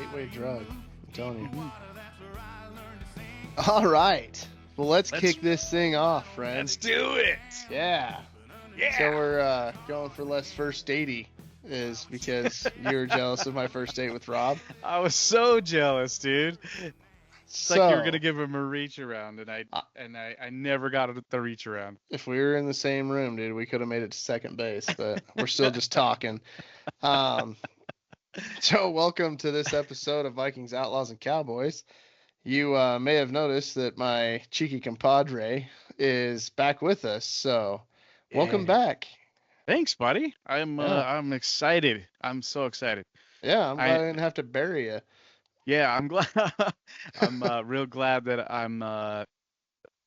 gateway drug. I'm telling you. All right. Well, let's kick this thing off, friends. Let's do it. Yeah. Yeah. So we're going for less first datey, is because you were jealous of my first date with Rob. I was so jealous, dude. It's like you were gonna give him a reach around, and I never got the reach around. If we were in the same room, dude, we could have made it to second base, but we're still just talking. So welcome to this episode of Vikings, Outlaws, and Cowboys. You may have noticed that my cheeky compadre is back with us, so welcome back. Thanks, buddy. I'm excited. I'm so excited. Yeah, I'm glad I didn't have to bury you. Yeah, I'm glad. I'm real glad that I'm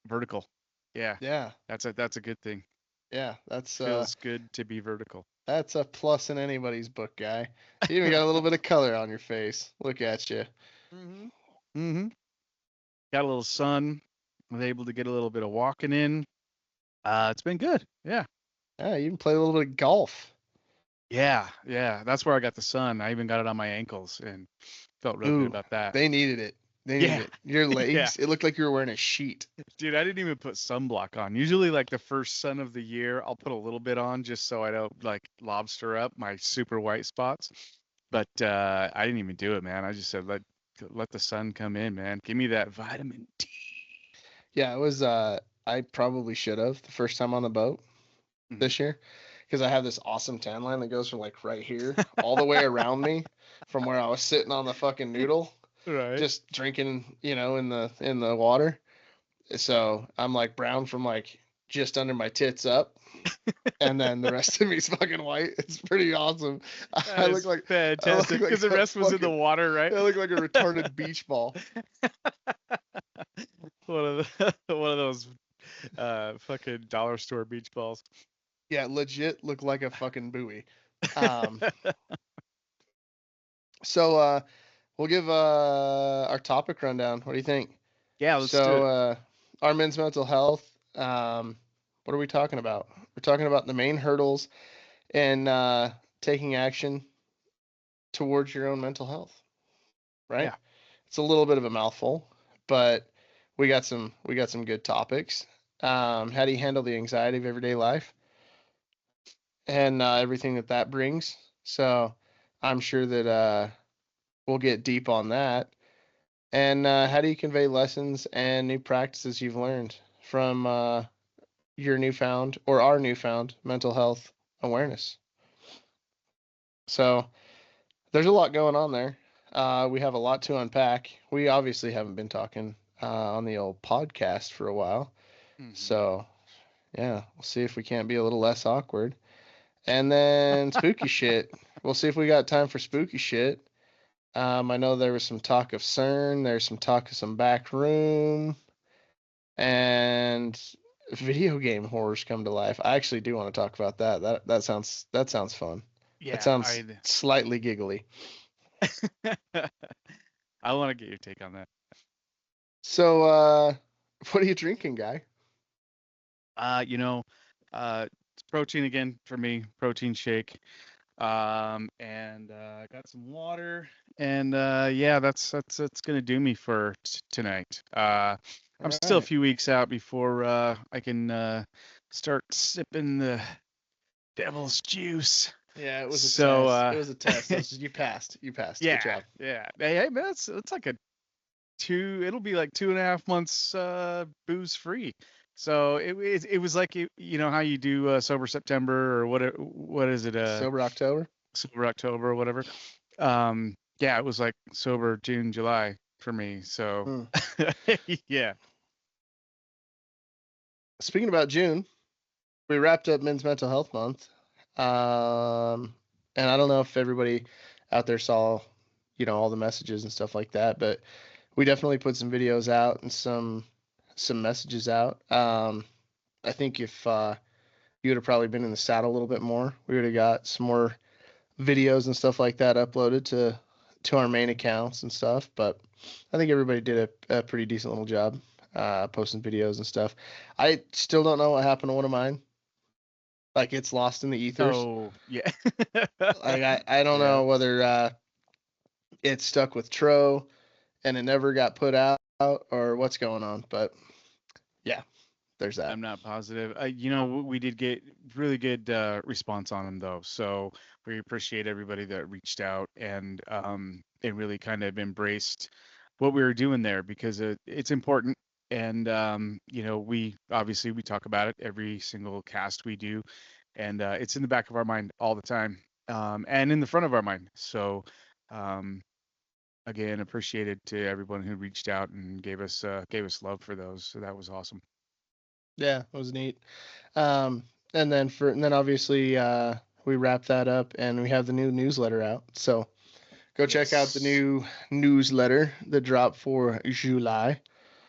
vertical. Yeah. Yeah. That's a good thing. Yeah, that's feels good to be vertical. That's a plus in anybody's book, guy. You even got a little bit of color on your face. Look at you. Got a little sun. Was able to get a little bit of walking in. It's been good. Yeah. Yeah, you even played a little bit of golf. Yeah. That's where I got the sun. I even got it on my ankles and felt real good about that. They needed it. They needed it. Your legs, it looked like you were wearing a sheet. Dude, I didn't even put sunblock on. Usually, like the first sun of the year, I'll put a little bit on just so I don't like lobster up my super white spots. But I didn't even do it, man. I just said let the sun come in, man. Give me that vitamin D. Yeah, it was. I probably should have the first time on the boat this year, because I have this awesome tan line that goes from like right here all the way around me from where I was sitting on the fucking noodle. Right. Just drinking, in the water. So I'm like brown from like just under my tits up, and then the rest of me's fucking white. It's pretty awesome. I look like fantastic because the rest was in the water, right? I look like a retarded beach ball. one of those fucking dollar store beach balls. Yeah, legit look like a fucking buoy. So we'll give our topic rundown. What do you think? Yeah, let's do it. Our men's mental health. What are we talking about? We're talking about the main hurdles and taking action towards your own mental health. Right? Yeah. It's a little bit of a mouthful, but we got some good topics. How do you handle the anxiety of everyday life and everything that brings? So I'm sure that we'll get deep on that. And how do you convey lessons and new practices you've learned from your newfound or our newfound mental health awareness? So there's a lot going on there. We have a lot to unpack. We obviously haven't been talking on the old podcast for a while. So, yeah, we'll see if we can't be a little less awkward. And then spooky shit. We'll see if we got time for spooky shit. I know there was some talk of CERN. There's some talk of some backroom. And video game horrors come to life. I actually do want to talk about that. That sounds fun. Yeah, it sounds slightly giggly. I want to get your take on that. So, what are you drinking, guy? It's protein again for me, protein shake. And I got some water, and that's gonna do me for tonight. I'm still a few weeks out before I can start sipping the devil's juice. Yeah, it was a test. It was a test. You passed. Yeah, good job. Yeah. Hey, man, it's like it'll be like 2.5 months booze free. So it was like how you do sober September or what is it? Sober October. Sober October or whatever. Yeah, it was like sober June, July for me. So yeah. Speaking about June, we wrapped up Men's Mental Health Month. And I don't know if everybody out there saw, all the messages and stuff like that, but we definitely put some videos out and some messages out. I think if you would have probably been in the saddle a little bit more, we would have got some more videos and stuff like that uploaded to our main accounts and stuff. But I think everybody did a pretty decent little job posting videos and stuff. I still don't know what happened to one of mine. Like, it's lost in the ethers. Oh, yeah. Like, I don't know whether it's stuck with Tro and it never got put out or what's going on. But yeah, there's that. I'm not positive. We did get really good response on them though, so we appreciate everybody that reached out and they really kind of embraced what we were doing there because it's important. And we obviously we talk about it every single cast we do, and it's in the back of our mind all the time, and in the front of our mind. So again, appreciated to everyone who reached out and gave us love for those. So that was awesome. Yeah, it was neat. And then obviously we wrap that up and we have the new newsletter out. So go check out the new newsletter that dropped for July.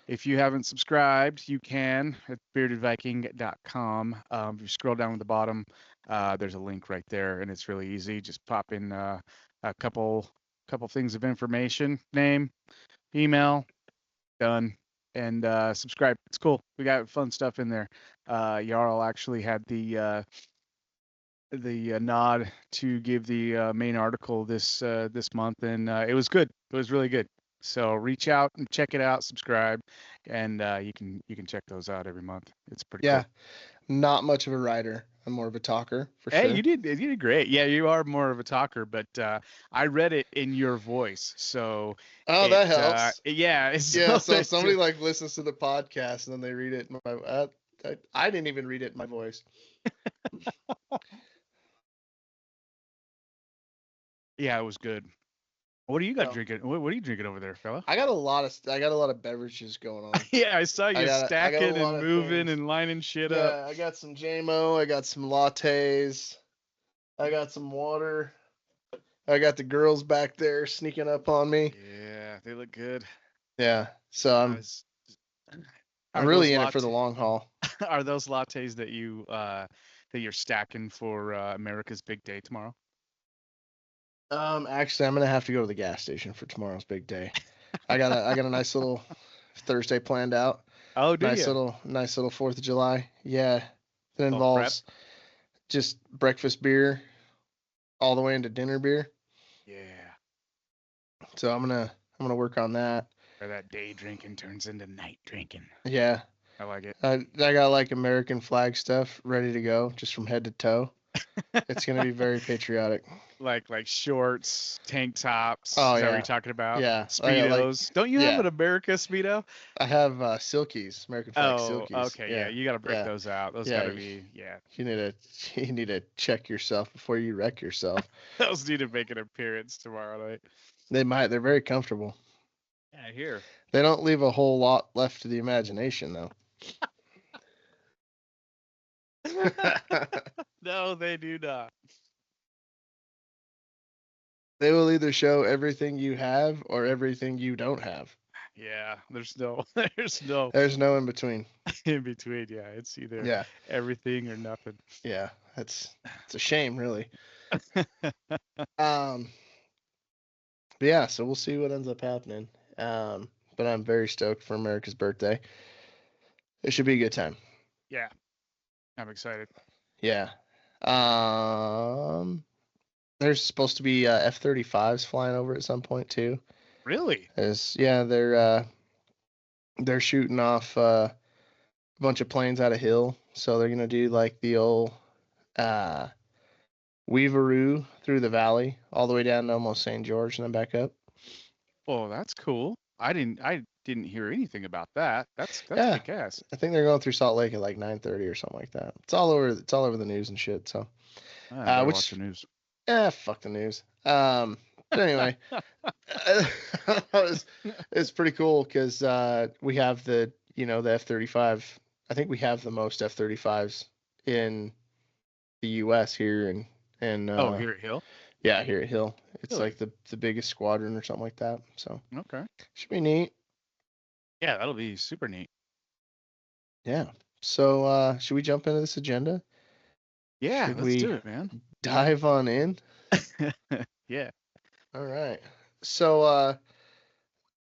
If you haven't subscribed, you can at beardedviking.com. If you scroll down to the bottom, there's a link right there, and it's really easy. Just pop in a couple things of information, name, email, done, and subscribe. It's cool. We got fun stuff in there. Jarl actually had the nod to give the main article this month, and it was good. It was really good. So reach out and check it out, subscribe, and you can check those out every month. It's pretty cool. Not much of a writer. I'm more of a talker for sure. Hey, you did great. Yeah, you are more of a talker, but I read it in your voice, so that helps. Yeah. So somebody like listens to the podcast and then they read it in my I didn't even read it in my voice. Yeah, it was good. What do you got drinking? What are you drinking over there, fella? I got a lot of beverages going on. Yeah, I saw you stacking and moving and lining shit up. Yeah, I got some JMO, I got some lattes, I got some water. I got the girls back there sneaking up on me. Yeah, they look good. Yeah, so I'm really in it for the long haul. Are those lattes that you're stacking for America's big day tomorrow? Actually, I'm gonna have to go to the gas station for tomorrow's big day. I got a nice little Thursday planned out. Oh, do nice you? Nice little 4th of July. Yeah, it involves just breakfast beer, all the way into dinner beer. Yeah. So I'm gonna work on that. Where that day drinking turns into night drinking. Yeah. I like it. I got like American flag stuff ready to go, just from head to toe. It's gonna be very patriotic. Like shorts, tank tops. Oh, is that what you're talking about? Yeah. Speedos. Don't you have an America Speedo? I have Silkies, American flag Silkies. Okay. Yeah, you got to break those out. Those got to be, You need to check yourself before you wreck yourself. Those need to make an appearance tomorrow night. They might. They're very comfortable. Yeah, I hear. They don't leave a whole lot left to the imagination, though. No, they do not. They will either show everything you have or everything you don't have. Yeah, there's no in between. In between, yeah, it's either everything or nothing. Yeah, it's a shame, really. But yeah, so we'll see what ends up happening. But I'm very stoked for America's birthday. It should be a good time. Yeah, I'm excited. Yeah. There's supposed to be F-35s flying over at some point too. Really? They're shooting off a bunch of planes out of hill, so they're gonna do like the old Weaveroo through the valley all the way down to almost St. George and then back up. Oh, that's cool. I didn't hear anything about that. That's kick-ass. I think they're going through Salt Lake at like 9:30 or something like that. It's all over the news and shit. So, watch the news. Fuck the news. But anyway, it's pretty cool because we have the F-35. I think we have the most F-35s in the U.S. here and here at Hill. Yeah, here at Hill. It's like the biggest squadron or something like that. So okay, should be neat. Yeah, that'll be super neat. Yeah. So should we jump into this agenda? Yeah, let's do it, man. Dive on in. Yeah. All right. So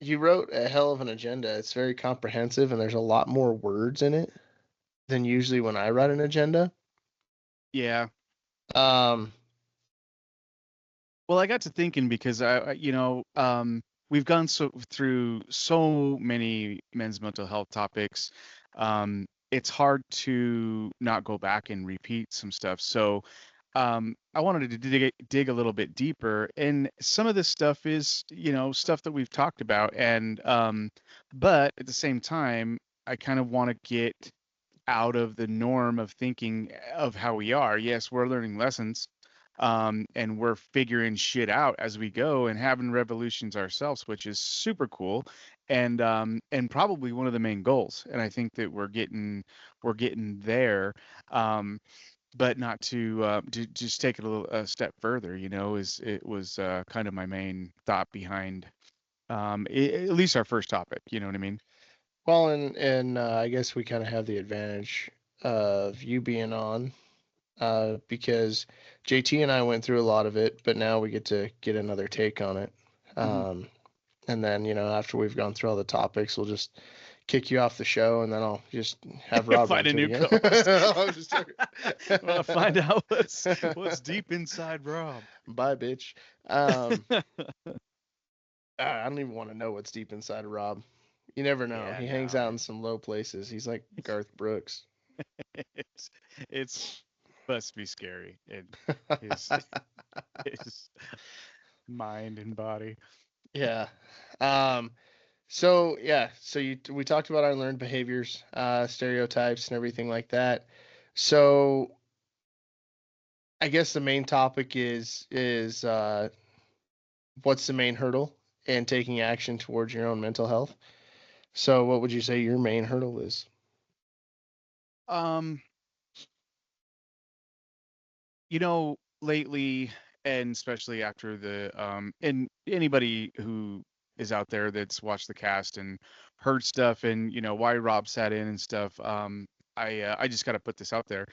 you wrote a hell of an agenda. It's very comprehensive and there's a lot more words in it than usually when I write an agenda. Yeah. Well, I got to thinking because we've gone through so many men's mental health topics. It's hard to not go back and repeat some stuff. So, I wanted to dig a little bit deeper, and some of this stuff is, stuff that we've talked about, and but at the same time, I kind of want to get out of the norm of thinking of how we are. Yes, we're learning lessons, and we're figuring shit out as we go and having revolutions ourselves, which is super cool, and probably one of the main goals. And I think that we're getting there. Um, but not to just take it a step further, is it was kind of my main thought behind at least our first topic. You know what I mean? Well, and I guess we kind of have the advantage of you being on, because JT and I went through a lot of it, but now we get to get another take on it. Hmm. And then, after we've gone through all the topics, we'll just kick you off the show, and then I'll just have Rob Find run a to it new again. co-host. I'm just joking. Well, find out what's deep inside Rob. Bye, bitch. Um, I don't even want to know what's deep inside of Rob. You never know. Yeah, He hangs no, out in some low places. He's like Garth Brooks. it's it's must be scary in his his mind and body. Yeah. Um, so yeah, we talked about our learned behaviors, stereotypes, and everything like that. So I guess the main topic is what's the main hurdle in taking action towards your own mental health. So what would you say your main hurdle is? Um, lately, and especially after and anybody who is out there that's watched the cast and heard stuff, and why Rob sat in and stuff. I just got to put this out there.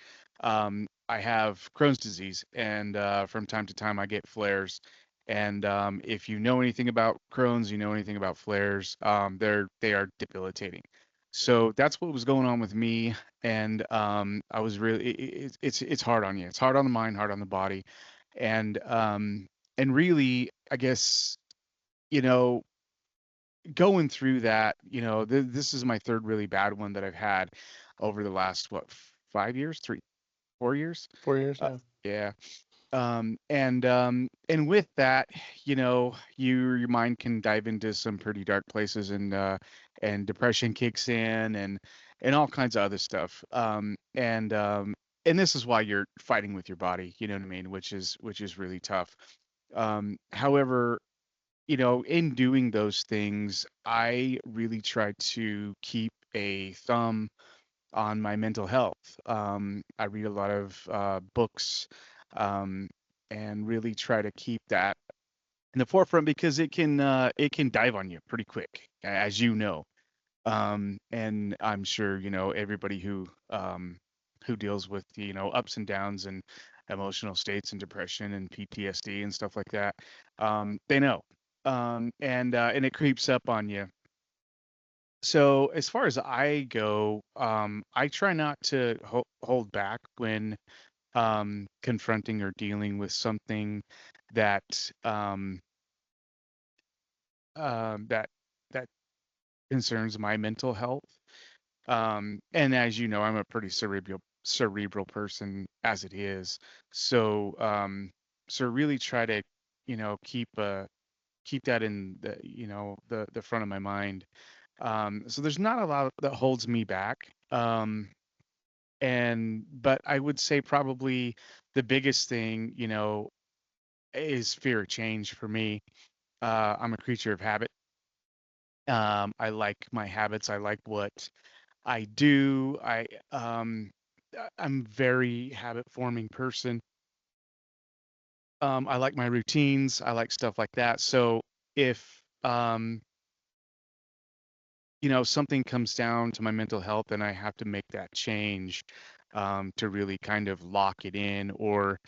I have Crohn's disease, and from time to time I get flares. And if you know anything about Crohn's, you know anything about flares. They are debilitating. So that's what was going on with me, and I was really it's hard on you. It's hard on the mind, hard on the body, and really, I guess, you know going through that, this is my third really bad one that I've had over the last, what, 5 years, 4 years. 4 years, uh, yeah. yeah. And with that, your mind can dive into some pretty dark places, and depression kicks in, and all kinds of other stuff. And this is why you're fighting with your body, you know what I mean, which is really tough. However, in doing those things, I really try to keep a thumb on my mental health. I read a lot of books, um, and really try to keep that in the forefront, because it can dive on you pretty quick, as you know. And I'm sure everybody who deals with ups and downs and emotional states and depression and PTSD and stuff like that, they know. And it creeps up on you. So as far as I go, I try not to hold back when confronting or dealing with something that um, that that concerns my mental health. And as you know, I'm a pretty cerebral person as it is. So so really try to keep that in the front of my mind. So there's not a lot that holds me back. And but I would say probably the biggest thing, is fear of change for me. I'm a creature of habit. I like my habits. I like what I do. I'm very habit forming person. I like my routines. I like stuff like that. So if something comes down to my mental health and I have to make that change, to really kind of lock it in, or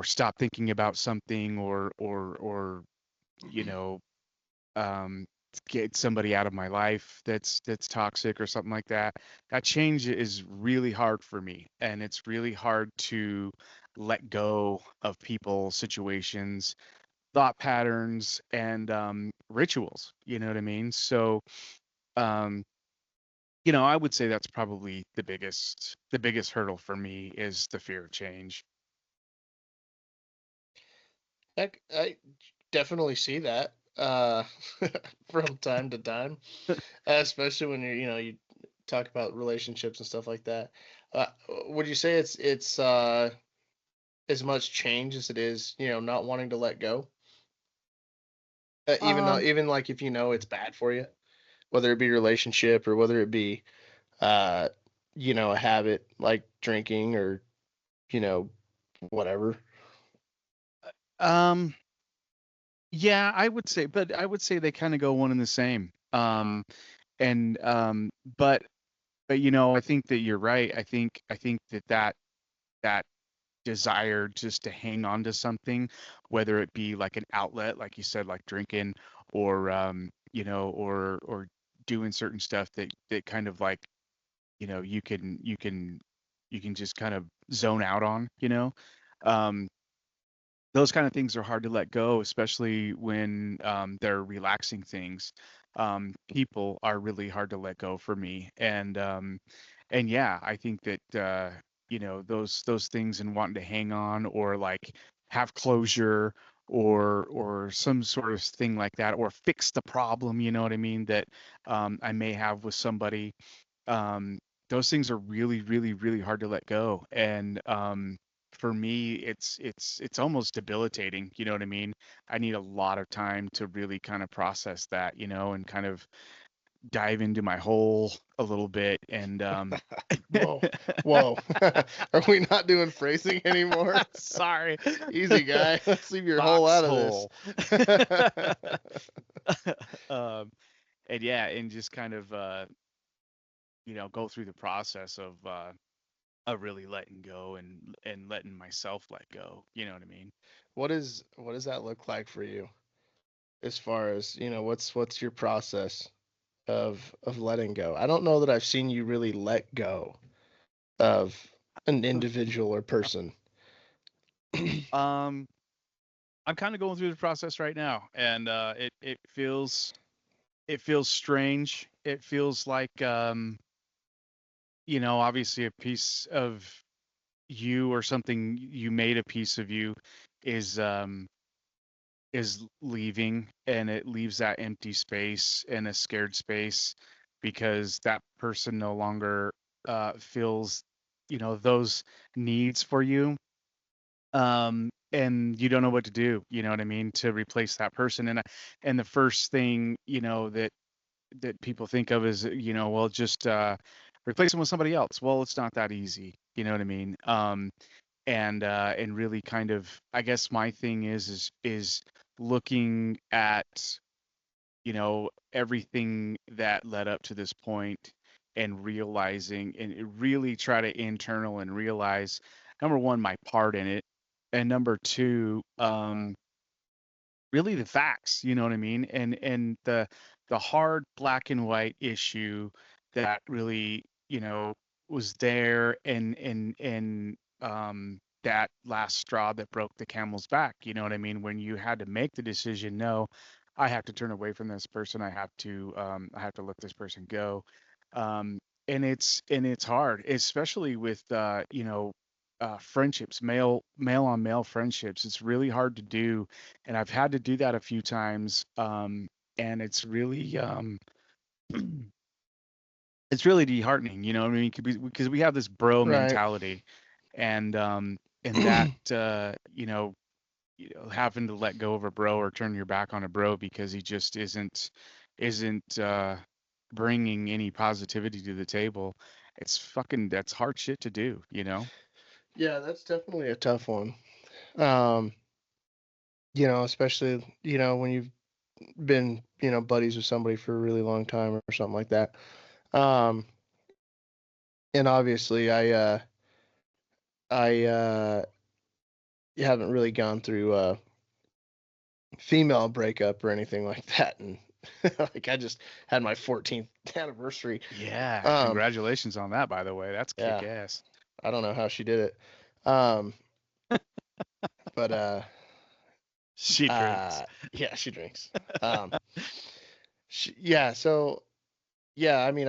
stop thinking about something, or you know um, get somebody out of my life that's toxic or something like that. That change is really hard for me, and it's really hard to let go of people, situations, thought patterns and rituals. You know what I mean? So, um, I would say that's probably the biggest hurdle for me is the fear of change. I definitely see that from time to time, especially when you talk about relationships and stuff like that. Uh, would you say it's as much change as it is, not wanting to let go? Even though, Um, even like if it's bad for you, whether it be relationship or whether it be, uh, a habit like drinking or, you know, whatever. um, yeah, I would say they kind of go one and the same. And but I think that you're right. I think that desire just to hang on to something, whether it be like an outlet, like you said, like drinking, or or doing certain stuff that kind of like, you can just kind of zone out on, um, those kind of things are hard to let go, especially when they're relaxing things. People are really hard to let go for me, and yeah, I think that those things and wanting to hang on or like have closure or some sort of thing like that, or fix the problem. You know what I mean? That I may have with somebody. um, those things are really, really, really hard to let go. And for me, it's almost debilitating. You know what I mean? I need a lot of time to really kind of process that, and kind of dive into my hole a little bit. And Whoa, whoa. Are we not doing phrasing anymore? sorry, Easy, guy. Let's leave your whole out of this. foxhole. um, and yeah, and just kind of go through the process of really letting go and letting myself let go. You know what I mean? What does that look like for you as far as, what's your process of letting go? I don't know that I've seen you really let go of an individual or person. Um, I'm kind of going through the process right now, and it feels strange. It feels like obviously a piece of you or something you made a piece of you is leaving, and it leaves that empty space and a scared space because that person no longer feels those needs for you, and you don't know what to do, you know what I mean, to replace that person. And the first thing that people think of is, well, just replace them with somebody else. Well, it's not that easy, you know what I mean? And really kind of, I guess my thing is looking at everything that led up to this point, and realizing and really try to internal and realize, number one, my part in it, and number two, really the facts, you know what I mean? And the hard black and white issue that really, was there, and that last straw that broke the camel's back, you know what I mean? When you had to make the decision, no, I have to turn away from this person. I have to let this person go. Um, and it's hard, especially with friendships, male on male friendships. It's really hard to do, and I've had to do that a few times. And it's really disheartening, you know what I mean? Because we have this bro Right. mentality, and that having to let go of a bro or turn your back on a bro because he just isn't bringing any positivity to the table. That's hard shit to do, you know? Yeah, that's definitely a tough one. Especially, when you've been, buddies with somebody for a really long time or something like that. Um, and obviously I haven't really gone through a female breakup or anything like that. And like I just had my 14th anniversary. Yeah, Um, congratulations on that, by the way. That's kick yeah, ass. I don't know how she did it. Um, but She drinks. Yeah, she drinks. Yeah, so yeah, I mean,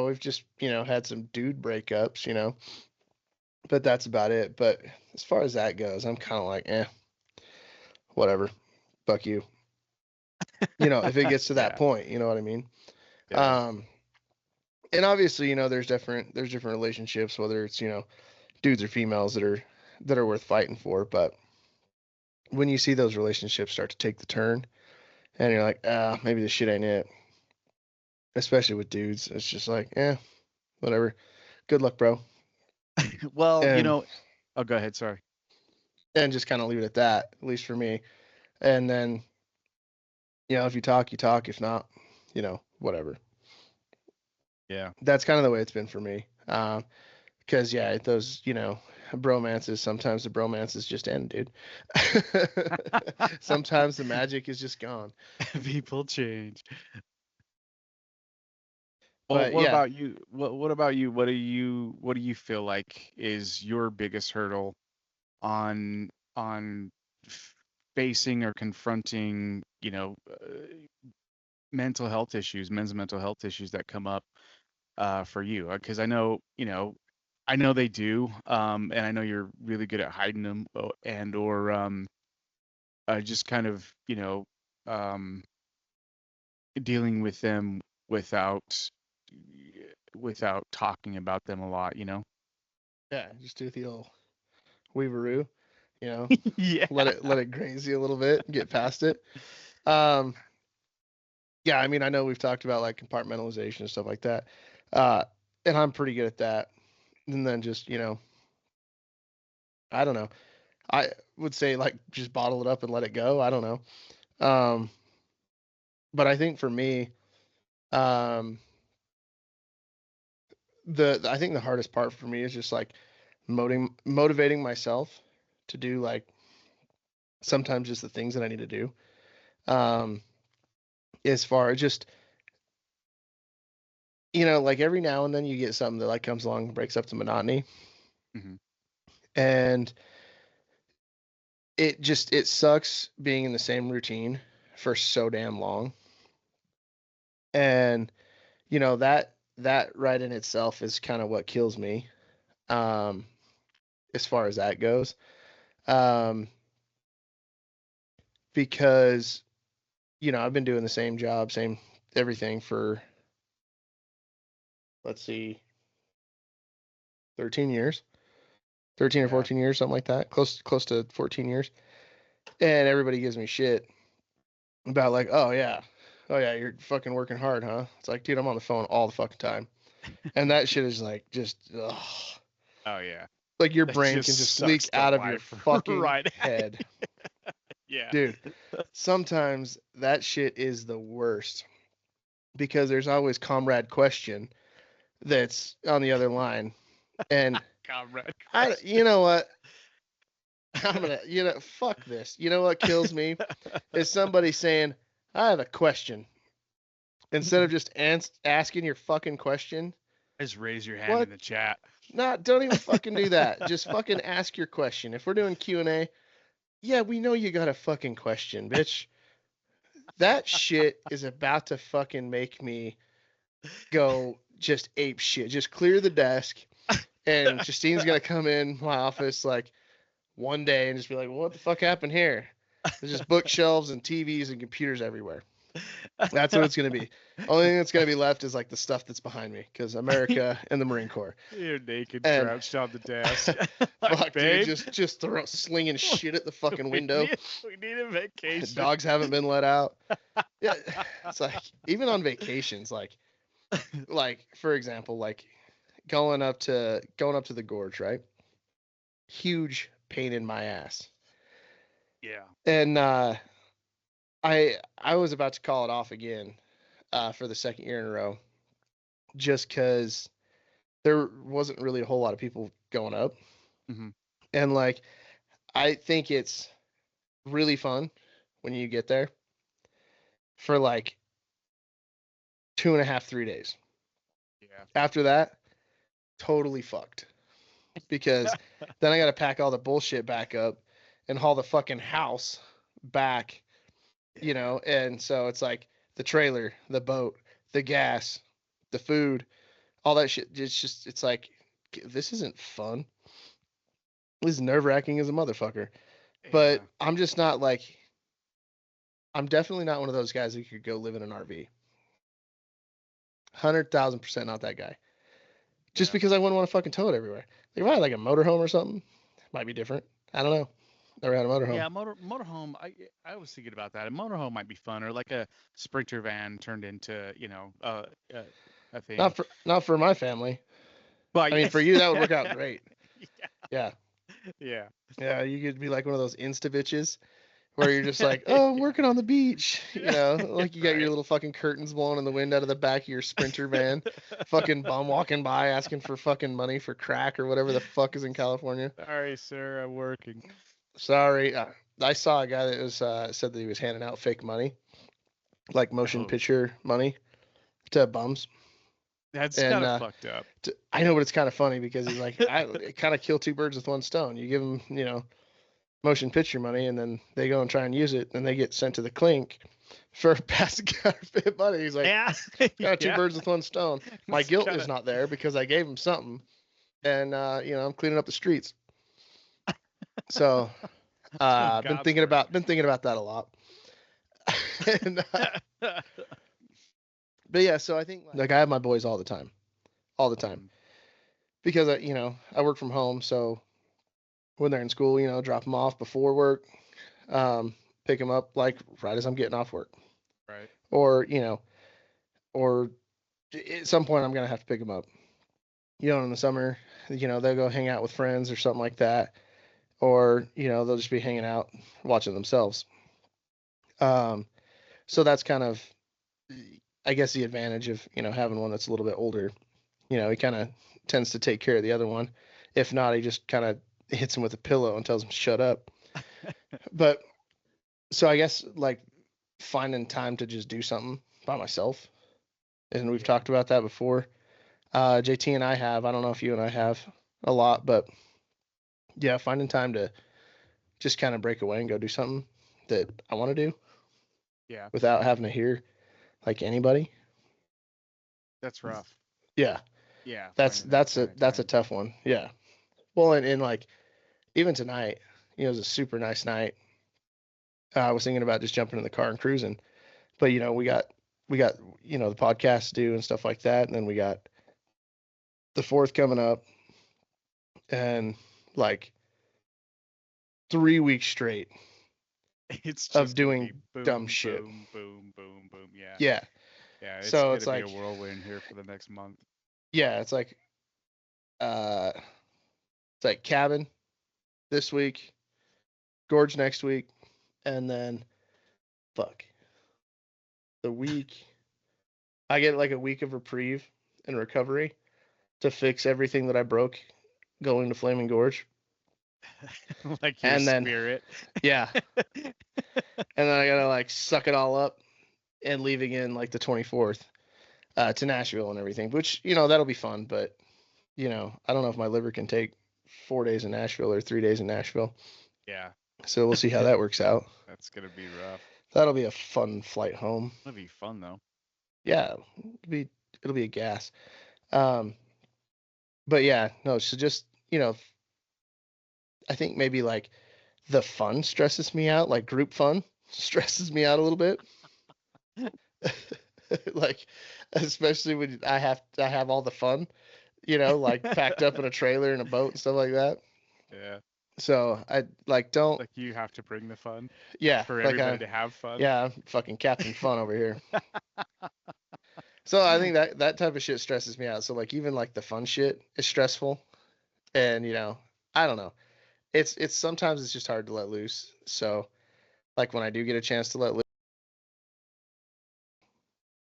we've just, had some dude breakups, but that's about it. But as far as that goes, I'm kind of like, whatever, fuck you. If it gets to that Yeah. point, you know what I mean? Yeah. And obviously, there's different relationships, whether it's, dudes or females that are worth fighting for. But when you see those relationships start to take the turn, and you're like, maybe this shit ain't it. Especially with dudes, it's just like, whatever. Good luck, bro. Well, And oh, go ahead. Sorry. and just kind of leave it at that, at least for me. And then, if you talk, you talk. If not, whatever. Yeah. That's kind of the way it's been for me. Because those, bromances, sometimes the bromances just end, dude. Sometimes the magic is just gone. People change. Well, But what yeah, about you? What about you? What do you feel like is your biggest hurdle on facing or confronting, mental health issues, men's mental health issues that come up for you? Because I know they do, and I know you're really good at hiding them, and or just kind of, um, dealing with them without talking about them a lot. yeah, just do the old weaveroo, Yeah. let it graze you a little bit, get past it. Um, yeah, I mean, I know we've talked about like compartmentalization and stuff like that, uh, and I'm pretty good at that. And then just, I don't know. I would say like just bottle it up and let it go. I don't know. Um, but I think for me, um, I think the hardest part for me is just like motivating myself to do like sometimes just the things that I need to do. Um, as far as just, like every now and then you get something that like comes along and breaks up the monotony. Hmm. And it sucks being in the same routine for so damn long. And that right in itself is kind of what kills me, um, as far as that goes. Um, because I've been doing the same job, same everything for, let's see, 13 years, 13 or Yeah. 14 years, something like that, close to 14 years. And everybody gives me shit about like, oh yeah, you're fucking working hard, huh? It's like, dude, I'm on the phone all the fucking time, and that shit is like just, ugh. Oh yeah. Like your That brain just can just sucks leak the out of your life fucking right out. head. Yeah. Dude, sometimes that shit is the worst because there's always comrade question that's on the other line. And Comrade you question. know what? I'm gonna, fuck this. You know what kills me is somebody saying, I have a question. Instead of just asking your fucking question. Just raise your hand What? in the chat. Don't even fucking do that. Just fucking ask your question. If we're doing Q&A, yeah, we know you got a fucking question, bitch. That shit is about to fucking make me go just ape shit. Just clear the desk, and Justine's gonna come in my office like one day and just be like, well, "What the fuck happened here?" There's just bookshelves and TVs and computers everywhere. That's what it's gonna be. Only thing that's gonna be left is like the stuff that's behind me, because America and the Marine Corps. You're naked, And crouched on the desk. Like, fuck, dude, babe, just slinging shit at the fucking window. we need a vacation. Dogs haven't been let out. Yeah, it's like even on vacations, like for example, like going up to the gorge, right? Huge pain in my ass. Yeah. And I was about to call it off again, for the second year in a row, just because there wasn't really a whole lot of people going up. Hmm. And like I think it's really fun when you get there for like 2.5, 3 days. Yeah. After that, totally fucked, because then I got to pack all the bullshit back up and haul the fucking house back, you know, and so it's like the trailer, the boat, the gas, the food, all that shit. It's like, this isn't fun. This is nerve wracking as a motherfucker. But I'm just not like, I'm definitely not one of those guys who could go live in an RV. 100,000% not that guy. Just because I wouldn't want to fucking tow it everywhere. Like if I had like a motorhome or something, it might be different. I don't know. Never had a motorhome. Yeah, motorhome. I was thinking about that. A motorhome might be fun, or like a Sprinter van turned into, you know, a thing. Not for my family. But I mean, for you that would work out great. Yeah. Yeah, you could be like one of those Insta bitches where you're just like, oh, I'm working on the beach. You know, like you got your little fucking curtains blowing in the wind out of the back of your Sprinter van. Fucking bum walking by asking for fucking money for crack or whatever the fuck is in California. Sorry, sir, I'm working. Sorry. I saw a guy that was said that he was handing out fake money, like motion picture money to bums. That's kind of fucked up. I know, but it's kind of funny because he's like, I kind of kill two birds with one stone. You give them, you know, motion picture money, and then they go and try and use it, and they get sent to the clink for passing counterfeit money. He's like, got two birds with one stone. My guilt is not there because I gave him something, and you know, I'm cleaning up the streets. So, been thinking about that a lot. And, but yeah, so I think like I have my boys all the time, because you know, I work from home, so when they're in school, you know, drop them off before work, pick them up like right as I'm getting off work, right? Or you know, or at some point I'm gonna have to pick them up. You know, in the summer, you know, they'll go hang out with friends or something like that, or you know, they'll just be hanging out watching themselves. So that's kind of, I guess, the advantage of, you know, having one that's a little bit older. You know, he kind of tends to take care of the other one. If not, he just kind of hits him with a pillow and tells him shut up. But so I guess like finding time to just do something by myself, and we've talked about that before. JT and I don't know if you and I have a lot, but yeah, finding time to just kind of break away and go do something that I want to do. Yeah. Without having to hear like anybody. That's rough. Yeah. Yeah. That's a tough one. Yeah. Well, and like even tonight, you know, it was a super nice night. I was thinking about just jumping in the car and cruising, but you know, we got you know, the podcast to do and stuff like that, and then we got the 4th coming up, and like 3 weeks straight it's just of doing boom, dumb shit. Boom, boom, boom, boom. Yeah. Yeah. Yeah. It's so gonna it's be like a whirlwind here for the next month. Yeah, it's like cabin this week, gorge next week, and then the week I get like a week of reprieve and recovery to fix everything that I broke going to Flaming Gorge. Like your spirit. Yeah. And then I gotta like suck it all up and leave again like the 24th to Nashville and everything, which, you know, that'll be fun, but you know, I don't know if my liver can take 4 days in Nashville or 3 days in Nashville. Yeah. So we'll see how that works out. That's gonna be rough. That'll be a fun flight home. That'll be fun though. Yeah, it'll be a gas. But yeah, no, so just, you know, I think maybe like the fun stresses me out, like group fun stresses me out a little bit. Like, especially when I have all the fun, you know, like packed up in a trailer and a boat and stuff like that. Yeah. So I don't like you have to bring the fun. Yeah. For everybody to have fun. Yeah, I'm fucking Captain Fun over here. So I think that type of shit stresses me out. So like even like the fun shit is stressful, and you know, I don't know. It's sometimes it's just hard to let loose. So like when I do get a chance to let loose,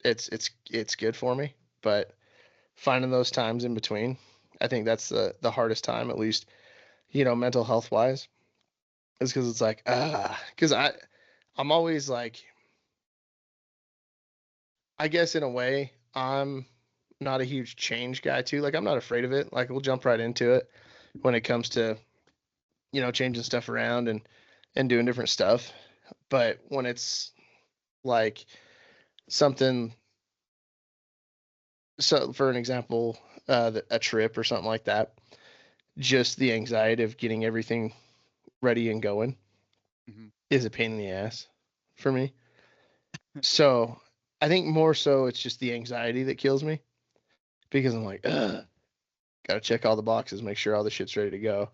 it's good for me. But finding those times in between, I think that's the hardest time, at least, you know, mental health wise, is because it's like because I'm always like, I guess in a way I'm not a huge change guy too. Like I'm not afraid of it. Like we'll jump right into it when it comes to, you know, changing stuff around and doing different stuff. But when it's like something, so for an example, a trip or something like that, just the anxiety of getting everything ready and going is a pain in the ass for me. So I think more so it's just the anxiety that kills me, because I'm like, ugh, gotta check all the boxes, make sure all the shit's ready to go.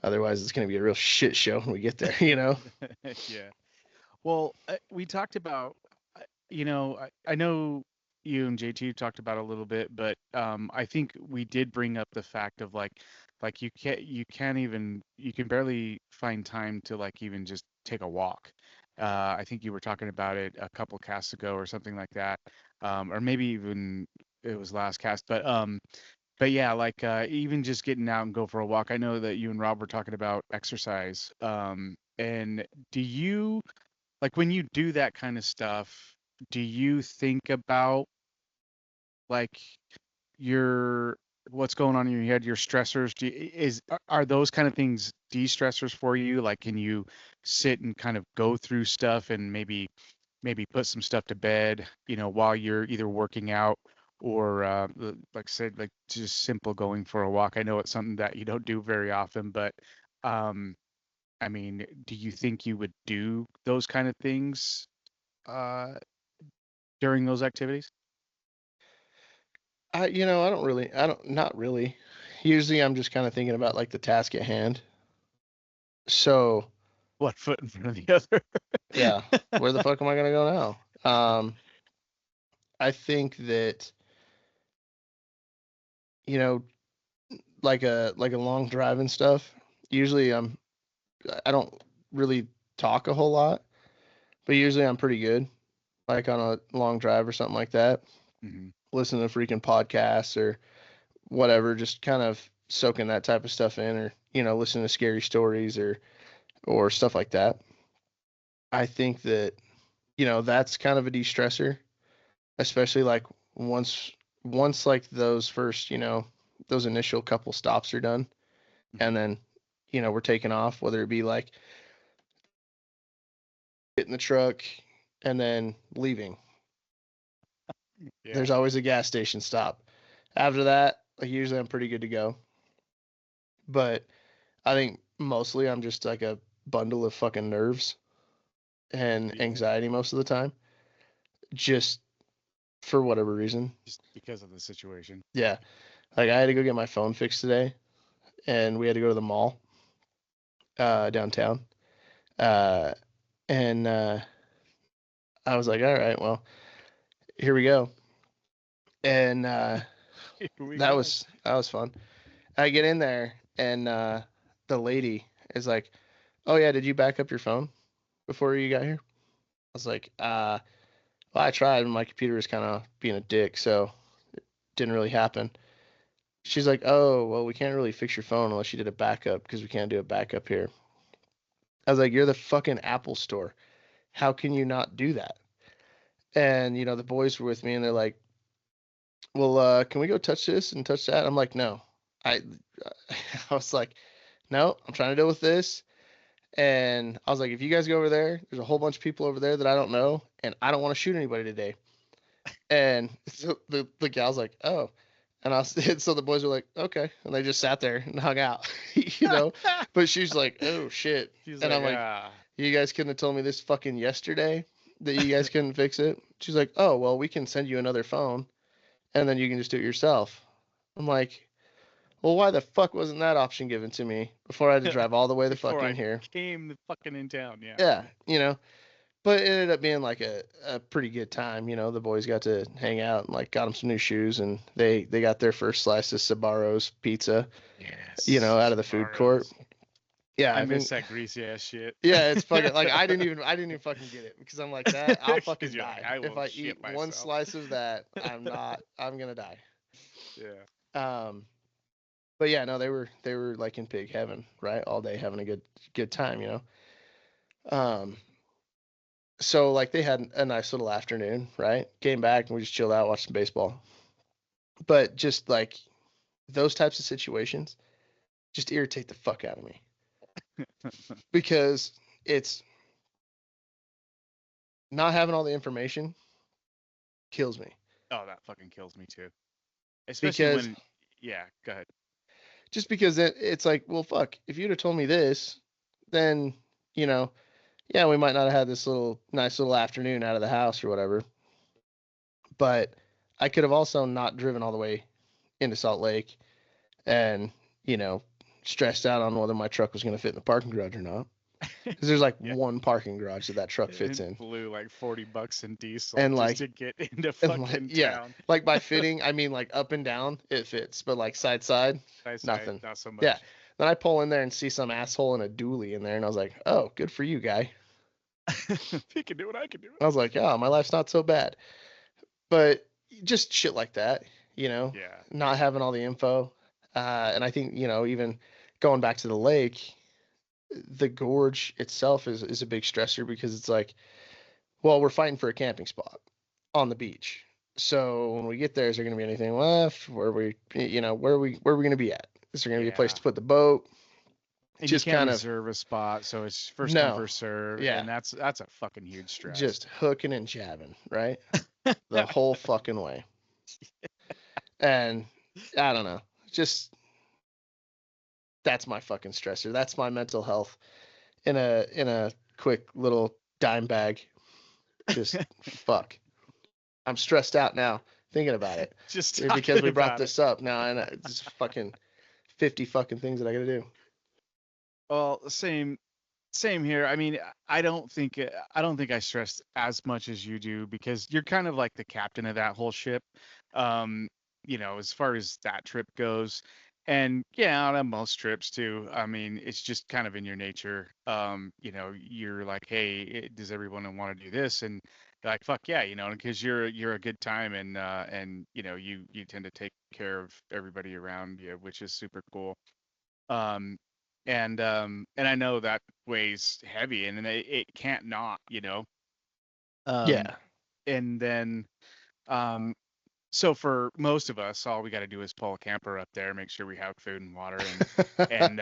Otherwise, it's gonna be a real shit show when we get there, you know? Yeah. Well, we talked about, I know you and JT talked about it a little bit, but I think we did bring up the fact of like you can barely find time to like even just take a walk. I think you were talking about it a couple casts ago or something like that, or maybe even it was last cast, but yeah, like even just getting out and go for a walk. I know that you and Rob were talking about exercise. And do you like when you do that kind of stuff, do you think about like your what's going on in your head, your stressors? Are those kind of things de-stressors for you? Like can you sit and kind of go through stuff and maybe put some stuff to bed, while you're either working out or like I said, like just simple going for a walk. I know it's something that you don't do very often, but um I mean, do you think you would do those kind of things uh during those activities? Not really. Usually I'm just kind of thinking about like the task at hand. So, One foot in front of the other. yeah, where the fuck am I gonna go now? I think that, you know, like a long drive and stuff. Usually I don't really talk a whole lot, but usually I'm pretty good. Like on a long drive or something like that. Hmm. Listen to freaking podcasts or whatever, just kind of soaking that type of stuff in, or listening to scary stories or stuff like that. I think that that's kind of a de-stressor, especially like once once like those first those initial couple stops are done, Hmm. and then we're taking off, whether it be like hitting the truck and then leaving. Yeah. There's always a gas station stop. After that, like usually I'm pretty good to go. But I think mostly I'm just like a bundle of fucking nerves and Yeah. anxiety most of the time, just for whatever reason. Just because of the situation. Yeah. Like I had to go get my phone fixed today, and we had to go to the mall downtown. Uh, and I was like, all right, well, here we go. And Here we that go. was that was fun. I get in there, and the lady is like, "Oh yeah, did you back up your phone before you got here?" I was like, well, I tried, and my computer was kind of being a dick, so it didn't really happen." She's like, "Oh, well, we can't really fix your phone unless you did a backup because we can't do a backup here." I was like, "You're the fucking Apple store. How can you not do that?" And the boys were with me, and they're like, "Well, can we go touch this and touch that?" I'm like, "No." I I was like, "No, I'm trying to deal with this." And I was like, "If you guys go over there, there's a whole bunch of people over there that I don't know, and I don't want to shoot anybody today." And so the gal's like, "Oh." And so the boys were like, "Okay." And they just sat there and hung out, you know. But she's like, "Oh shit." She's And like, I'm like, "You guys couldn't have told me this fucking yesterday that you guys couldn't fix it?" She's like, "Oh, well, we can send you another phone and then you can just do it yourself." I'm like, "Well, why the fuck wasn't that option given to me before I had to drive all the way the fuck before in I here?" came the fucking in town. Yeah. Yeah, but it ended up being like a pretty good time. The boys got to hang out and like got them some new shoes, and they got their first slice of Sabaro's pizza, out Yes. of the food court. Barros. Yeah, I I miss think that greasy ass shit. yeah, it's fucking like I didn't even fucking get it because I'm like that I'll fucking Because you're like, die I if will I shit eat one myself. slice of that. I'm gonna die. Yeah. Um, but yeah, no, they were like in pig heaven, right? All day having a good time. Um, so like they had a nice little afternoon, right? Came back and we just chilled out, watched some baseball. But just like those types of situations just irritate the fuck out of me because it's not having all the information kills me. Oh, that fucking kills me too. Especially Because when, yeah, go ahead. just because it's like, well, fuck, if you'd have told me this, then, you know, yeah, we might not have had this nice little afternoon out of the house or whatever. But I could have also not driven all the way into Salt Lake and, you know, stressed out on whether my truck was going to fit in the parking garage or not. Because there's like Yeah. one parking garage that truck fits in. Blew like $40 in diesel And just like to get into fucking town. like by fitting, I mean like up and down, it fits, but like side, nothing. Not so much. Yeah. Then I pull in there and see some asshole in a dually in there, and I was like, oh, good for you, guy. If he can do it, I can do it. I was like, yeah, my life's not so bad. But just shit like that, you know, Yeah. not having all the info. And I think, you know, even going back to the lake, the gorge itself is a big stressor because it's like, well, we're fighting for a camping spot on the beach. So when we get there, is there going to be anything left? Where are we going to be at? Is there going to be a place to put the boat? And just you can't kind reserve a spot, so it's first come first serve. Yeah. And that's a fucking huge stress. Just hooking and jabbing, right? The whole fucking way. And I don't know. Just that's my fucking stressor. That's my mental health in a quick little dime bag. Just fuck. I'm stressed out now thinking about it. Just because we brought this up now, and it's fucking 50 fucking things that I gotta do. Well, same here. I mean, I don't think I stress as much as you do because you're kind of like the captain of that whole ship. You know, as far as that trip goes. And yeah, on most trips too. I mean, it's just kind of in your nature. You know, you're like, hey, does everyone want to do this? And you're like, fuck yeah, you know, because you're a good time and you know, you tend to take care of everybody around you, which is super cool. Um, and I know that weighs heavy, and it can't not, you know. Yeah. And then, so for most of us, all we got to do is pull a camper up there, make sure we have food and water, and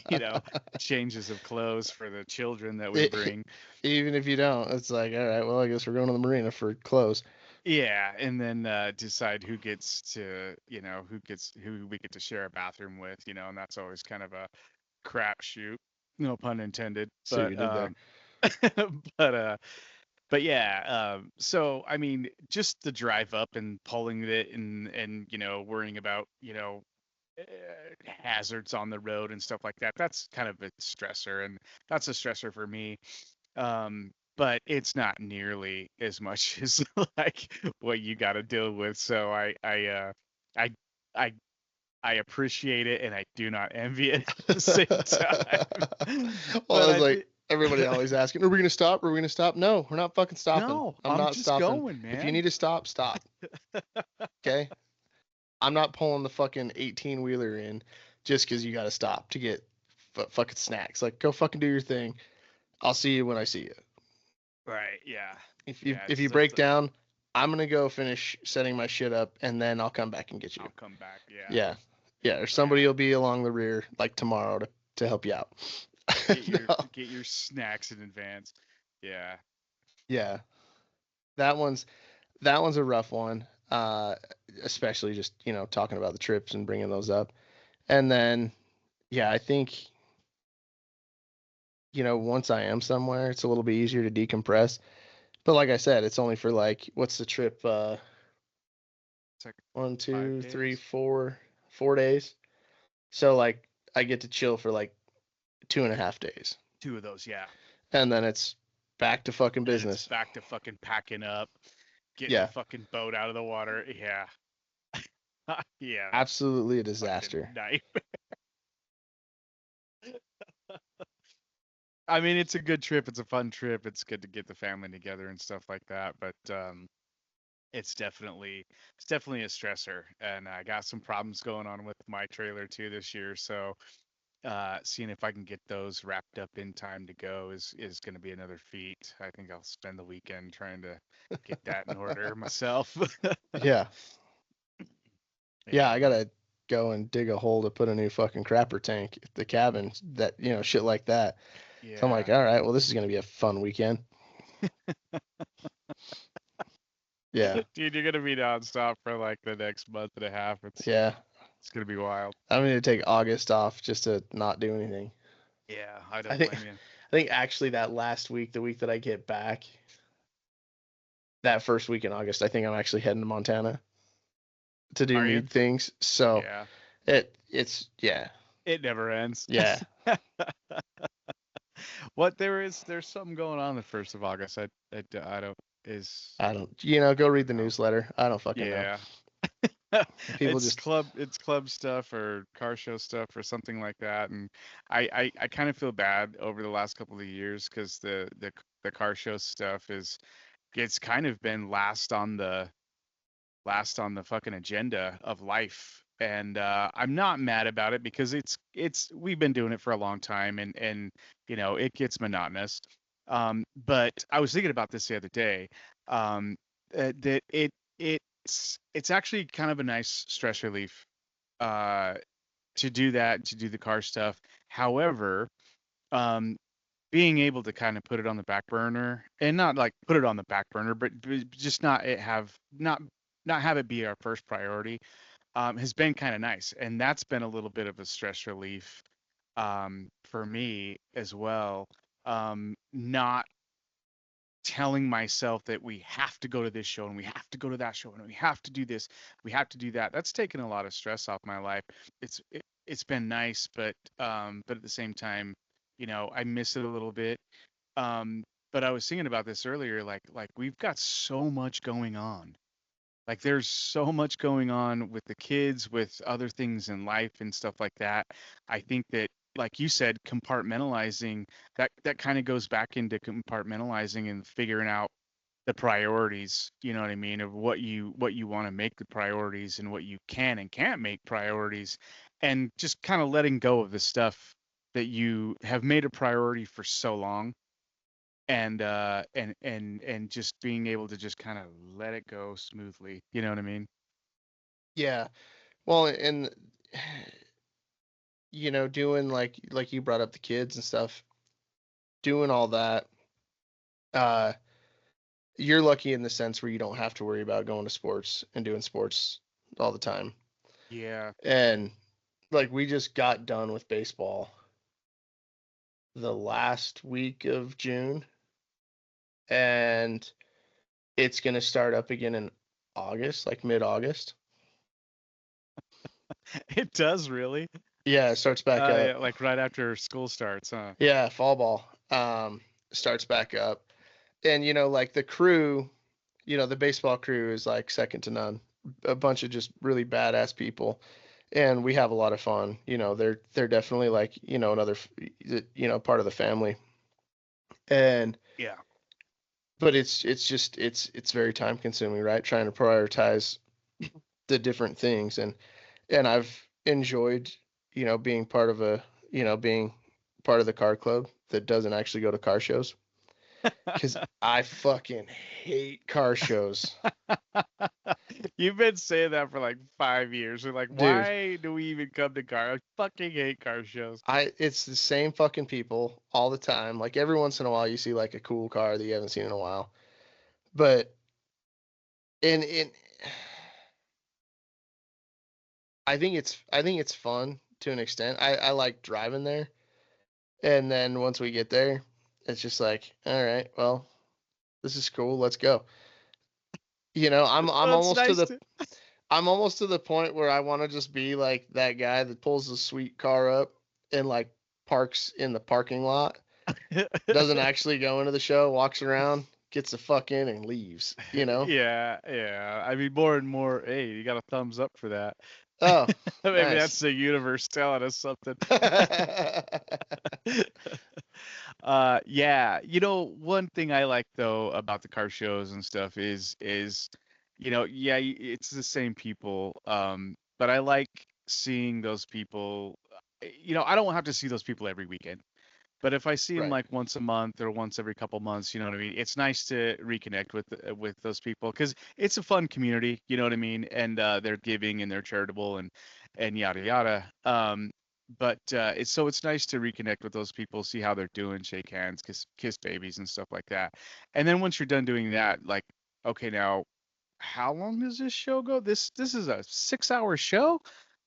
you know, changes of clothes for the children that we bring. Even if you don't, it's like, all right, well, I guess we're going to the marina for clothes. Yeah, and then decide who gets to, you know, who we get to share a bathroom with, you know, and that's always kind of a crapshoot, no pun intended. See what you did there. But yeah, so I mean, just the drive up and pulling it and you know, worrying about, you know, hazards on the road and stuff like that. That's kind of a stressor, and that's a stressor for me. But it's not nearly as much as like what you got to deal with. So I I appreciate it, and I do not envy it at the same time. Well, I was like, everybody always asking, are we going to stop? Are we going to stop? No, we're not fucking stopping. No, I'm not just stopping. Going, man. If you need to stop, stop. Okay? I'm not pulling the fucking 18-wheeler in just because you got to stop to get fucking snacks. Like, go fucking do your thing. I'll see you when I see you. Right, yeah. If you break down, I'm going to go finish setting my shit up, and then I'll come back and get you. I'll come back, yeah. Yeah. Yeah, or somebody will be along the rear, like, tomorrow to help you out. Get your snacks in advance. Yeah. Yeah. That one's a rough one. Especially just, you know, talking about the trips and bringing those up. And then, yeah, I think, you know, once I am somewhere, it's a little bit easier to decompress. But like I said, it's only for like, what's the trip? It's like 1, 2, 3, 4 days. So like I get to chill for like 2.5 days. 2 of those, yeah. And then it's back to fucking business. Back to fucking packing up, getting the fucking boat out of the water. Yeah. Yeah. Absolutely a disaster. I mean, it's a good trip. It's a fun trip. It's good to get the family together and stuff like that. But it's definitely a stressor. And I got some problems going on with my trailer too this year. So seeing if I can get those wrapped up in time to go is going to be another feat. I think I'll spend the weekend trying to get that in order myself. Yeah. Yeah, I gotta go and dig a hole to put a new fucking crapper tank at the cabin. That, you know, shit like that. Yeah. So I'm like, all right, well, this is gonna be a fun weekend. Yeah. Dude, you're gonna be nonstop for like the next month and a half. Yeah. It's gonna be wild. I'm going to take August off just to not do anything. Yeah, I I don't think blame you. I think actually that last week, the week that I get back, that first week in August, I think I'm actually heading to Montana to do Are you? mead things. So Yeah. it's yeah. It never ends. Yeah. What there's something going on the 1st of August. I don't is I don't, go read the no. newsletter. I don't fucking know. Yeah. People just It's club stuff or car show stuff or something like that. And I kind of feel bad over the last couple of years because the car show stuff it's kind of been last on the fucking agenda of life. And I'm not mad about it because we've been doing it for a long time and it gets monotonous. But I was thinking about this the other day, that it's actually kind of a nice stress relief uh, to do that, to do the car stuff. However, um, being able to kind of put it on the back burner and not like put it on the back burner, but just not have it be our first priority, has been kind of nice. And that's been a little bit of a stress relief for me as well. Not telling myself that we have to go to this show and we have to go to that show and we have to do this, we have to do that. That's taken a lot of stress off my life. It's been nice, but at the same time, I miss it a little bit. But I was thinking about this earlier, like we've got so much going on. Like there's so much going on with the kids, with other things in life and stuff like that. I think that, like you said, compartmentalizing that kind of goes back into compartmentalizing and figuring out the priorities, you know what I mean, of what you want to make the priorities and what you can and can't make priorities, and just kind of letting go of the stuff that you have made a priority for so long, and just being able to just kind of let it go smoothly. You know what I mean? yeah. Well, and doing like you brought up the kids and stuff, doing all that, uh you're lucky in the sense where you don't have to worry about going to sports and doing sports all the time. Yeah. And like we just got done with baseball the last week of June, and it's going to start up again in August, like mid-August. It does really. Yeah, it starts back Yeah, up. like right after school starts, huh? Yeah, fall ball starts back up. And like the crew, the baseball crew is like second to none. A bunch of just really badass people, and we have a lot of fun. They're definitely like, another part of the family. And Yeah. but it's just it's very time consuming, right? Trying to prioritize the different things, and I've enjoyed, being part of being part of the car club that doesn't actually go to car shows, because I fucking hate car shows. You've been saying that for like 5 years. You're like, Dude, why do we even come to car? I fucking hate car shows. it's the same fucking people all the time. Like every once in a while you see like a cool car that you haven't seen in a while. But in I think it's fun to an extent. I like driving there. And then once we get there, it's just like, all right, well, this is cool. Let's go. I'm Well, it's almost to nice the to. I'm almost to the point where I want to just be like that guy that pulls the sweet car up and like parks in the parking lot, doesn't actually go into the show, walks around, gets the fuck in and leaves, Yeah, yeah. I mean, more and more. Hey, you got a thumbs up for that. Oh, Maybe that's nice. the universe telling us something. Yeah. One thing I like though about the car shows and stuff is, yeah, it's the same people. But I like seeing those people. I don't have to see those people every weekend. But if I see them Right. like once a month or once every couple months, you know what I mean? It's nice to reconnect with those people because it's a fun community, you know what I mean? And they're giving and they're charitable and yada yada. but it's nice to reconnect with those people, see how they're doing, shake hands, kiss babies and stuff like that. And then once you're done doing that, like, okay, now how long does this show go? This is a 6-hour show.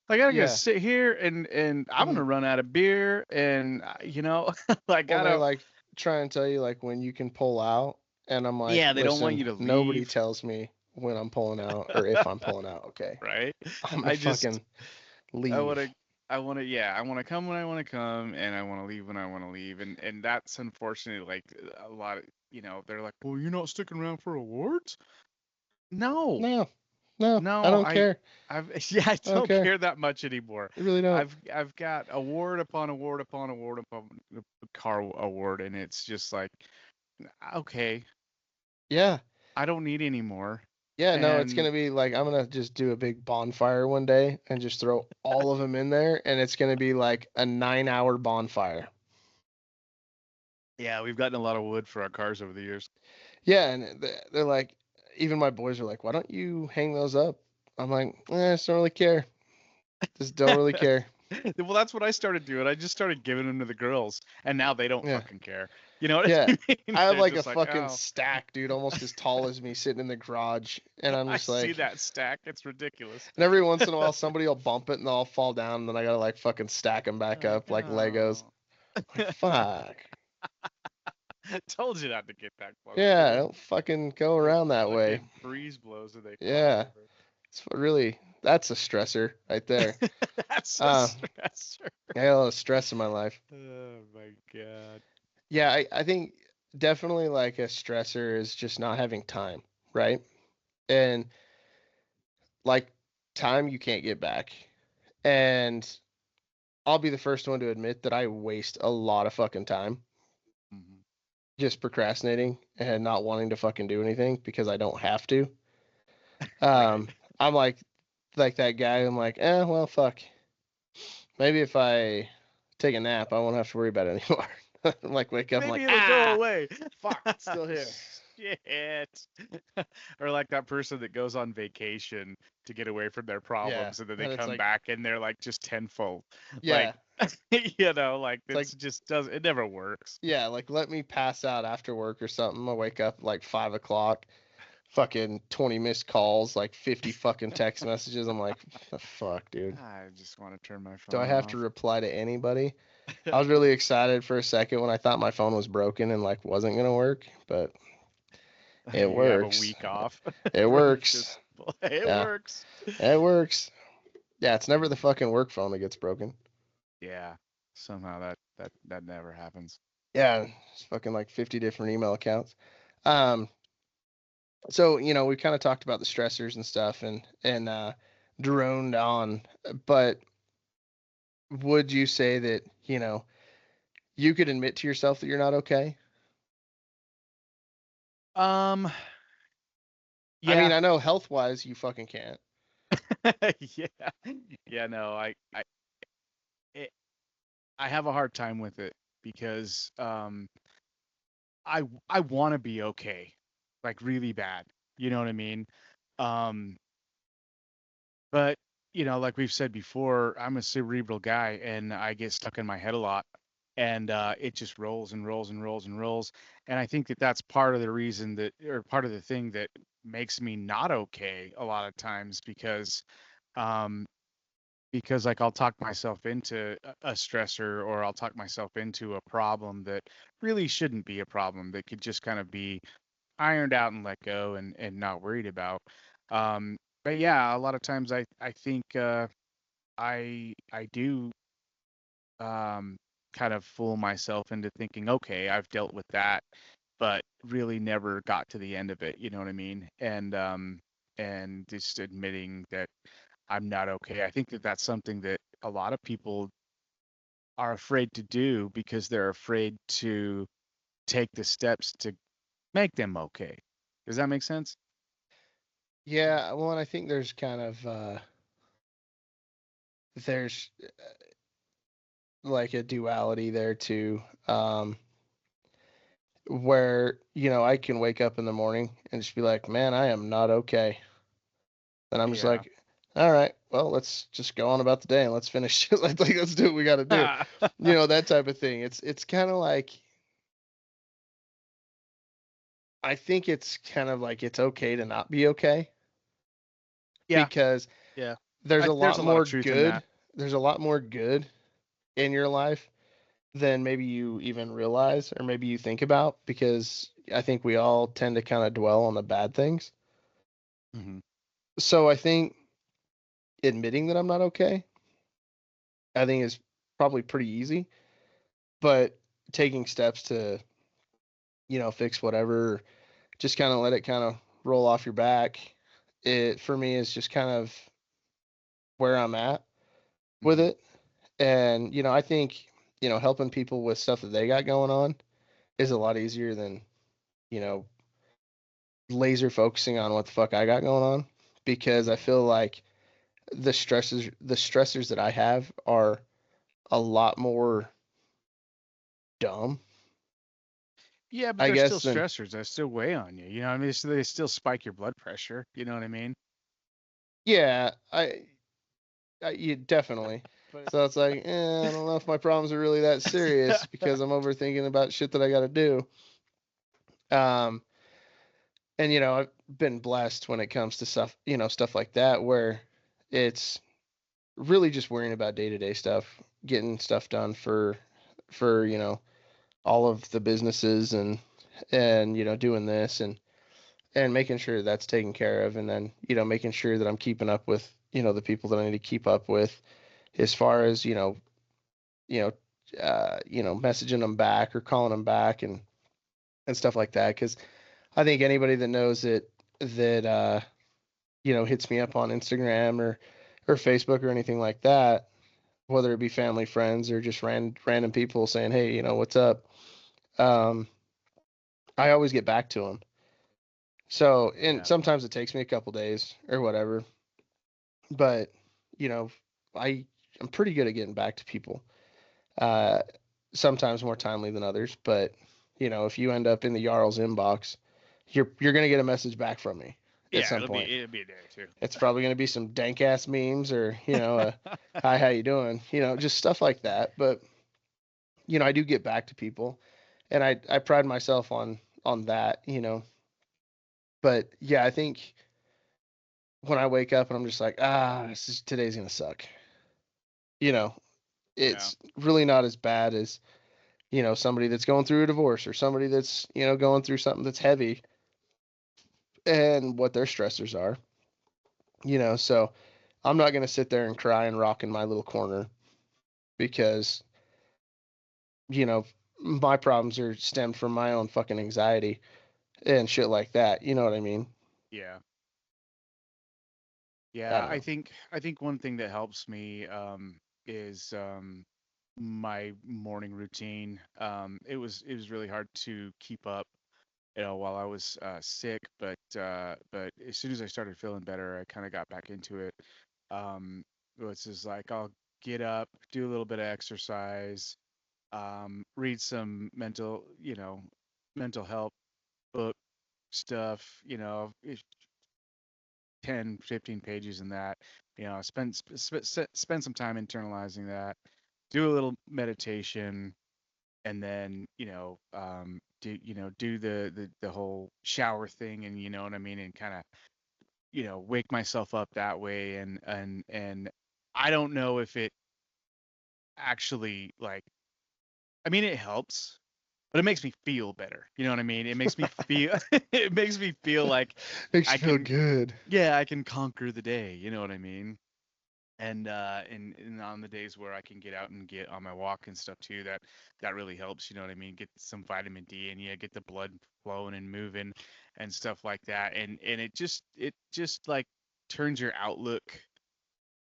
I gotta go Yeah. sit here and I'm gonna Mhm. run out of beer and I Well, they gotta. like try and tell you like when you can pull out, and I'm like, Yeah, they don't want listen, you to nobody leave, tells me when I'm pulling out or if I'm pulling out. Okay, right? I'm gonna I just fucking I leave. wanna I wanna yeah, I wanna come when I wanna come and I wanna leave when I wanna leave. And that's unfortunately like a lot of they're like, well, you're not sticking around for awards? No, No, no, I no, don't care. I've yeah, I I don't don't care. care that much anymore. I really don't. I've got award upon award upon award upon car award, and it's just like, okay, Yeah. I don't need any more. Yeah, no, it's And gonna be like I'm gonna just do a big bonfire one day and just throw all of them in there, and it's gonna be like a 9-hour bonfire. yeah, we've gotten a lot of wood for our cars over the years. Yeah, and they're like, even my boys are like, why don't you hang those up? I'm like, I just don't really care. Just don't really care. Well, that's what I started doing. I just started giving them to the girls, and now they don't Yeah, fucking care. You know what yeah. I mean? I have They're like a just like, fucking oh, stack, dude, almost as tall as me, sitting in the garage, and I'm I just see like, that stack. It's ridiculous. and every once in a while somebody will bump it and they'll all fall down, and then I gotta like fucking stack them back Like, up like Legos. oh. Like fuck. Told you not to get that close to Yeah, them. don't fucking go The around that way. fucking breeze blows and they fall Yeah, over. that's a stressor right there. That's a Uh, stressor. I got a lot of stress in my life. Oh my god. Yeah, I think definitely like a stressor is just not having time, right? And like time you can't get back. And I'll be the first one to admit that I waste a lot of fucking time Mhm. just procrastinating and not wanting to fucking do anything because I don't have to. Right. I'm like that guy. I'm like, well, fuck. Maybe if I take a nap, I won't have to worry about it anymore. Like wake up, I'm Maybe like, it'll go away. fuck, it's still here. Shit. Or like that person that goes on vacation to get away from their Yeah, problems and then they and it's come like, back and they're like just tenfold. Like, yeah, like it's like, it's just does it never works. yeah, like let me pass out after work or something. I wake up like 5 o'clock, fucking 20 missed calls, like 50 fucking text messages. I'm like, the fuck, dude. I just want to turn my Do I phone have to off. reply to anybody? I was really excited for a second when I thought my phone was broken and like wasn't gonna work, but it You have a works. week off It from works. just it Yeah, works. it works. Yeah, it's never the fucking work phone that gets broken. Yeah. Somehow that never happens. Yeah, it's fucking like 50 different email accounts. Um, so we kind of talked about the stressors and stuff and droned on, but would you say that you could admit to yourself that you're not okay? Um I mean, yeah. I know health wise you fucking can't. Yeah. Yeah, no, it, I have a hard time with it because I want to be okay, like really bad. You know what I mean? Um, but like we've said before, I'm a cerebral guy and I get stuck in my head a lot, and it just rolls and rolls and rolls and rolls. And I think that that's part of the reason that, or part of the thing that makes me not okay a lot of times um, because like I'll talk myself into a stressor or I'll talk myself into a problem that really shouldn't be a problem that could just kind of be ironed out and let go and not worried about. But yeah, a lot of times I think I do kind of fool myself into thinking, okay, I've dealt with that, but really never got to the end of it. You know what I mean? And just admitting that I'm not okay. I think that that's something that a lot of people are afraid to do because they're afraid to take the steps to make them okay. Does that make sense? Yeah, well, and I think there's kind of there's like a duality there too, where I can wake up in the morning and just be like, man, I am not okay. And I'm just Yeah. like, all right, well, let's just go on about the day and let's finish. Let's do what we got to do. That type of thing. It's kind of like, I think it's kind of like it's okay to not be okay, Yeah, because yeah. there's a There's lot a lot of more truth in good. that. There's a lot more good in your life than maybe you even realize or maybe you think about, because I think we all tend to kind of dwell on the bad things. Hmm. So I think admitting that I'm not okay, I think is probably pretty easy, but taking steps to, fix whatever, just kind of let it kind of roll off your back. It for me is just kind of where I'm at with Hmm. it. And, I think, helping people with stuff that they got going on is a lot easier than, you know, laser focusing on what the fuck I got going on, because I feel like the stressors that I have are a lot more dumb, Yeah, but I they're still guess, than stressors. They still weigh on you. You know what I mean? So they still spike your blood pressure. You know what I mean? yeah, you definitely. But So it's like, I don't know if my problems are really that serious because I'm overthinking about shit that I got to do. Um, and I've been blessed when it comes to stuff, stuff like that, where it's really just worrying about day-to-day stuff, getting stuff done for all of the businesses, and doing this and making sure that's taken care of, and then making sure that I'm keeping up with the people that I need to keep up with, as far as you know messaging them back or calling them back, and stuff like that, because I think anybody that knows that hits me up on Instagram or Facebook or anything like that, whether it be family, friends, or just random people saying, hey, what's up, um, I always get back to them. So, and yeah, sometimes it takes me a couple days or whatever, but you know, I I'm pretty good at getting back to people. Uh, Sometimes more timely than others, but if you end up in the Jarl's inbox, you're gonna get a message back from me at yeah, some point. it'll be there too. It's probably gonna be some dank ass memes, or hi, how you doing? Just stuff like that. But I do get back to people, and I pride myself on that. But yeah, I think when I wake up and I'm just like, today's gonna suck. You know, Yeah, it's really not as bad as somebody that's going through a divorce, or somebody that's going through something that's heavy, and what their stressors are. So I'm not gonna sit there and cry and rock in my little corner, because you know my problems are stemmed from my own fucking anxiety and shit like that. You know what I mean? yeah, I yeah. don't know. I think one thing that helps me is my morning routine. It was really hard to keep up, while I was sick, but as soon as I started feeling better, I kind of got back into it. Which is like I'll get up, do a little bit of exercise, read some mental health book stuff, 10, 15 pages in that, spend some time internalizing that, do a little meditation, and then, do the whole shower thing, and you know what I mean, and kind of, wake myself up that way, and I don't know if it actually, like, I mean, it helps, but it makes me feel better. You know what I mean? It makes me feel it makes me feel like Makes I you feel can, good. yeah, I can conquer the day. You know what I mean? And on the days where I can get out and get on my walk and stuff too, that really helps. You know what I mean? Get some vitamin D and yeah, get the blood flowing and moving and stuff like that. And it just like turns your outlook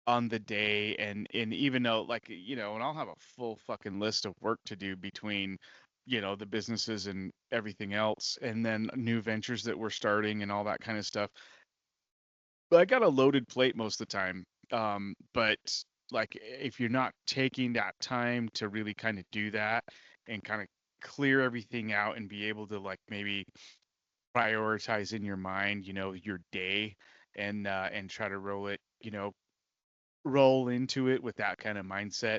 on the day, and even though, like, and I'll have a full fucking list of work to do between the businesses and everything else, and then new ventures that we're starting and all that kind of stuff, but I got a loaded plate most of the time. But like, if you're not taking that time to really kind of do that and kind of clear everything out and be able to, like, maybe prioritize in your mind, your day, and try to roll it you know, roll into it with that kind of mindset,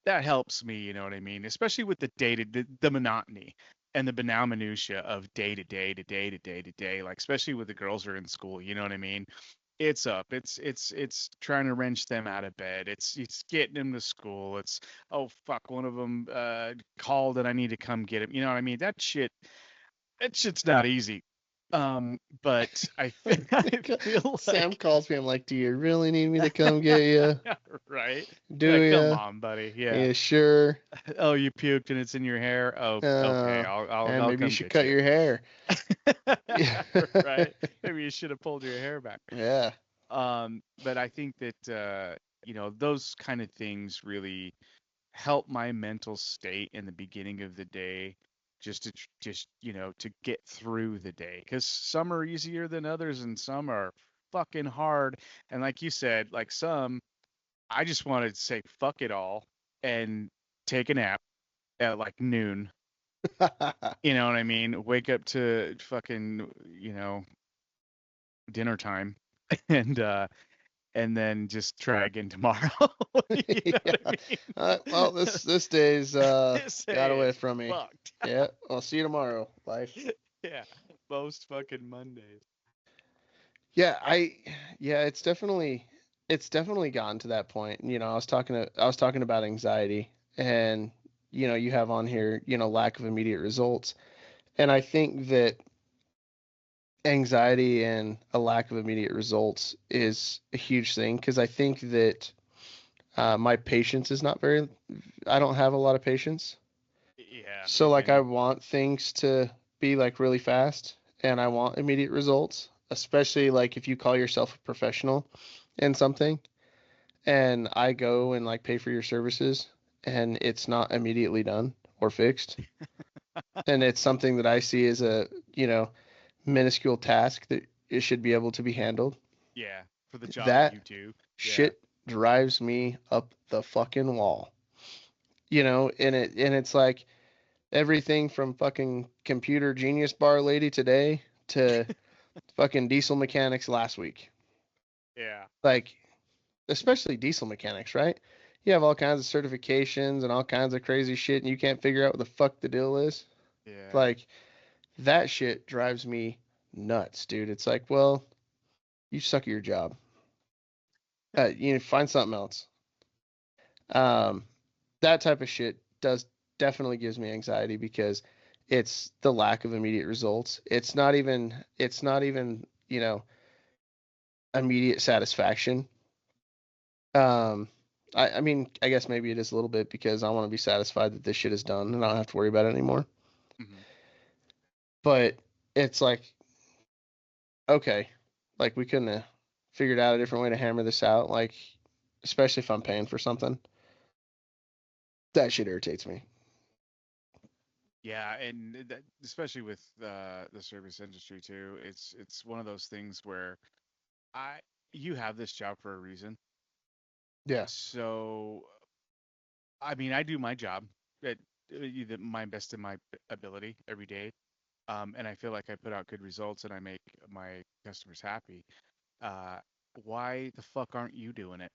that helps me, you know what I mean? Especially with the monotony and the banal minutia of day to day to day to day to day, like especially with the girls who are in school, you know what I mean? It's up. It's trying to wrench them out of bed. It's getting them to school. It's, oh fuck, one of them called and I need to come get him. You know what I mean? That shit's not easy. But I feel Sam like calls me. I'm like, do you really need me to come get you? right. Do Come you? on, buddy. Yeah. Yeah, sure. Oh, you puked and it's in your hair. Oh, okay. Uh, and I'll maybe you come should get cut you. your hair. Yeah. Right. Maybe you should have pulled your hair back. Yeah. But I think that those kind of things really help my mental state in the beginning of the day, to get through the day, because some are easier than others and some are fucking hard. And like you said, like some, I just wanted to say fuck it all and take a nap at like noon. You know what I mean? Wake up to fucking, dinner time and then just try again tomorrow. You know Yeah. what I mean? Well, this day's This got day away is from me. fucked. Yeah. I'll see you tomorrow. Life. Yeah. Most fucking Mondays. Yeah, it's definitely gotten to that point. I was talking about anxiety, and you have on here, lack of immediate results. And I think that anxiety and a lack of immediate results is a huge thing, because I think that my patience is not very, I don't have a lot of patience. Yeah, So you like I can. want things to be like really fast, and I want immediate results, especially like if you call yourself a professional in something, and I go and like pay for your services and it's not immediately done or fixed, and it's something that I see as a, minuscule task that it should be able to be handled. Yeah, for the job that That you do. Yeah. shit drives me up the fucking wall. And it's like everything from fucking computer genius bar lady today to fucking diesel mechanics last week. Yeah. Like, especially diesel mechanics, right? You have all kinds of certifications and all kinds of crazy shit, and you can't figure out what the fuck the deal is. Yeah. Like, that shit drives me nuts, dude. It's like, well, you suck at your job. Find something else. Um, that type of shit does definitely gives me anxiety, because it's the lack of immediate results. It's not even immediate satisfaction. Um, I mean, I guess maybe it is a little bit, because I want to be satisfied that this shit is done and I don't have to worry about it anymore. Hmm. But it's like, okay, like we couldn't have figured out a different way to hammer this out. Like, especially if I'm paying for something, that shit irritates me. Yeah, and especially with the service industry too, it's one of those things where I you have this job for a reason. Yeah. So I mean, I do my job at my best in my ability every day, and I feel like I put out good results and I make my customers happy. Uh, why the fuck aren't you doing it?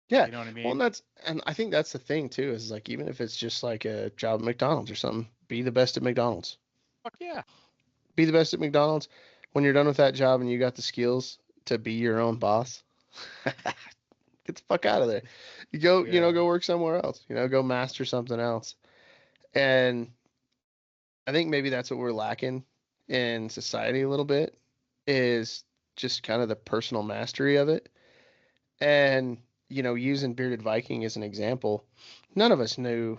Yeah. You know what I Well, and mean? I think that's the thing too, is like, even if it's just like a job at McDonald's or something, be the best at McDonald's. Fuck yeah. Be the best at McDonald's. When you're done with that job and you got the skills to be your own boss, get the fuck out of there. You go, Yeah. go work somewhere else. Go master something else. And I think maybe that's what we're lacking in society a little bit, is just kind of the personal mastery of it. And, using Bearded Viking as an example, none of us knew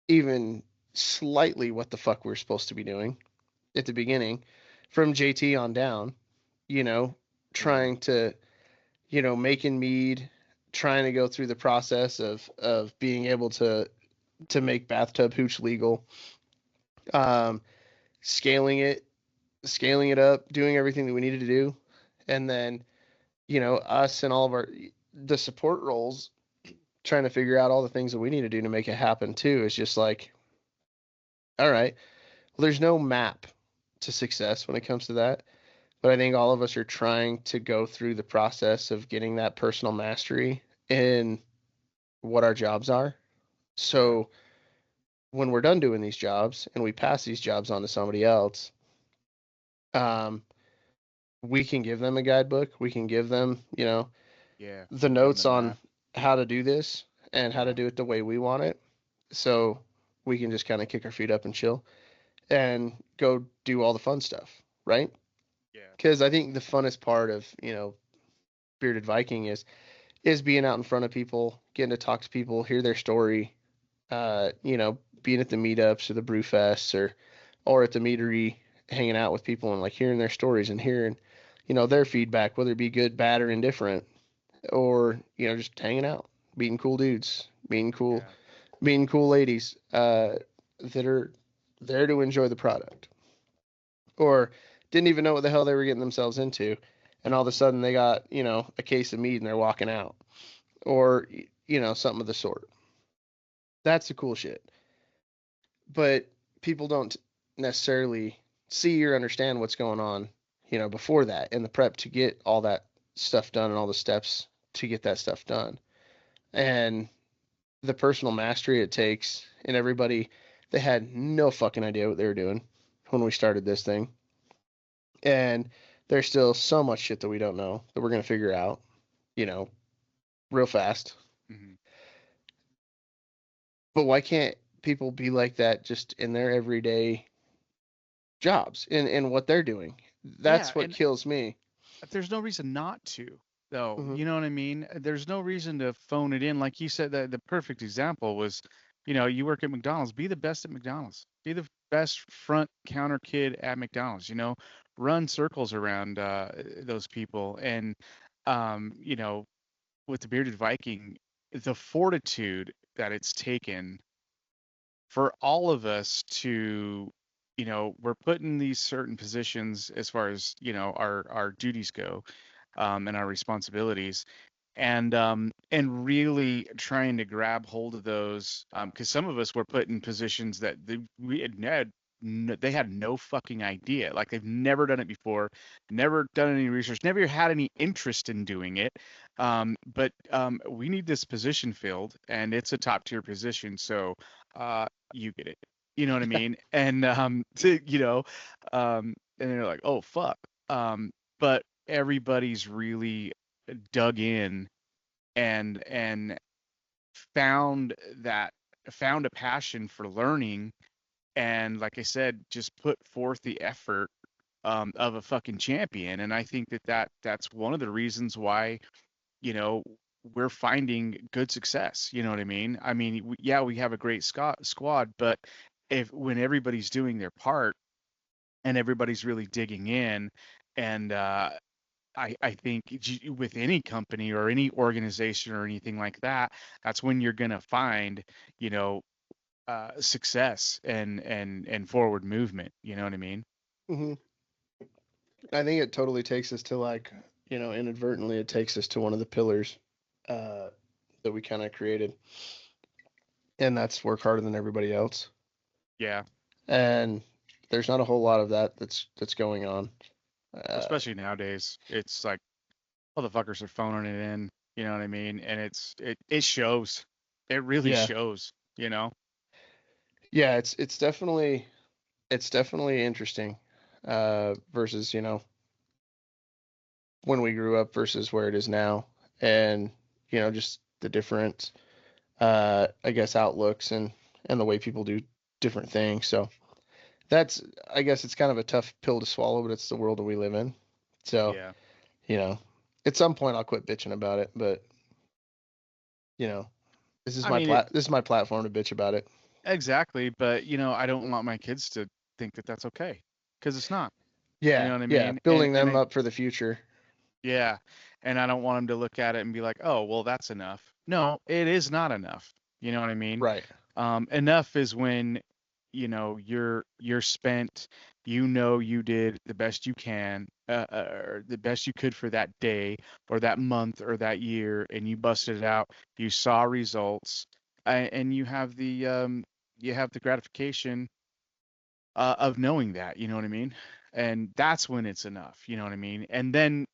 even slightly what the fuck we were supposed to be doing at the beginning, from JT on down, you know, Hmm. trying to, making mead, trying to go through the process of being able to make bathtub hooch legal, um, scaling it, scaling it up, doing everything that we needed to do, and then, us and all of our the support roles, trying to figure out all the things that we need to do to make it happen too. Is just like, all right, well, there's no map to success when it comes to that. but I think all of us are trying to go through the process of getting that personal mastery in what our jobs are. So when we're done doing these jobs and we pass these jobs on to somebody else, um, we can give them a guidebook. We can give them, Yeah. the Give them notes the on map. how to do this and how to Yeah. do it the way we want it. So we can just kind of kick our feet up and chill and go do all the fun stuff, right? Yeah. Because I think the funnest part of, Bearded Viking is being out in front of people, getting to talk to people, hear their story, being at the meetups or the brew fests or at the meadery, hanging out with people and like hearing their stories and hearing, their feedback, whether it be good, bad, or indifferent, or, just hanging out, meeting cool dudes, Yeah. meeting cool ladies, that are there to enjoy the product or didn't even know what the hell they were getting themselves into. And all of a sudden they got, a case of mead and they're walking out or, something of the sort. That's the cool shit. But people don't necessarily see or understand what's going on, before that in the prep to get all that stuff done and all the steps to get that stuff done. And the personal mastery it takes, and everybody, they had no fucking idea what they were doing when we started this thing. And there's still so much shit that we don't know that we're going to figure out, you know, real fast. Hmm. But why can't people be like that just in their everyday jobs in what they're doing? Yeah. That's what And kills me. there's no reason not to, though. Hmm. You know what I mean? There's no reason to phone it in. Like you said, the perfect example was, you work at McDonald's, be the best at McDonald's. Be the best front counter kid at McDonald's, run circles around those people. And, with the Bearded Viking, the fortitude that it's taken for all of us to, we're put in these certain positions as far as, our duties go, and our responsibilities, and really trying to grab hold of those, because some of us were put in positions that they had no fucking idea. Like they've never done it before, never done any research, never had any interest in doing it. But we need this position filled, and it's a top tier position, so you get it. You know what I mean? And and they're like, oh fuck. But everybody's really dug in and found that found a passion for learning, and like I said, just put forth the effort, of a fucking champion. And I think that's one of the reasons why, you know we're finding good success. You know what I mean? I mean, yeah, we have a great squad, but if when everybody's doing their part and everybody's really digging in, and I think with any company or any organization or anything like that, that's when you're gonna find, you know, success and forward movement. You know what I mean? Hmm. I think it totally takes us to like, inadvertently, it takes us to one of the pillars uh, that we kind of created, and that's work harder than everybody else. Yeah, And there's not a whole lot of that's going on. Uh, especially nowadays, it's like motherfuckers are phoning it in. You know what I mean? And it shows. It really yeah, shows. You know? yeah, it's definitely interesting, versus when we grew up versus where it is now, and just the different, I guess, outlooks and the way people do different things. So that's, I guess, it's kind of a tough pill to swallow, but it's the world that we live in. So Yeah. you know, at some point I'll quit bitching about it, but you know, I mean, this is my platform to bitch about it. exactly. But I don't want my kids to think that that's okay, because it's not. You Yeah, know what I yeah, mean? And building and them I up for the future. Yeah, and I don't want them to look at it and be like, "Oh, well, that's enough." No, it is not enough. You know what I mean? Right. Enough is when, you're spent. You did the best you can, or the best you could for that day, or that month, or that year, and you busted it out. You saw results, and you have the gratification of knowing that, you know what I mean? And that's when it's enough, you know what I mean? And then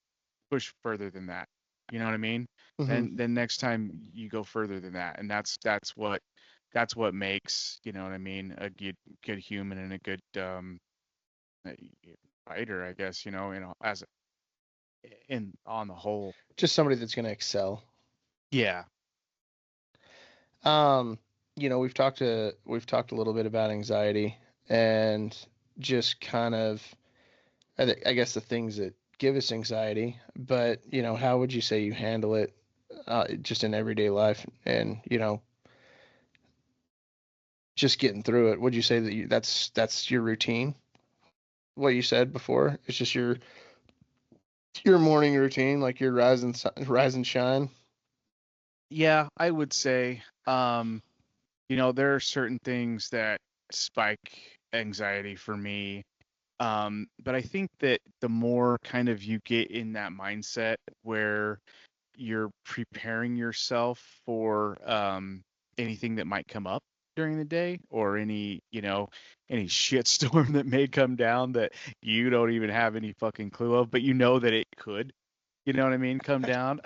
push further than that, you know what I mean? Hmm. Then next time you go further than that, and that's what makes, you know what I mean, a good human and a good uh, fighter, I guess, as in on the whole. Just somebody that's going to excel. Yeah. Um, we've talked a little bit about anxiety and just kind of, I guess the things that give us anxiety. But how would you say you handle it, just in everyday life, and just getting through it? Would you say that that's your routine? What you said before, it's just your morning routine, like your rise and shine. Yeah, I would say, there are certain things that spike anxiety for me. But I think that the more kind of you get in that mindset where you're preparing yourself for anything that might come up during the day, or any shitstorm that may come down that you don't even have any fucking clue of, but you know that it could, you know what I mean, come down.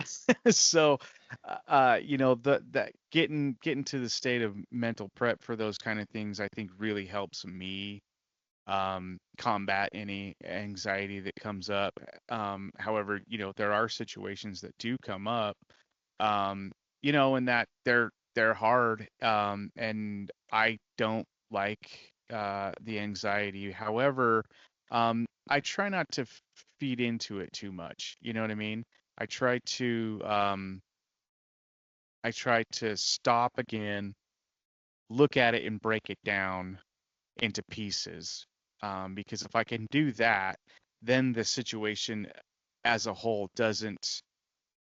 So, that getting to the state of mental prep for those kind of things, I think really helps me combat any anxiety that comes up. However, there are situations that do come up, and that they're hard, and I don't like the anxiety. However, I try not to feed into it too much. You know what I mean? I try to um, I try to stop again, look at it, and break it down into pieces. Because if I can do that, then the situation as a whole doesn't,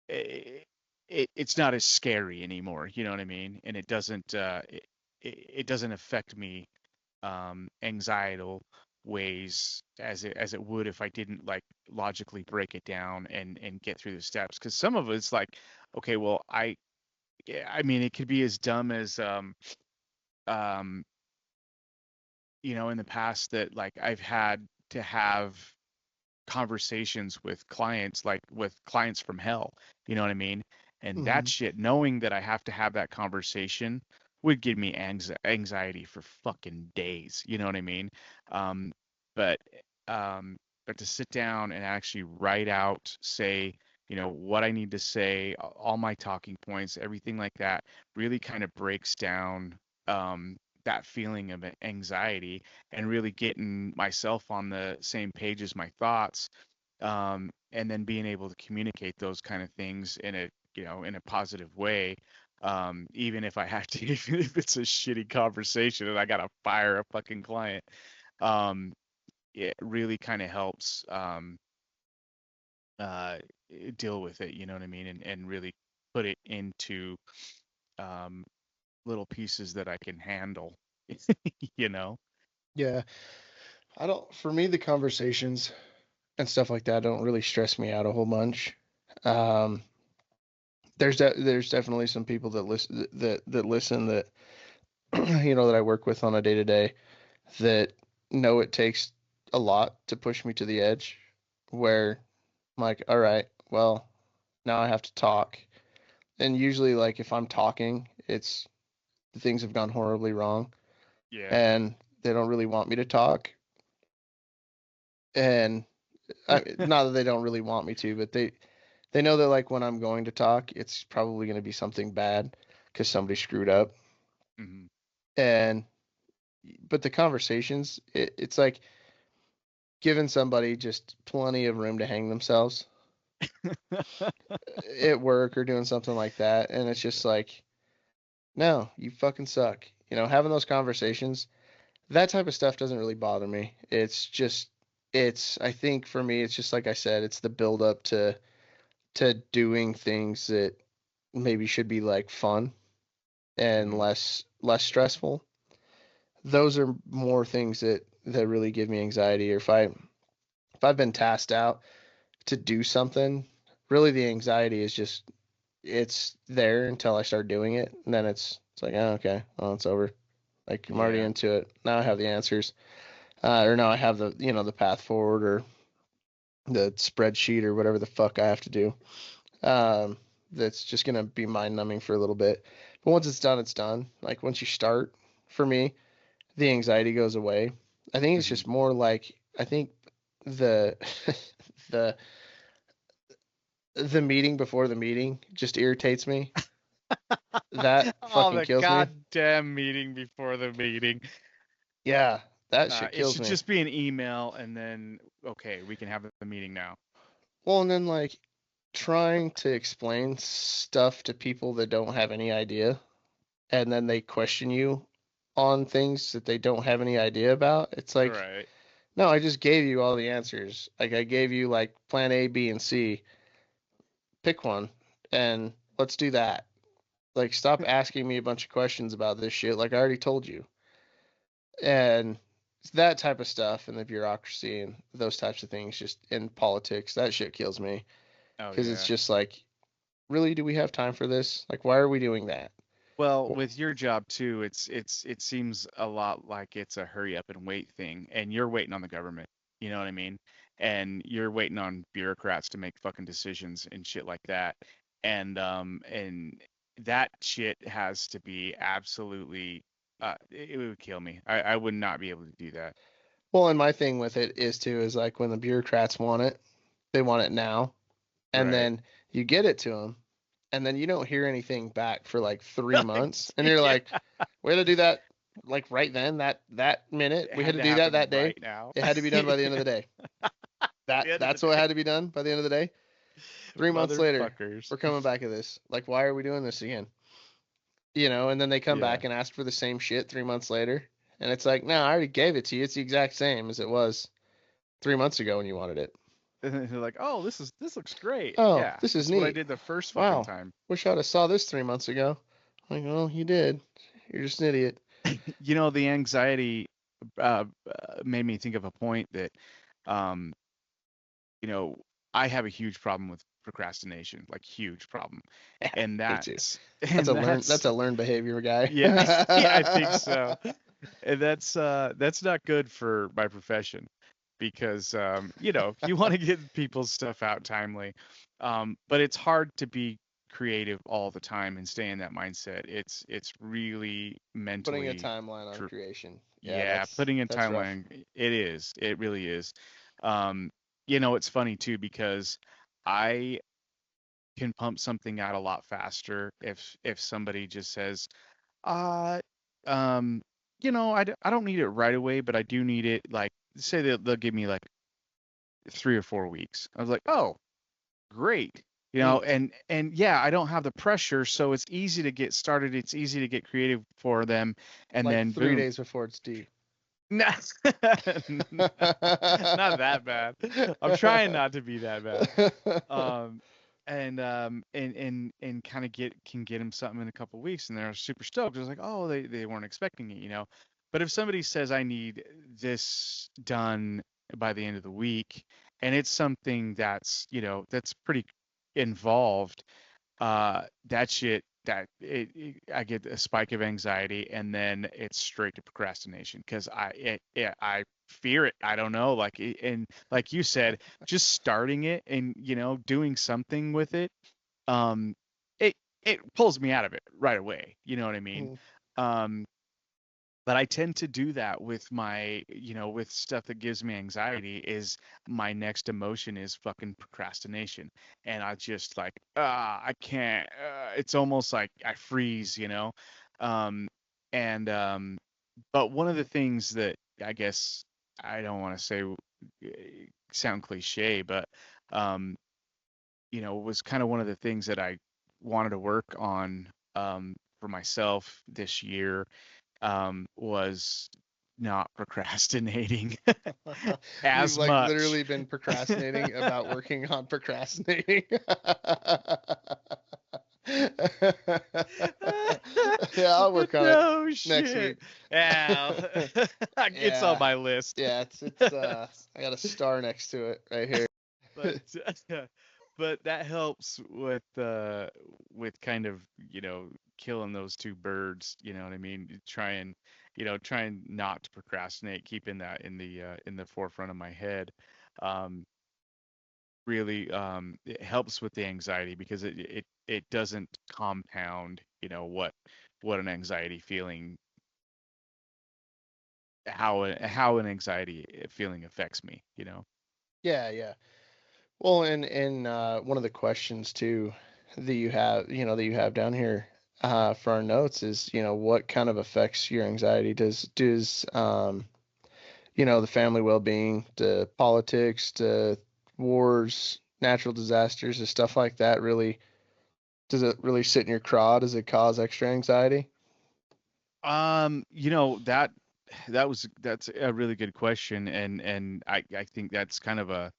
it's not as scary anymore. You know what I mean? And it doesn't affect me anxietal ways as it would if I didn't like logically break it down and get through the steps. Because some of it's like, okay, well, yeah, I mean, it could be as dumb as um in the past that like I've had to have conversations with clients, like with clients from hell, you know what I mean? And that Hmm. shit, knowing that I have to have that conversation would give me anxiety for fucking days, you know what I mean? Um, but um, but to sit down and actually write out, say, what I need to say, all my talking points, everything like that, really kind of breaks down that feeling of anxiety, and really getting myself on the same page as my thoughts, and then being able to communicate those kind of things in a positive way, even if I have to, even if it's a shitty conversation and I gotta fire a fucking client. um, it really kind of helps uh, deal with it, you know what I mean, and really put it into um, little pieces that I can handle, you know. Yeah, I don't. For me, the conversations and stuff like that don't really stress me out a whole bunch. Um, there's definitely some people that listen that that I work with on a day to day that know it takes a lot to push me to the edge, where I'm like, all right, well, now I have to talk. And usually, like, if I'm talking, it's things have gone horribly wrong, Yeah. and they don't really want me to talk. And not that they don't really want me to, but they know that, like, when I'm going to talk, it's probably going to be something bad because somebody screwed up. Hmm. And but the conversations, it's like giving somebody just plenty of room to hang themselves at work or doing something like that, and it's just like, no, you fucking suck. Having those conversations, that type of stuff doesn't really bother me. It's just, I think for me, it's just like I said, it's the build up to doing things that maybe should be like fun and Hmm. less stressful. Those are more things that really give me anxiety. Or if I've been tasked out to do something, really the anxiety is just, it's there until I start doing it, and then it's like, oh, okay, well, it's over. Like, I'm already Yeah. into it. Now I have the answers. or no, I have the the path forward or the spreadsheet or whatever the fuck I have to do. Um, that's just gonna be mind numbing for a little bit. But once it's done, it's done. Like once you start, for me, the anxiety goes away. I think it's Mhm. just more like I think the the the meeting before the meeting just irritates me. That Oh, fucking the kills me. goddamn meeting before the meeting. Yeah, that shit It kills should me. just be an email, and then okay, we can have the meeting now. Well, and then like trying to explain stuff to people that don't have any idea, and then they question you on things that they don't have any idea about. It's like, Right. no, I just gave you all the answers. Like I gave you like plan A, B, and C. Pick one and let's do that. Like stop asking me a bunch of questions about this shit like I already told you. And that type of stuff and the bureaucracy and those types of things just in politics, that shit kills me Oh because it's yeah. just like, really, do we have time for this? Like why are we doing that? Well, with your job too, it seems a lot like it's a hurry up and wait thing, and you're waiting on the government. You know what I mean? And you're waiting on bureaucrats to make fucking decisions and shit like that. And that shit has to be absolutely it would kill me. I would not be able to do that. Well, and my thing with it is too is like when the bureaucrats want it, they want it now, and Right. then you get it to them, and then you don't hear anything back for like 3 months, and you're Yeah. like, we had to do that like right then, that minute, It we had had to to do that happen that day. right now. It had to be done by the end of the day. At the end of the That's what day. had to be done by the end of the day. 3 months later, Motherfuckers. we're coming back at this. Like, why are we doing this again? And then they come Yeah. back and ask for the same shit 3 months later, and it's like, no, I already gave it to you. It's the exact same as it was 3 months ago when you wanted it. And they're like, "Oh, this looks great. Oh, Yeah, this is this is what I neat. did the first fucking Wow. time." Wish I'd have saw this 3 months ago. Like, well, you did. You're just an idiot. You know, the anxiety made me think of a point that, um, you know, I have a huge problem with procrastination, like huge problem, and Me too. that's That's and a learn. that's That's a learned behavior guy. yeah, yeah, I think so. And that's not good for my profession because you want to get people's stuff out timely. But it's hard to be creative all the time and stay in that mindset. It's really Putting a mentally timeline on tr- creation. Yeah, yeah, putting in that's rough. timeline, it is. It really is. Um, it's funny too because I can pump something out a lot faster if somebody just says, uh, um, I don't need it right away, but I do need it. Like, say they'll give me like 3 or 4 weeks. I was like, oh, great. Mm. And yeah, I don't have the pressure, so it's easy to get started. It's easy to get creative for them, and Like then three boom. days before it's due. Not not that bad. I'm trying not to be that bad. Um, and kind of get them something in a couple weeks, and they're super stoked. It's like, oh, they weren't expecting it. But if somebody says I need this done by the end of the week, and it's something that's pretty involved, that shit I get a spike of anxiety, and then it's straight to procrastination because I fear it. I don't know, and like you said, just starting it and doing something with it, um, it it pulls me out of it right away. You know what I mean? Mm. Um, but I tend to do that with with stuff that gives me anxiety is my next emotion is fucking procrastination. And I just like, I can't, it's almost like I freeze. Um, and but one of the things that I guess I don't want to say sound cliche, but, um, was kind of one of the things that I wanted to work on, for myself this year, was not procrastinating You've as like much. literally been procrastinating about working on procrastinating. Yeah, I'll work on it No next shit. week. Yeah, it's on Yeah. my list. Yeah, it's I got a star next to it right here. But but that helps with kind of killing those two birds. You know what I mean? Trying trying not to procrastinate, keeping that in the forefront of my head, um, really it helps with the anxiety because it doesn't compound, what an anxiety feeling, how an anxiety feeling affects me. Yeah, yeah. Well, and one of the questions too that you have down here for our notes is, what kind of affects your anxiety? Does the family well-being, the politics, the wars, natural disasters, and stuff like that does it really sit in your craw? Does it cause extra anxiety? That's a really good question, and I think that's kind of a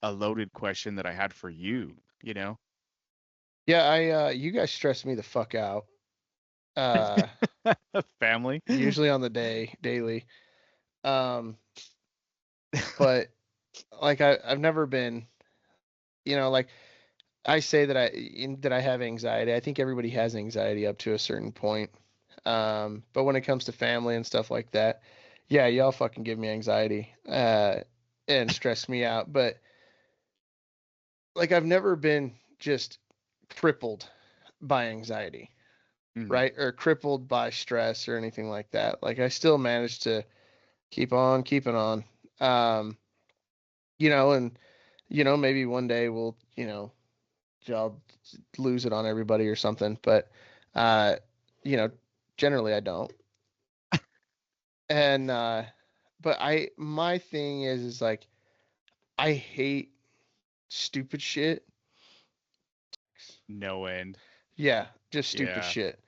loaded question that I had for you. Yeah, you guys stress me the fuck out. Uh, Family. Usually on the daily. Um, but like I've never been, like I say that that I have anxiety. I think everybody has anxiety up to a certain point. But when it comes to family and stuff like that, yeah, y'all fucking give me anxiety, and stress me out. But like I've never been just crippled by anxiety, Mhm. right? Or crippled by stress or anything like that. Like I still managed to keep on keeping on. Um, and maybe one day I'll lose it on everybody or something, but uh, you know, generally I don't. And but my thing is like I hate stupid shit. No end. Yeah, just stupid Yeah. shit.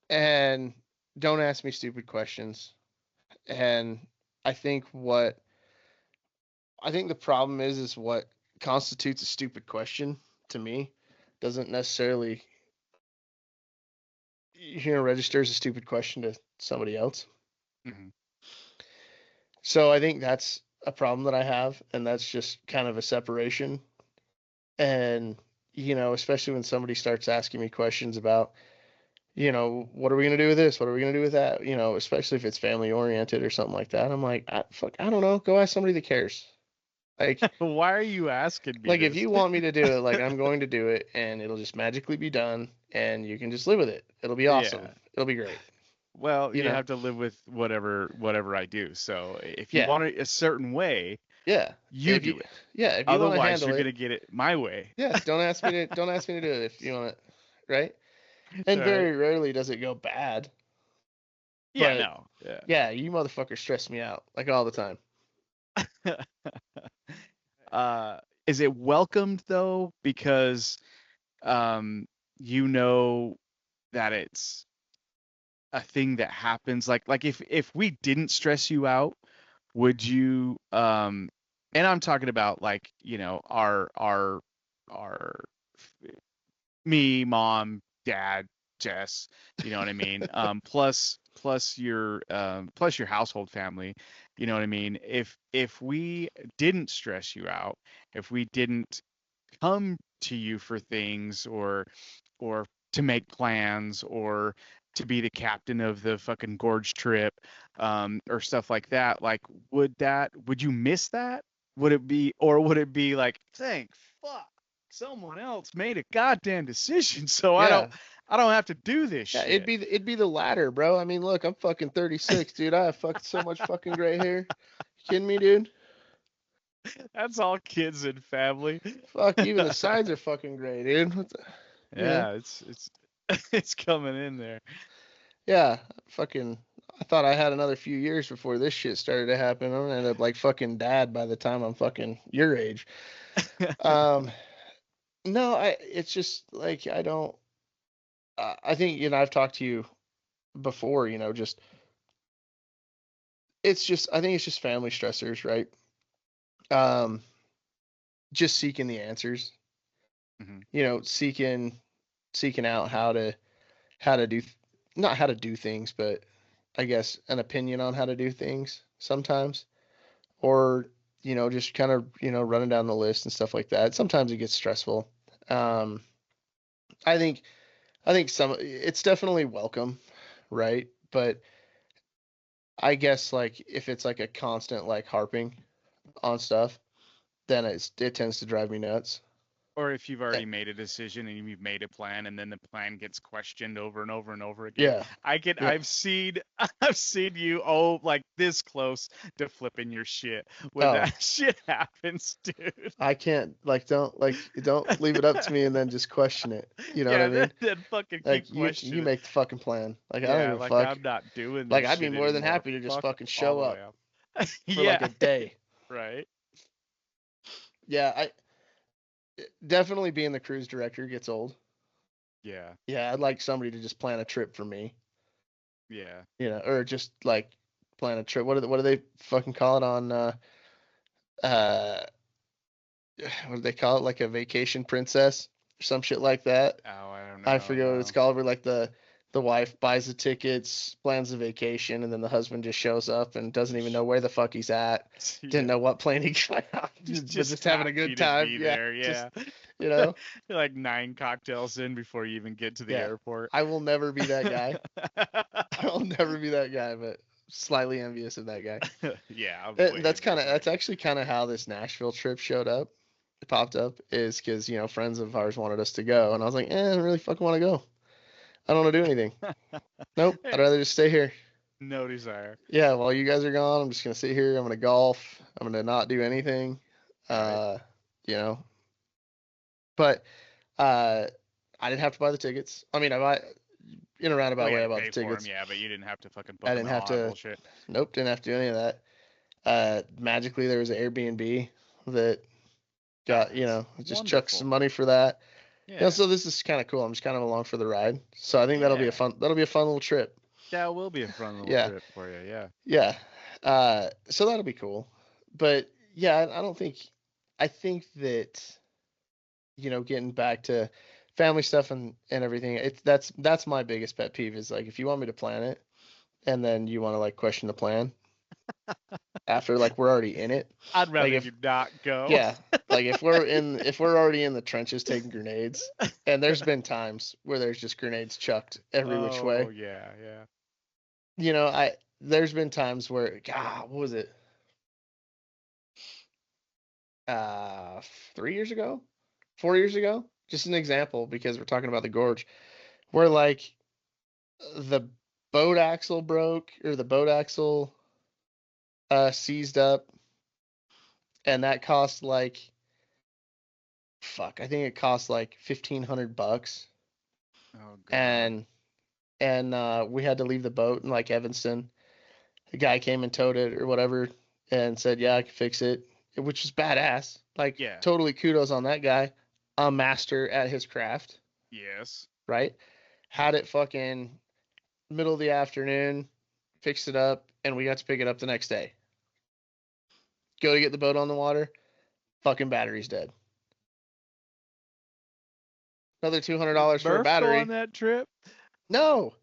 And don't ask me stupid questions. And I think what I think the problem is what constitutes a stupid question to me doesn't necessarily register as a stupid question to somebody else. Mhm. So I think that's a problem that I have, and that's just kind of a separation. And especially when somebody starts asking me questions about, what are we gonna do with this? What are we gonna do with that? Especially if it's family oriented or something like that. I'm like, I don't know. Go ask somebody that cares. Like, Why are you asking me if this? you want me to do it, like I'm going to do it, and it'll just magically be done, and you can just live with it. It'll be awesome. Yeah. It'll be great. Well, You you know? have to live with whatever I do. So if you Yeah. want it a certain way, Yeah. you If you do it. yeah, if you want to Otherwise, handle you're it, gonna get it my way. yeah, don't ask me to do it if you want it, right? All And right. very rarely does it go bad. Yeah. But No. Yeah. yeah, you motherfuckers stress me out like all the time. uh, is it welcomed though? Because um, you know that it's a thing that happens. Like if we didn't stress you out, would you and I'm talking about like, our me, mom, dad, Jess, you know what I mean? Plus your household family, you know what I mean? If we didn't stress you out, if we didn't come to you for things or to make plans or to be the captain of the fucking gorge trip, or stuff like that, like would you miss that? Would it be like, thank fuck someone else made a goddamn decision so I don't Yeah. I don't have to do this Yeah, shit. it'd be the latter, bro. I mean, look, I'm fucking 36, dude. I have fucking so much fucking gray hair. You kidding me, dude? That's all kids and family. Fuck, even the sides are fucking gray, dude. You know? Yeah, it's it's coming in there. Yeah, fucking. I thought I had another few years before this shit started to happen. I'm gonna end up like fucking dad by the time I'm fucking your age. Um, no, it's just like I don't. I think I've talked to you before. Just it's just I think it's just family stressors, right? Um, just seeking the answers. Mhm. Seeking out how to do not how to do things, but I guess an opinion on how to do things sometimes, or just kind of running down the list and stuff like that. Sometimes it gets stressful. Um, I think some it's definitely welcome, right? But I guess like if it's like a constant like harping on stuff, then it tends to drive me nuts. Or if you've Eh, already made a decision and you've made a plan and then the plan gets questioned over and over and over again. Yeah. Yeah. I've seen you like this close to flipping your shit when Oh, that shit happens, dude. I can't don't leave it up to me and then just question it. You know what I Yeah, mean? then fucking Like keep you questioning. make the fucking plan. Like I don't Yeah, give a like fuck. I'm not doing Like this I'd be shit more than anymore. happy to just Fuck fucking all show the way up up. for like Yeah, a day. right. Yeah, I definitely being the cruise director gets old. Yeah, Yeah, I'd like somebody to just plan a trip for me. yeah. You know, or just like plan a trip. What do they fucking call it on uh what do they call it? Like a vacation princess or some shit like that. Oh, I don't I know. forget what it's No. called, where like the wife buys the tickets, plans the vacation, and then the husband just shows up and doesn't even know where the fuck he's at. Didn't Yeah. know what plane he got on, but just having a good Happy to time. be Yeah, there. just Yeah. you know, Like 9 cocktails in before you even get to the yeah. airport. I will never be that guy. I'll never be that guy, but slightly envious of that guy. Yeah, I'm And way that's envious of that that's guy. actually kind of how this Nashville trip showed up. It popped up is because friends of ours wanted us to go, and I was like, I don't really fucking want to go. I don't want to do anything. Nope, I'd Hey, rather just stay here. no desire. Yeah, while you guys are gone, I'm just gonna sit here. I'm gonna golf. I'm gonna not do anything. Right. Uh, you know, but uh, I didn't have to buy the tickets. I mean, I buy in a Well, roundabout you way. had I to bought pay the for them, tickets. yeah, but you didn't have to fucking I book them didn't and have all that to. bullshit. Nope, didn't have to do any of that. Magically, there was an Airbnb that Oh, got that's just chucked some wonderful. money for that. Yeah. So this is kind of cool. I'm just kind of along for the ride. So I think Yeah. that'll be a fun little trip. That will be a fun little Yeah, trip for you, yeah. yeah. So that'll be cool. But yeah, I don't think. I think that getting back to family stuff and everything. That's my biggest pet peeve is like if you want me to plan it and then you want to like question the plan after like we're already in it. I'd Like rather if you not go. yeah, like if we're already in the trenches taking grenades, and there's been times where there's just grenades chucked every which Oh, way. yeah, yeah. I there's been times where God, what was it? 3 years ago, 4 years ago. Just an example because we're talking about the gorge, where like the boat axle broke or the boat axle seized up, and that cost like fuck. I think it cost like $1,500, Oh, God. and we had to leave the boat in like Evanston. The guy came and towed it or whatever, and said, "Yeah, I can fix it," which is badass. Like Yeah. totally kudos on that guy, a master at his craft, Yes. right? Had it fucking middle of the afternoon, fixed it up, and we got to pick it up the next day. Go to get the boat on the water, fucking battery's dead. Another Did $200 for a Murph go on battery. that trip? No,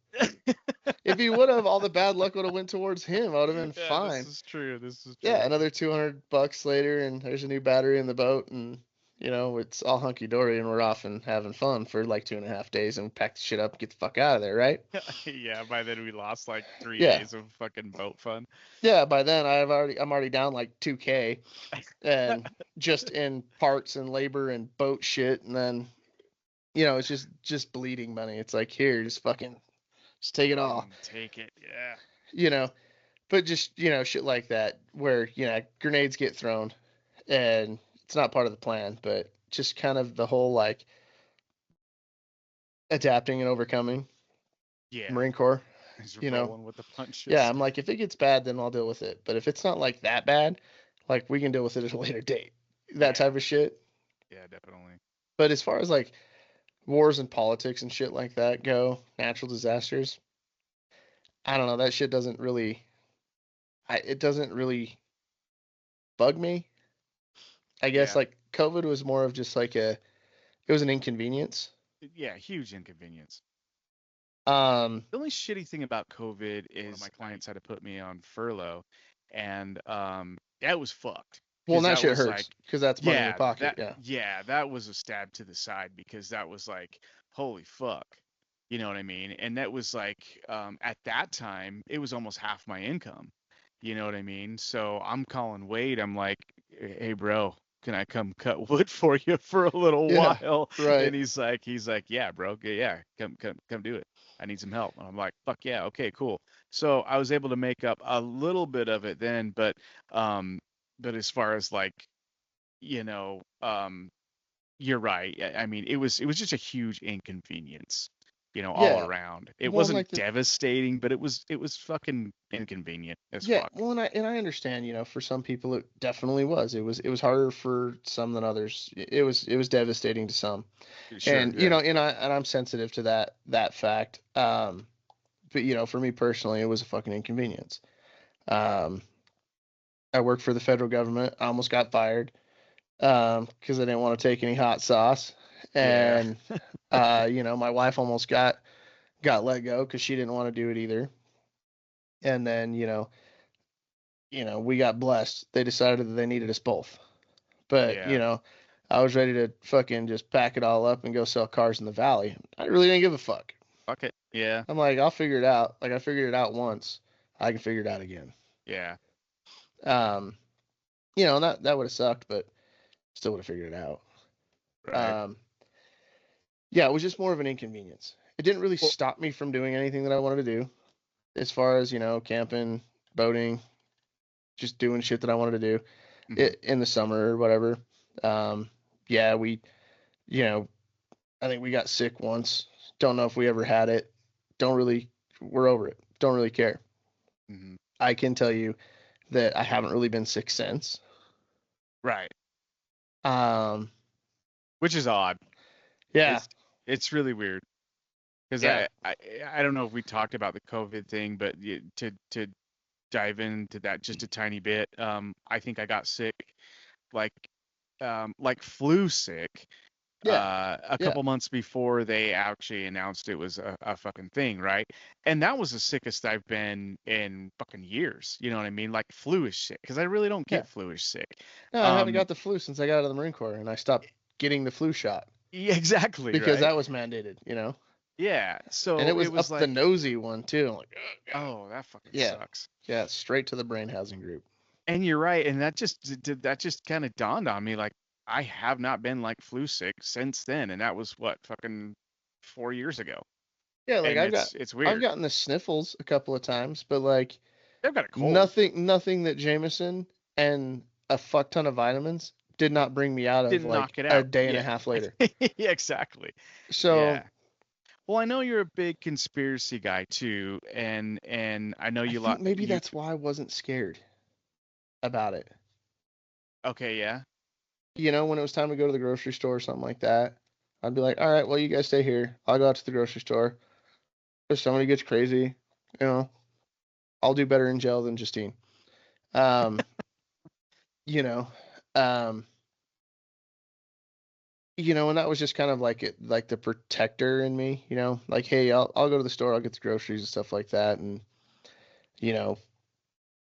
if he would have, all the bad luck would have went towards him. I would have been Yeah, this fine. is true. This is Yeah, true. another $200 later, and there's a new battery in the boat, and it's all hunky dory, and we're off and having fun for like 2.5 days, and pack the shit up, and get the fuck out of there, right? Yeah, by then we lost like three Yeah, days of fucking boat fun. yeah. By then, I'm already down like 2K, and just in parts and labor and boat shit, and then it's just bleeding money. It's like here, just take it all, Fucking take it. Yeah. you know. But just shit like that, where grenades get thrown, and it's not part of the plan, but just kind of the whole like adapting and overcoming. Yeah. Marine Corps, He's you know. rolling with the Yeah, punches. I'm like, if it gets bad, then I'll deal with it. But if it's not like that bad, like we can deal with it at a later date. That Yeah. type of shit. Yeah, definitely. But as far as like wars and politics and shit like that go, natural disasters, I don't know. That shit doesn't really, it doesn't really bug me. I guess Yeah. like COVID was more of just like it was an inconvenience. Yeah, huge inconvenience. Um, The only shitty thing about COVID is my clients had to put me on furlough, and that was fucked well, and because that that shit was like, hurts because that's money in your yeah, pocket. Yeah. that was a stab to the side because that was like, holy fuck. You know what I mean? And that was like, at that time, it was almost half my income. You know what I mean? So I'm calling Wade. I'm like, hey, bro, can I come cut wood for you for a little Yeah, while? right. And he's like, yeah, bro, yeah, come do it. I need some help. And I'm like, fuck yeah, okay, cool. So I was able to make up a little bit of it then, um, but as far as like, you know, you're right. I mean, it was just a huge inconvenience, all Yeah. around. It Well, and wasn't like devastating, but it was fucking inconvenient as yeah, fuck. well, and I understand, for some people it definitely was. It was harder for some than others. It was devastating to some. Sure, And yeah. I'm sensitive to that fact. But for me personally, it was a fucking inconvenience. Um, I worked for the federal government. I almost got fired because I didn't want to take any hot sauce, Yeah. and my wife almost got let go because she didn't want to do it either. And then we got blessed. They decided that they needed us both. But Yeah. I was ready to fucking just pack it all up and go sell cars in the valley. I really didn't give a fuck. Fuck it. Yeah. I'm like, I'll figure it out. Like I figured it out once, I can figure it out again. Yeah. Um, that would have sucked, but still would have figured it out. Right. Um, yeah, it was just more of an inconvenience. It didn't really Well, stop me from doing anything that I wanted to do, as far as camping, boating, just doing shit that I wanted to do mhm. in the summer or whatever. Um, yeah, you know, I think we got sick once. Don't know if we ever had it. Don't really, we're over it. Don't really care. Mhm. I can tell you that I haven't really been sick since. Right. Um, Which is odd. yeah, It's really weird because yeah, I don't know if we talked about the COVID thing, but to dive into that just a tiny bit, I think I got sick like like flu sick yeah, a yeah, couple months before they actually announced it was a fucking thing, right? And that was the sickest I've been in fucking years. You know what I mean? Like fluish sick, because I really don't yeah. get fluish sick. No, I haven't Um, got the flu since I got out of the Marine Corps, and I stopped getting the flu shot yeah, exactly, because right? that was mandated. Yeah. And it So it was was up the like, nosy one too. I'm like, oh god. oh, that fucking Yeah, sucks. yeah, straight to the brain housing group. And you're right, and that just kind of dawned on me, like I have not been like flu sick since then, and that was what fucking 4 years ago, Yeah, like and I've got it's I've weird. gotten the sniffles a couple of times, but like I've got a cold. nothing that Jameson and a fuck ton of vitamins did not bring me out of Didn't like knock it a out. day and a Yeah. half later. Yeah, exactly. So Yeah. Well, I know you're a big conspiracy guy too, and I know I you think maybe you that's why I wasn't scared about it. okay, yeah. When it was time to go to the grocery store or something like that, I'd be like, all right, well, you guys stay here. I'll go out to the grocery store. If somebody gets crazy, you know, I'll do better in jail than Justine. Um, you know, um, and that was just kind of like like the protector in me, like, hey, I'll go to the store, I'll get the groceries and stuff like that, and you know,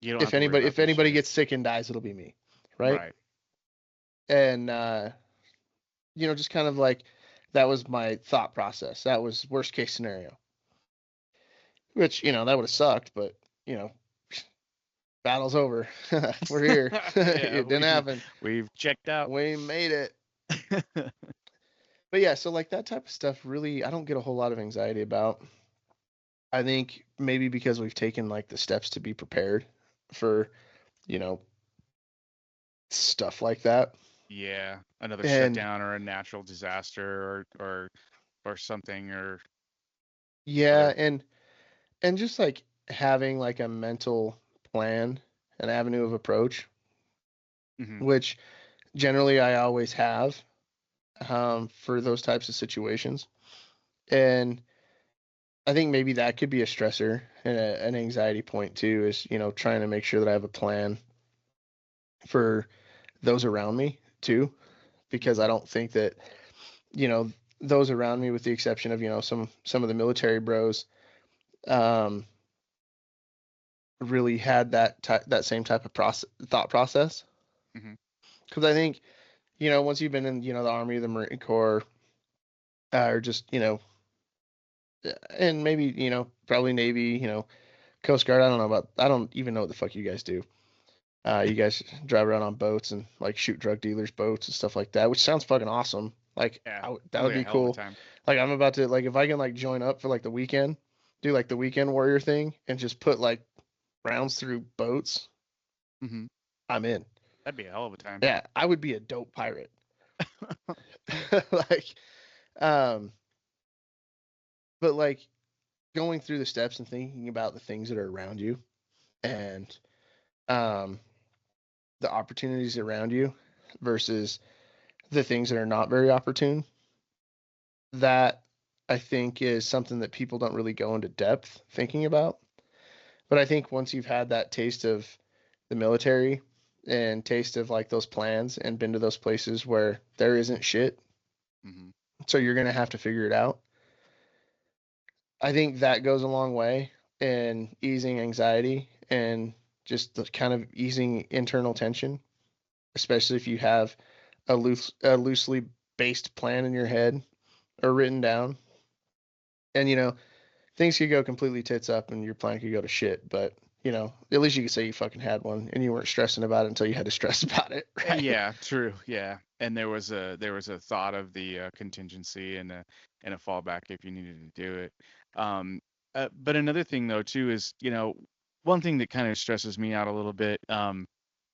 You don't have if to worry anybody about if this anybody shit. gets sick and dies, it'll be me, right? Right. And just kind of like that was my thought process. That was worst case scenario, which that would have sucked, but you know, battle's over. We're here. Yeah, It didn't we've happen. we've checked out. We made it. But yeah, so like that type of stuff really I don't get a whole lot of anxiety about. I think maybe because we've taken like the steps to be prepared for, you know, stuff like that. Yeah, another And shutdown or a natural disaster or something or yeah, other. and just like having like a mental plan, an avenue of approach, Hmm. which generally I always have for those types of situations. And I think maybe that could be a stressor and an anxiety point too, is, trying to make sure that I have a plan for those around me too, because I Hmm. don't think that, you know, those around me, with the exception of, some of the military bros, um, really had that same type of thought process. Hmm. Because I think, once you've been in, the Army, the Marine Corps, or just, and maybe, you know, probably Navy, you know, Coast Guard. I don't even know what the fuck you guys do. You guys drive around on boats and like shoot drug dealers' boats and stuff like that, which sounds fucking awesome. Like Yeah, that sounds would like a be hell of a cool. time. Like I'm about to like if I can like join up for like the weekend, do like the weekend warrior thing and just put like rounds through boats, Hmm. I'm in. That'd be a hell of a time. Yeah, I would be a dope pirate. Like, um, but like going through the steps and thinking about the things that are around you and um the opportunities around you versus the things that are not very opportune, that I think is something that people don't really go into depth thinking about. But I think once you've had that taste of the military and taste of like those plans and been to those places where there isn't shit, Hmm. so you're going to have to figure it out. I think that goes a long way in easing anxiety and just the kind of easing internal tension, especially if you have a loosely based plan in your head or written down. And you know, things could go completely tits up and your plan could go to shit, but you know, at least you could say you fucking had one and you weren't stressing about it until you had to stress about it, right? Yeah, true. Yeah, and there was a thought of the contingency and a fallback if you needed to do it. Um, but another thing though too is, one thing that kind of stresses me out a little bit.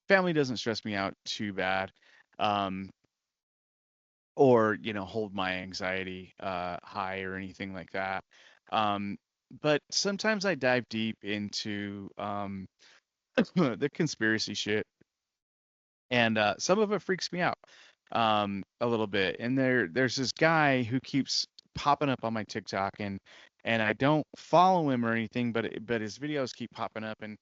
Family doesn't stress me out too bad, um, or hold my anxiety high or anything like that. Um, but sometimes I dive deep into the conspiracy shit, and some of it freaks me out a little bit. And there's this guy who keeps popping up on my TikTok, and I don't follow him or anything, but his videos keep popping up, and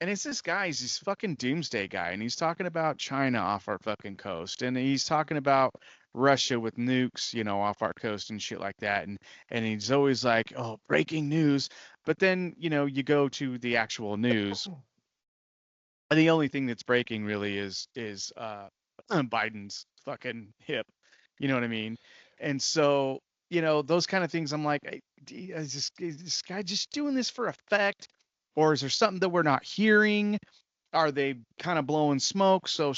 it's this guy. He's this fucking doomsday guy, and he's talking about China off our fucking coast, and he's talking about Russia with nukes, off our coast and shit like that, and he's always like, "Oh, breaking news," but then you go to the actual news, and the only thing that's breaking really is Biden's fucking hip. You know what I mean? And so, those kind of things, I'm like, is this guy just doing this for effect, or is there something that we're not hearing? Are they kind of blowing smoke so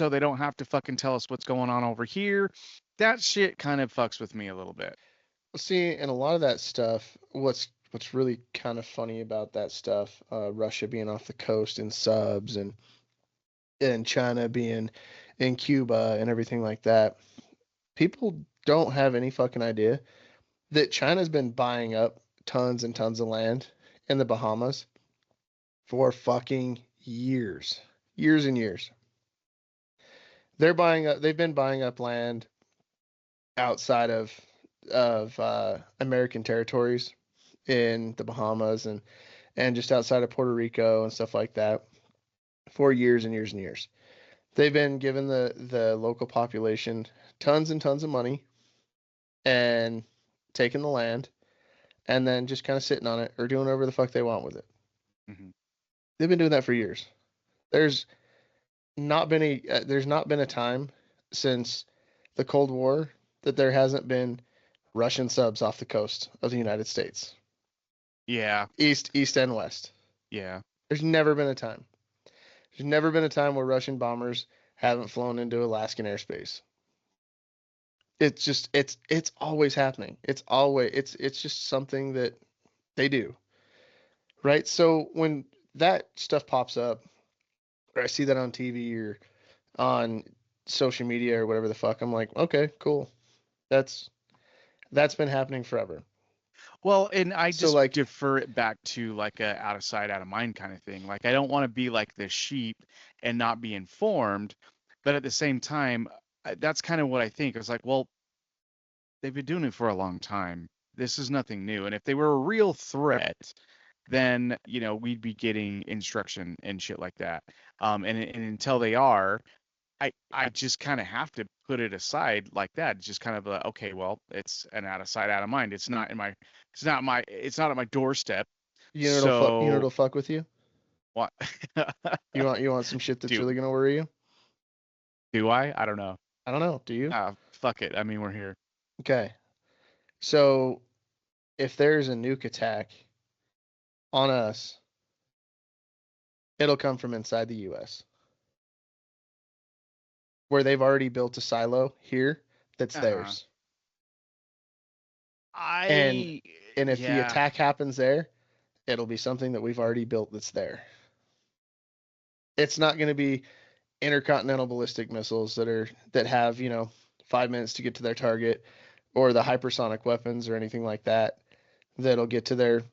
they don't have to fucking tell us what's going on over here? That shit kind of fucks with me a little bit. See, and a lot of that stuff, what's really kind of funny about that stuff, Russia being off the coast in subs and China being in Cuba and everything like that, people don't have any fucking idea that China's been buying up tons and tons of land in the Bahamas for fucking years. Years and years. They've been buying up land outside of American territories in the Bahamas and just outside of Puerto Rico and stuff like that for years and years and years. They've been giving the local population tons and tons of money and taking the land and then just kind of sitting on it or doing whatever the fuck they want with it. Hmm. They've been doing that for years. There's there's not been a time since the Cold War that there hasn't been Russian subs off the coast of the United States, Yeah, east and west. yeah. There's never been a time. There's never been a time where Russian bombers haven't flown into Alaskan airspace. It's just it's always happening. It's just something that they do, right? So when that stuff pops up, or I see that on TV or on social media or whatever the fuck, I'm like, okay, cool. That's that's been happening forever. Well, and I So just like, defer it back to like a out of sight, out of mind kind of thing. Like I don't want to be like the sheep and not be informed, but at the same time, that's kind of what I think. It's like, well, they've been doing it for a long time. This is nothing new. And if they were a real threat, then we'd be getting instruction and shit like that. And until they are, I just kind of have to put it aside like that. Just kind of okay, well, it's an out of sight, out of mind. It's not at my doorstep. you know So it'll fuck with you. what You want some shit that's do really gonna worry you? do I? I don't know. I don't know. Do you? Fuck it. I mean, we're here. Okay. So if there's a nuke attack on us, it'll come from inside the U.S. where they've already built a silo here that's theirs. And if the attack happens there, it'll be something that we've already built that's there. It's not going to be intercontinental ballistic missiles that have 5 minutes to get to their target, or the hypersonic weapons or anything like that that'll get to their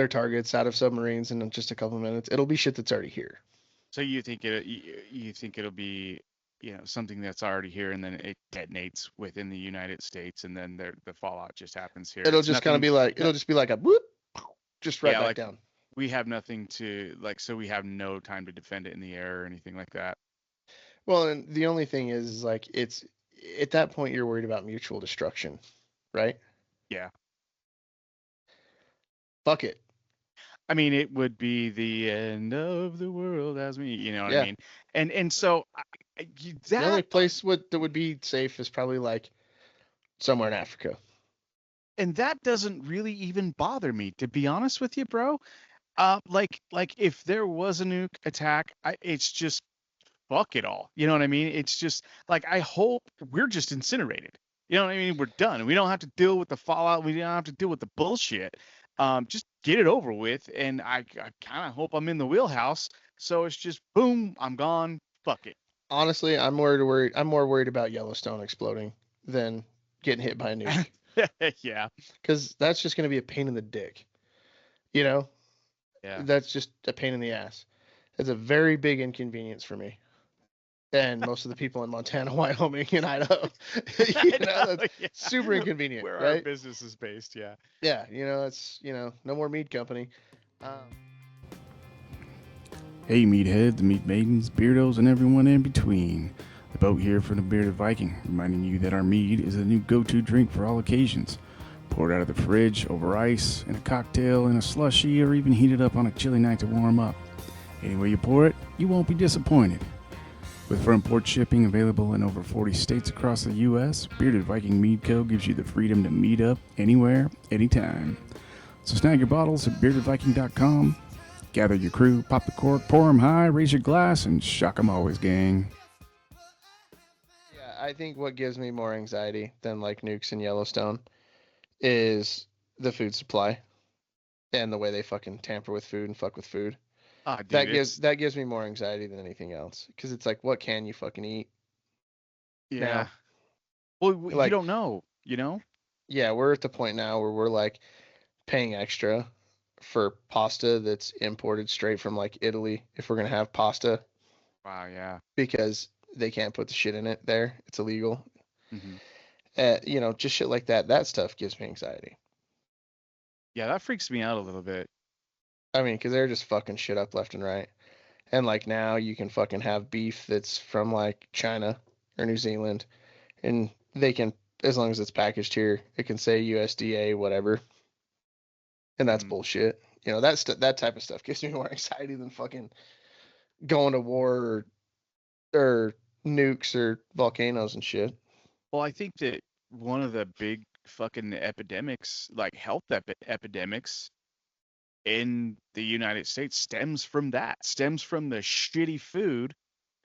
targets out of submarines in just a couple of minutes. It'll be shit that's already here. So you think it'll be something that's already here, and then it detonates within the United States, and then the fallout just happens here. It'll just kind of be like a whoop, just right back down. We have nothing to so we have no time to defend it in the air or anything like that. Well, and the only thing is like it's at that point you're worried about mutual destruction, right? Yeah. Fuck it. I mean, it would be the end of the world as me, you know what I mean? And so the only place that would be safe is probably like somewhere in Africa. And that doesn't really even bother me, to be honest with you, bro. Like if there was a nuke attack, it's just fuck it all. You know what I mean? It's just like, I hope we're just incinerated. You know what I mean? We're done. We don't have to deal with the fallout. We don't have to deal with the bullshit. Just get it over with. And I kind of hope I'm in the wheelhouse. So it's just boom, I'm gone. Fuck it. Honestly, I'm more worried about Yellowstone exploding than getting hit by a nuke. Yeah. Because that's just going to be a pain in the dick. Yeah. That's just a pain in the ass. It's a very big inconvenience for me. And most of the people in Montana, Wyoming, and Idaho. That's super inconvenient. Where right? Our business is based, yeah. Yeah, it's, no more mead company. Hey, Mead-heads, meat maidens, Beardos, and everyone in between. The boat here from the Bearded Viking, reminding you that our mead is a new go-to drink for all occasions. Poured out of the fridge, over ice, in a cocktail, in a slushie, or even heated up on a chilly night to warm up. Any way you pour it, you won't be disappointed. With front porch shipping available in over 40 states across the U.S., Bearded Viking Mead Co. gives you the freedom to meet up anywhere, anytime. So snag your bottles at beardedviking.com, gather your crew, pop the cork, pour 'em high, raise your glass, and shock 'em always, gang. Yeah, I think what gives me more anxiety than like nukes in Yellowstone is the food supply and the way they fucking tamper with food and fuck with food. Dude, that gives me more anxiety than anything else, because it's like, what can you fucking eat? Yeah. Well, you don't know, Yeah, we're at the point now where we're like paying extra for pasta that's imported straight from like Italy if we're gonna have pasta. Wow, yeah. Because they can't put the shit in it there. It's illegal. Mm-hmm. Just shit like that. That stuff gives me anxiety. Yeah, that freaks me out a little bit. I mean, because they're just fucking shit up left and right. And like now you can fucking have beef that's from like China or New Zealand, and they can, as long as it's packaged here, it can say USDA whatever. And that's bullshit. That type of stuff gives me more anxiety than fucking going to war or nukes or volcanoes and shit. Well, I think that one of the big fucking epidemics, like health epidemics in the United States, stems from the shitty food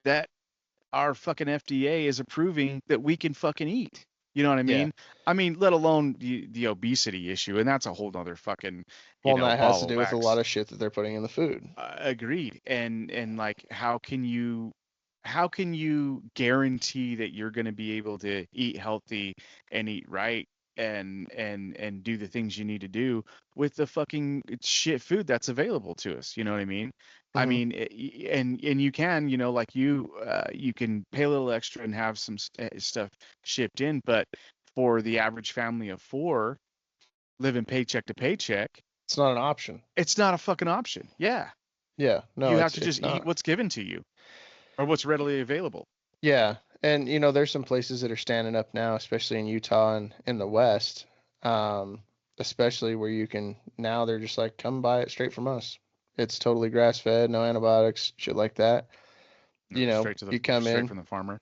that our fucking FDA is approving that we can fucking eat. You know what I mean? Yeah. I mean, let alone the obesity issue, and that's a whole nother fucking. That has to do with a lot of shit that they're putting in the food. Agreed. And like, how can you guarantee that you're going to be able to eat healthy and eat right and do the things you need to do with the fucking shit food that's available to us? You know what I mean? Mm-hmm. I mean, and you can, like you can pay a little extra and have some stuff shipped in, but for the average family of 4 living paycheck to paycheck, it's not an option. It's not a fucking option. Yeah. Yeah. No, you have to just eat what's given to you or what's readily available. Yeah. And, there's some places that are standing up now, especially in Utah and in the West, especially where you can, now they're just like, come buy it straight from us. It's totally grass fed, no antibiotics, shit like that. Straight from the farmer.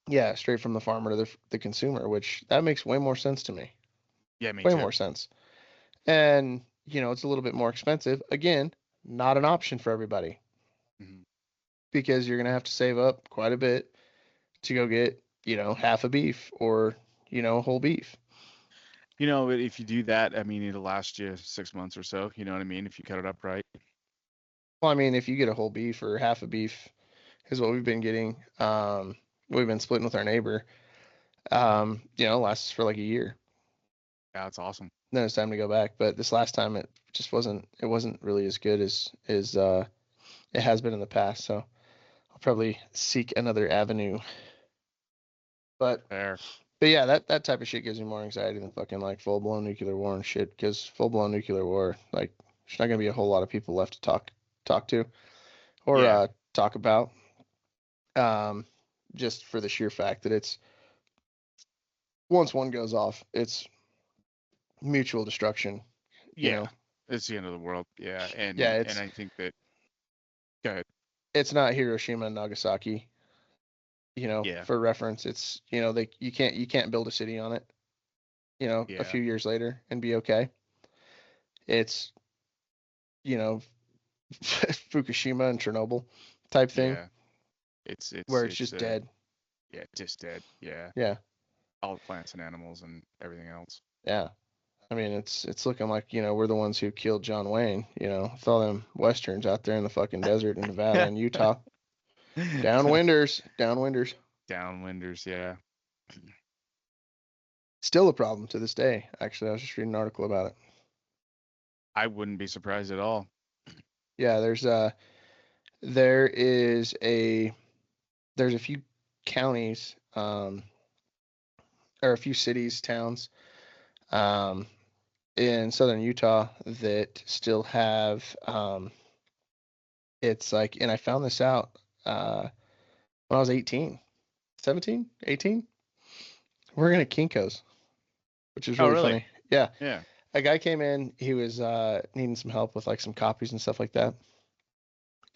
Yeah, straight from the farmer to the consumer, which that makes way more sense to me. Yeah, me way too. more sense. And, you know, it's a little bit more expensive. Again, not an option for everybody Mhm. because you're going to have to save up quite a bit to go get, you know, half a beef or, you know, whole beef. You know, if you do that, I mean, it'll last you 6 months or so. You know what I mean? If you cut it up right. Well, I mean, if you get a whole beef or half a beef is what we've been getting. We've been splitting with our neighbor. You know, lasts for like a year. Yeah, that's awesome. Then it's time to go back. But this last time it just wasn't really as good as it has been in the past. So I'll probably seek another avenue. But Fair. yeah, that type of shit gives me more anxiety than fucking like full blown nuclear war and shit. Because full blown nuclear war, like, there's not gonna be a whole lot of people left to talk to or Yeah. talk about. Just for the sheer fact that it's once one goes off, it's mutual destruction. You Yeah. know, It's the end of the world. Yeah. yeah, And I think that. Go ahead. it's not Hiroshima and Nagasaki. You know, Yeah. for reference, it's, you know, you can't build a city on it. You know, a Yeah. few years later and be okay. It's, you know, Fukushima and Chernobyl type thing Yeah. It's where it's just dead. Yeah, just dead. Yeah. Yeah, All the plants and animals and everything else. yeah. I mean, it's looking like, you know, we're the ones who killed John Wayne. You know, with all them westerns out there in the fucking desert in Nevada and Utah. Downwinders. Downwinders, yeah. Still a problem to this day. Actually, I was just reading an article about it. I wouldn't be surprised at all. Yeah, there's a few counties, or a few cities, towns, um, in southern Utah that still have, it's like, and I found this out when I was 18, 17, 18. We're gonna Kinko's, which is Oh, really really? funny. Yeah, Yeah. a guy came in. He was needing some help with like some copies and stuff like that,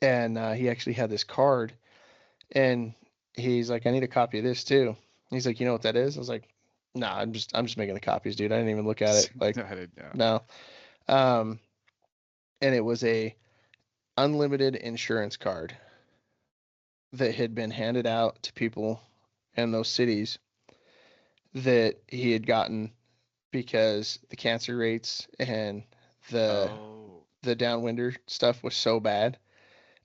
and he actually had this card, and he's like, I need a copy of this too. He's like, you know what that is? I was like, nah, I'm just making the copies, dude. I didn't even look at it. Like, I didn't know. no. Um, and it was a unlimited insurance card that had been handed out to people in those cities that he had gotten because the cancer rates and the Oh. the downwinder stuff was so bad.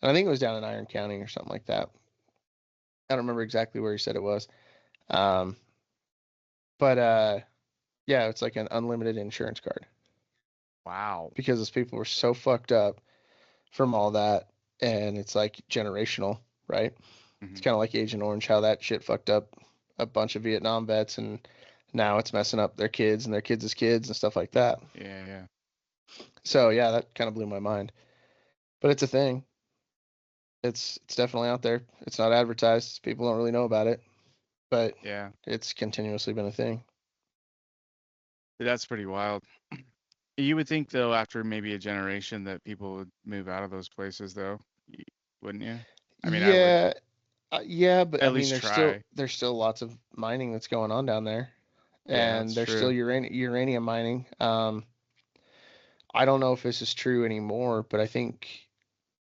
And I think it was down in Iron County or something like that. I don't remember exactly where he said it was. Um, but yeah, it's like an unlimited insurance card Wow. because those people were so fucked up from all that, and it's like generational, right? It's Mhm. kind of like Agent Orange, how that shit fucked up a bunch of Vietnam vets, and now it's messing up their kids and their kids' kids and stuff like that. Yeah, yeah. So yeah, that kind of blew my mind. But it's a thing. It's definitely out there. It's not advertised. People don't really know about it, but Yeah. it's continuously been a thing. That's pretty wild. You would think though, after maybe a generation, that people would move out of those places, though, wouldn't you? I mean, I would Yeah, yeah, but I at mean, least try. there's still lots of mining that's going on down there, Yeah, and that's there's still true. uranium mining. I don't know if this is true anymore, but I think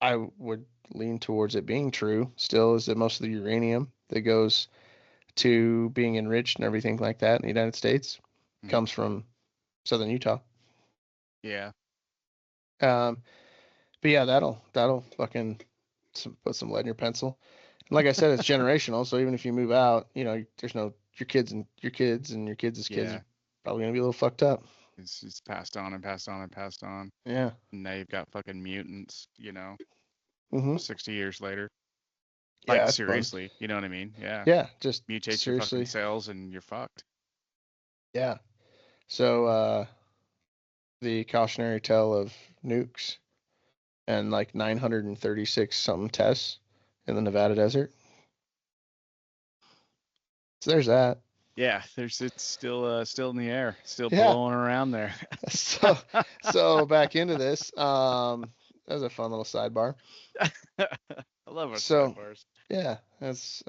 I would lean towards it being true still, is that most of the uranium that goes to being enriched and everything like that in the United States Mhm. comes from southern Utah. Yeah. Um, but yeah, that'll fucking put some lead in your pencil. And like I said, it's generational. So even if you move out, you know, there's no your kids and your kids and your kids' kids Yeah. are probably gonna be a little fucked up. It's passed on and passed on and passed on. Yeah. And now you've got fucking mutants, Mm-hmm. 60 years later. Yeah, Like, it's fun. seriously, you know what I mean? Yeah. Yeah, just Mutate your fucking seriously. cells and you're fucked. Yeah. So the cautionary tale of nukes and like 936 something tests in the Nevada desert. So there's that. Yeah, it's still in the air, still Yeah. blowing around there. So back into this. That was a fun little sidebar. I love our So sidebars. yeah, that's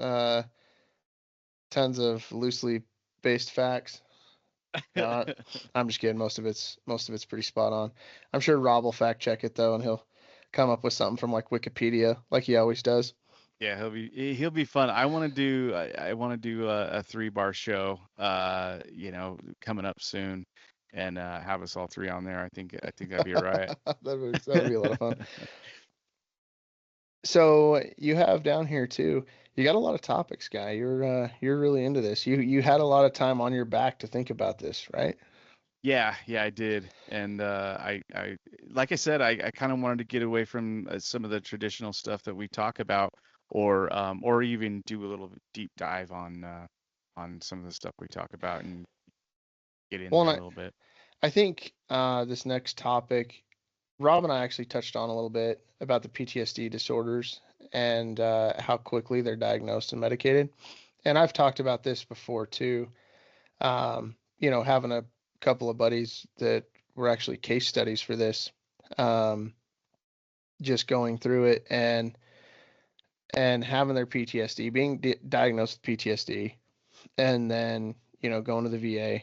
tons of loosely based facts No, I'm just kidding. Most of it's pretty spot on. I'm sure Rob will fact check it though, and he'll come up with something from like Wikipedia, like he always does. Yeah, he'll be fun. I want to do a 3-bar show, coming up soon, and have us all three on there. I think that'd be all right. That'd be a lot of fun. So you have down here too. You got a lot of topics, guy. You're really into this. You had a lot of time on your back to think about this, right? Yeah, I did, and I like I said, I kind of wanted to get away from some of the traditional stuff that we talk about, or even do a little deep dive on some of the stuff we talk about and get in there a little bit. I think this next topic, Rob and I actually touched on a little bit about the PTSD disorders and how quickly they're diagnosed and medicated. And I've talked about this before too. Having a couple of buddies that were actually case studies for this, just going through it and having their PTSD, being diagnosed with PTSD, and then going to the VA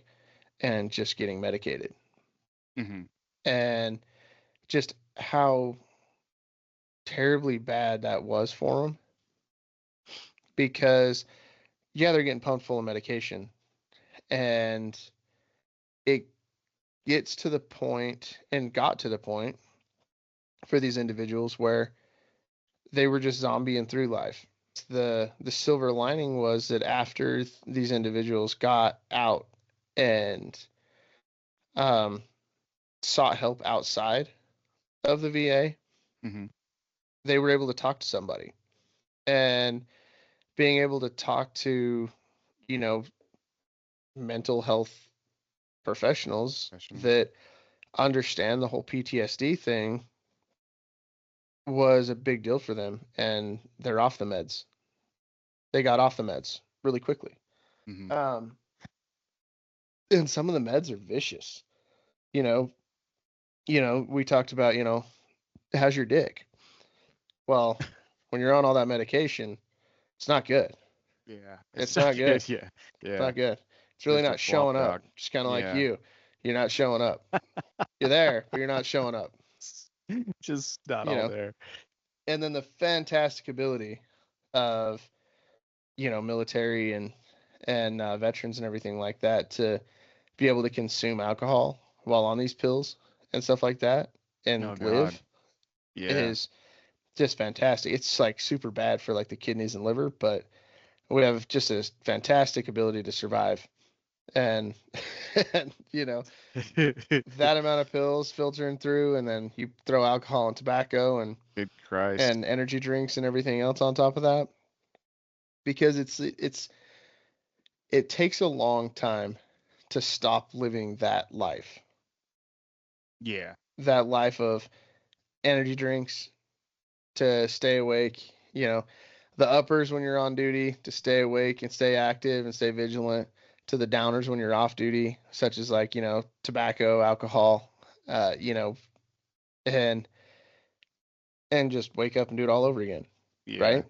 and just getting medicated. Mm-hmm. And just how terribly bad that was for them, because they're getting pumped full of medication, and it gets to the point, and got to the point for these individuals where they were just zombieing through life. The silver lining was that after these individuals got out and sought help outside of the VA, mm-hmm. they were able to talk to somebody, and being able to talk to, mental health professionals that understand the whole PTSD thing was a big deal for them, and they're off the meds. They got off the meds really quickly. Mm-hmm. And some of the meds are vicious. We talked about, how's your dick? Well, when you're on all that medication, it's not good. Yeah. It's not good. Yeah. It's not good. It's really not showing up. Just kind of like you. You're not showing up. You're there, but you're not showing up. Just not all there. And then the fantastic ability of, military and veterans and everything like that to be able to consume alcohol while on these pills and stuff like that and live is just fantastic. It's like super bad for like the kidneys and liver, but we have just a fantastic ability to survive. And that amount of pills filtering through, and then you throw alcohol and tobacco and good Christ, and energy drinks and everything else on top of that, because it takes a long time to stop living that life. Yeah. That life of energy drinks to stay awake, the uppers when you're on duty to stay awake and stay active and stay vigilant, to the downers when you're off duty, such as like, tobacco, alcohol, and just wake up and do it all over again. Yeah. Right?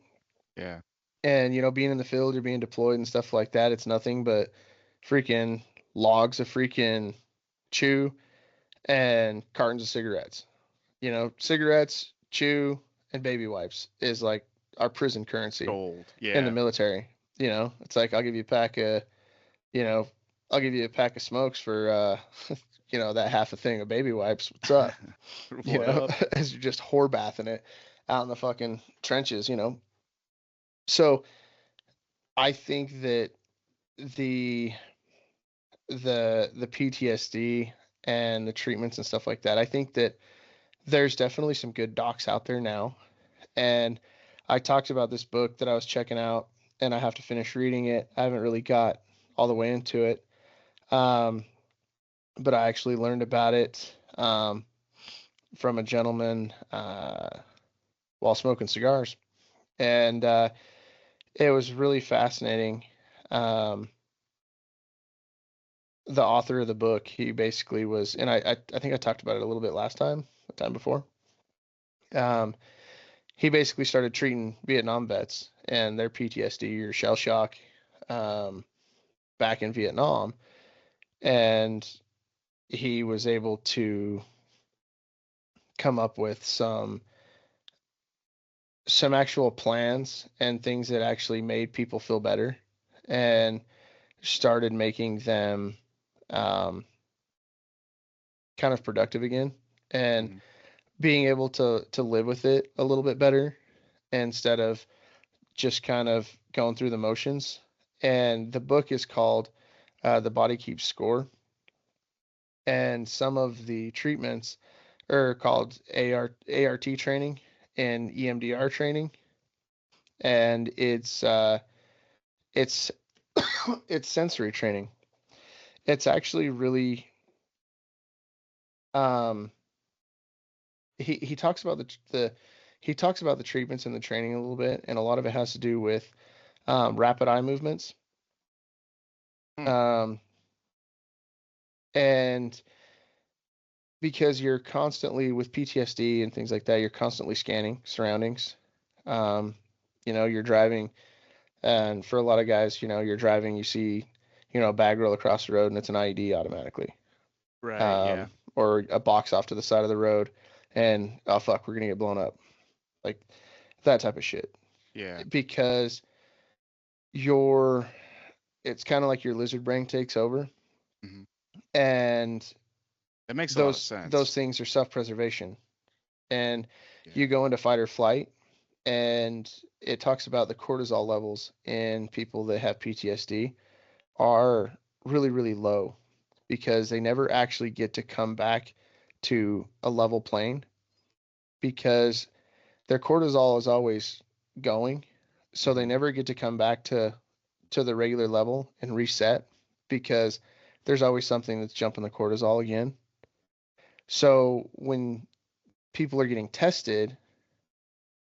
Yeah. And, being in the field or being deployed and stuff like that, it's nothing but freaking logs of freaking chew and cartons of cigarettes. Cigarettes, chew, and baby wipes is like our prison currency. Gold. Yeah. In the military. It's like, I'll give you a pack of smokes for, that half a thing of baby wipes. What's up? Up? As you're just whore bathing it out in the fucking trenches, So I think that the PTSD and the treatments and stuff like that, I think that there's definitely some good docs out there now. And I talked about this book that I was checking out, and I have to finish reading it. I haven't really got all the way into it. But I actually learned about it from a gentleman while smoking cigars. And it was really fascinating. The author of the book, he basically was, and I think I talked about it a little bit the time before. He basically started treating Vietnam vets and their PTSD or shell shock back in Vietnam, and he was able to come up with some actual plans and things that actually made people feel better, and started making them kind of productive again, and being able to live with it a little bit better instead of just kind of going through the motions. And the book is called The Body Keeps Score. And some of the treatments are called ART training and EMDR training. And it's it's sensory training. It's actually really he talks about the treatments and the training a little bit, and a lot of it has to do with rapid eye movements. And because you're constantly with PTSD and things like that, you're constantly scanning surroundings. You're driving, and for a lot of guys, you're driving, you see, a bag roll across the road, and it's an IED automatically. Right. Yeah. Or a box off to the side of the road, and oh fuck, we're gonna get blown up, like that type of shit. Yeah. Because it's kind of like your lizard brain takes over, and that makes a lot of sense. Those things are self-preservation, and you go into fight or flight, and it talks about the cortisol levels in people that have PTSD are really, really low, because they never actually get to come back to a level plane, because their cortisol is always going, so they never get to come back to the regular level and reset, because there's always something that's jumping the cortisol again. So when people are getting tested,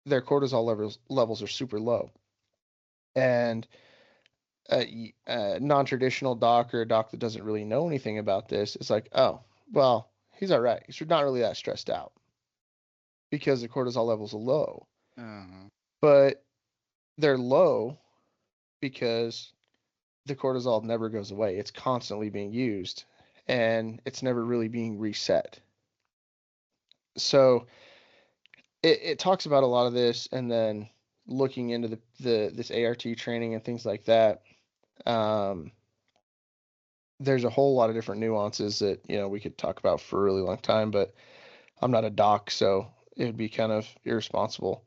their cortisol levels are super low. And a non-traditional doc, or a doc that doesn't really know anything about this, is like, oh, well, he's all right. He's not really that stressed out, because the cortisol levels are low. But they're low because the cortisol never goes away. It's constantly being used, and it's never really being reset. So it talks about a lot of this, and then looking into this ART training and things like that. There's a whole lot of different nuances that we could talk about for a really long time, but I'm not a doc, so it would be kind of irresponsible.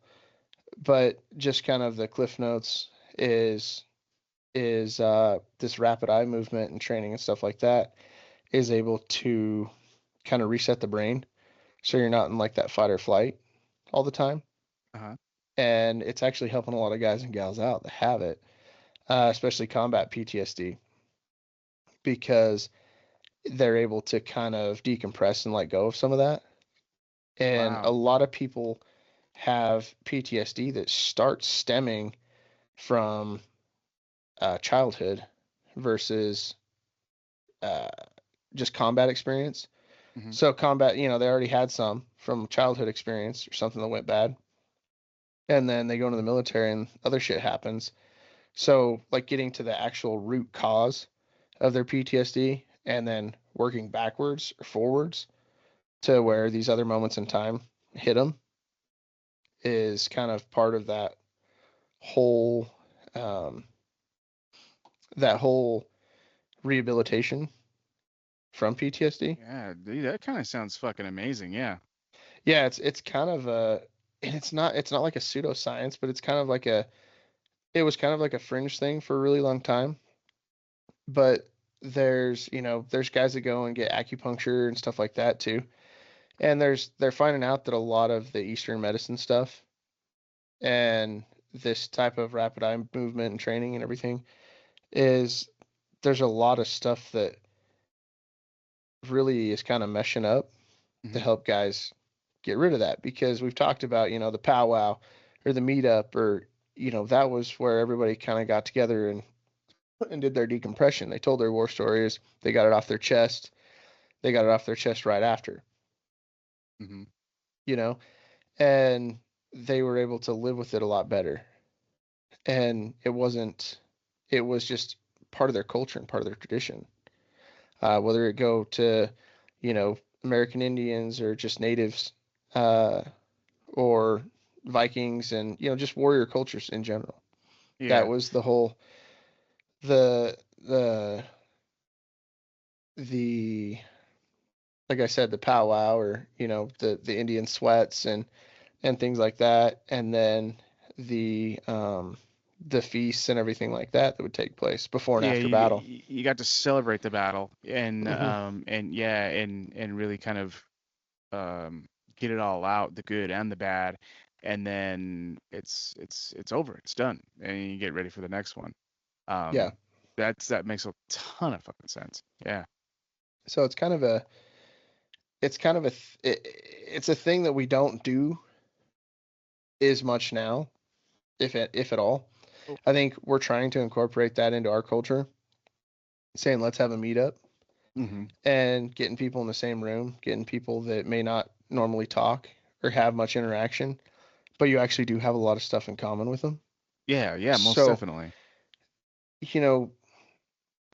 But just kind of the cliff notes is this rapid eye movement and training and stuff like that is able to kind of reset the brain, so you're not in like that fight or flight all the time. And it's actually helping a lot of guys and gals out that have it, especially combat PTSD, because they're able to kind of decompress and let go of some of that. And a lot of people have PTSD that starts stemming from childhood versus just combat experience. So combat, they already had some from childhood experience or something that went bad, and then they go into the military and other shit happens. So like getting to the actual root cause of their PTSD, and then working backwards or forwards to where these other moments in time hit them, is kind of part of that whole rehabilitation from PTSD. Yeah, dude, that kind of sounds fucking amazing. Yeah. Yeah, it's kind of and it's not like a pseudoscience, but it's kind of like it was kind of like a fringe thing for a really long time. But there's guys that go and get acupuncture and stuff like that too. And they're finding out that a lot of the Eastern medicine stuff and this type of rapid eye movement and training and everything, is there's a lot of stuff that really is kind of meshing up to help guys get rid of that. Because we've talked about, the powwow or the MEAD-UP, or, that was where everybody kind of got together and did their decompression. They told their war stories. They got it off their chest. They got it off their chest right after. And they were able to live with it a lot better. And it was just part of their culture and part of their tradition. whether it go to, American Indians or just natives, or Vikings and, just warrior cultures in general. That Yeah. was the whole, the, the, the, like I said, the powwow or, the Indian sweats and things like that. And then the feasts and everything like that would take place before and Yeah, after battle. you got to celebrate the battle Hmm. and really kind of get it all out, the good and the bad, and then it's over, it's done, and you get ready for the next one. Yeah. Um, that makes a ton of fucking sense. Yeah. So it's a thing that we don't do as much now, if at all. Oh. I think we're trying to incorporate that into our culture, saying let's have a meetup Mm-hmm. and getting people in the same room, getting people that may not normally talk or have much interaction, but you actually do have a lot of stuff in common with them. Yeah, most So, definitely. you know,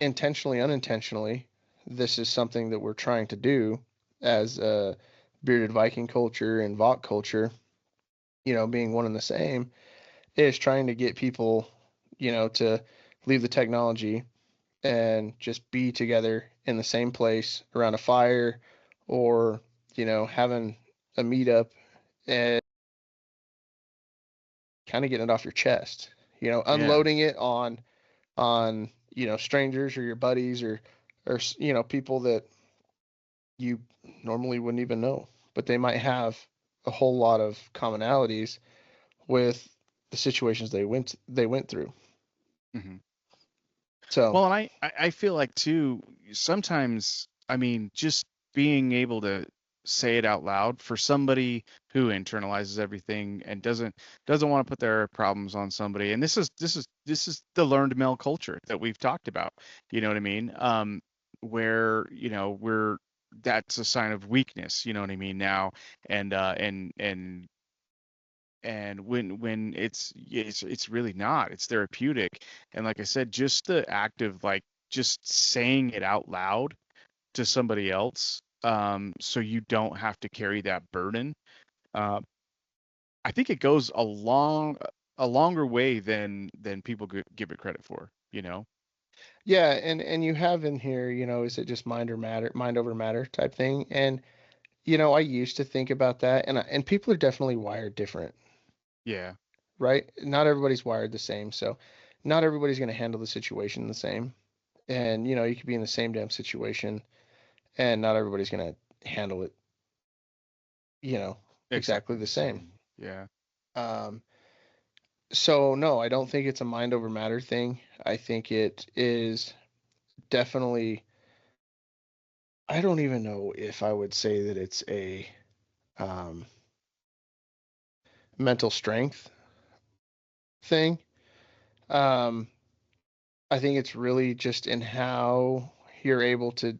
intentionally, unintentionally, this is something that we're trying to do as a bearded Viking culture and Vok culture, being one and the same, is trying to get people, to leave the technology and just be together in the same place around a fire or, having a meetup and kind of getting it off your chest, Yeah. unloading it on, strangers or your buddies or, people that you normally wouldn't even know, but they might have a whole lot of commonalities with the situations they went through. Mm-hmm. So, Well, and I feel like too, sometimes, I mean, just being able to say it out loud for somebody who internalizes everything and doesn't want to put their problems on somebody. And this is the learned male culture that we've talked about. You know what I mean? Where, that's a sign of weakness, you know what I mean, now. And when it's really not, it's therapeutic. And like I said, just the act of like just saying it out loud to somebody else, so you don't have to carry that burden, uh, I think it goes a longer way than people give it credit for, you know. yeah, and you have in here, is it just mind over matter type thing? And I used to think about that, and people are definitely wired different, Yeah, right? Not everybody's wired the same, so not everybody's going to handle the situation the same. And you could be in the same damn situation, and not everybody's going to handle it, you know, exactly exactly the the same. same. Yeah. Um, so no, I don't think it's a mind over matter thing. I think it is definitely. I don't even know if I would say that it's a um, mental strength thing. Um, I think it's really just in how you're able to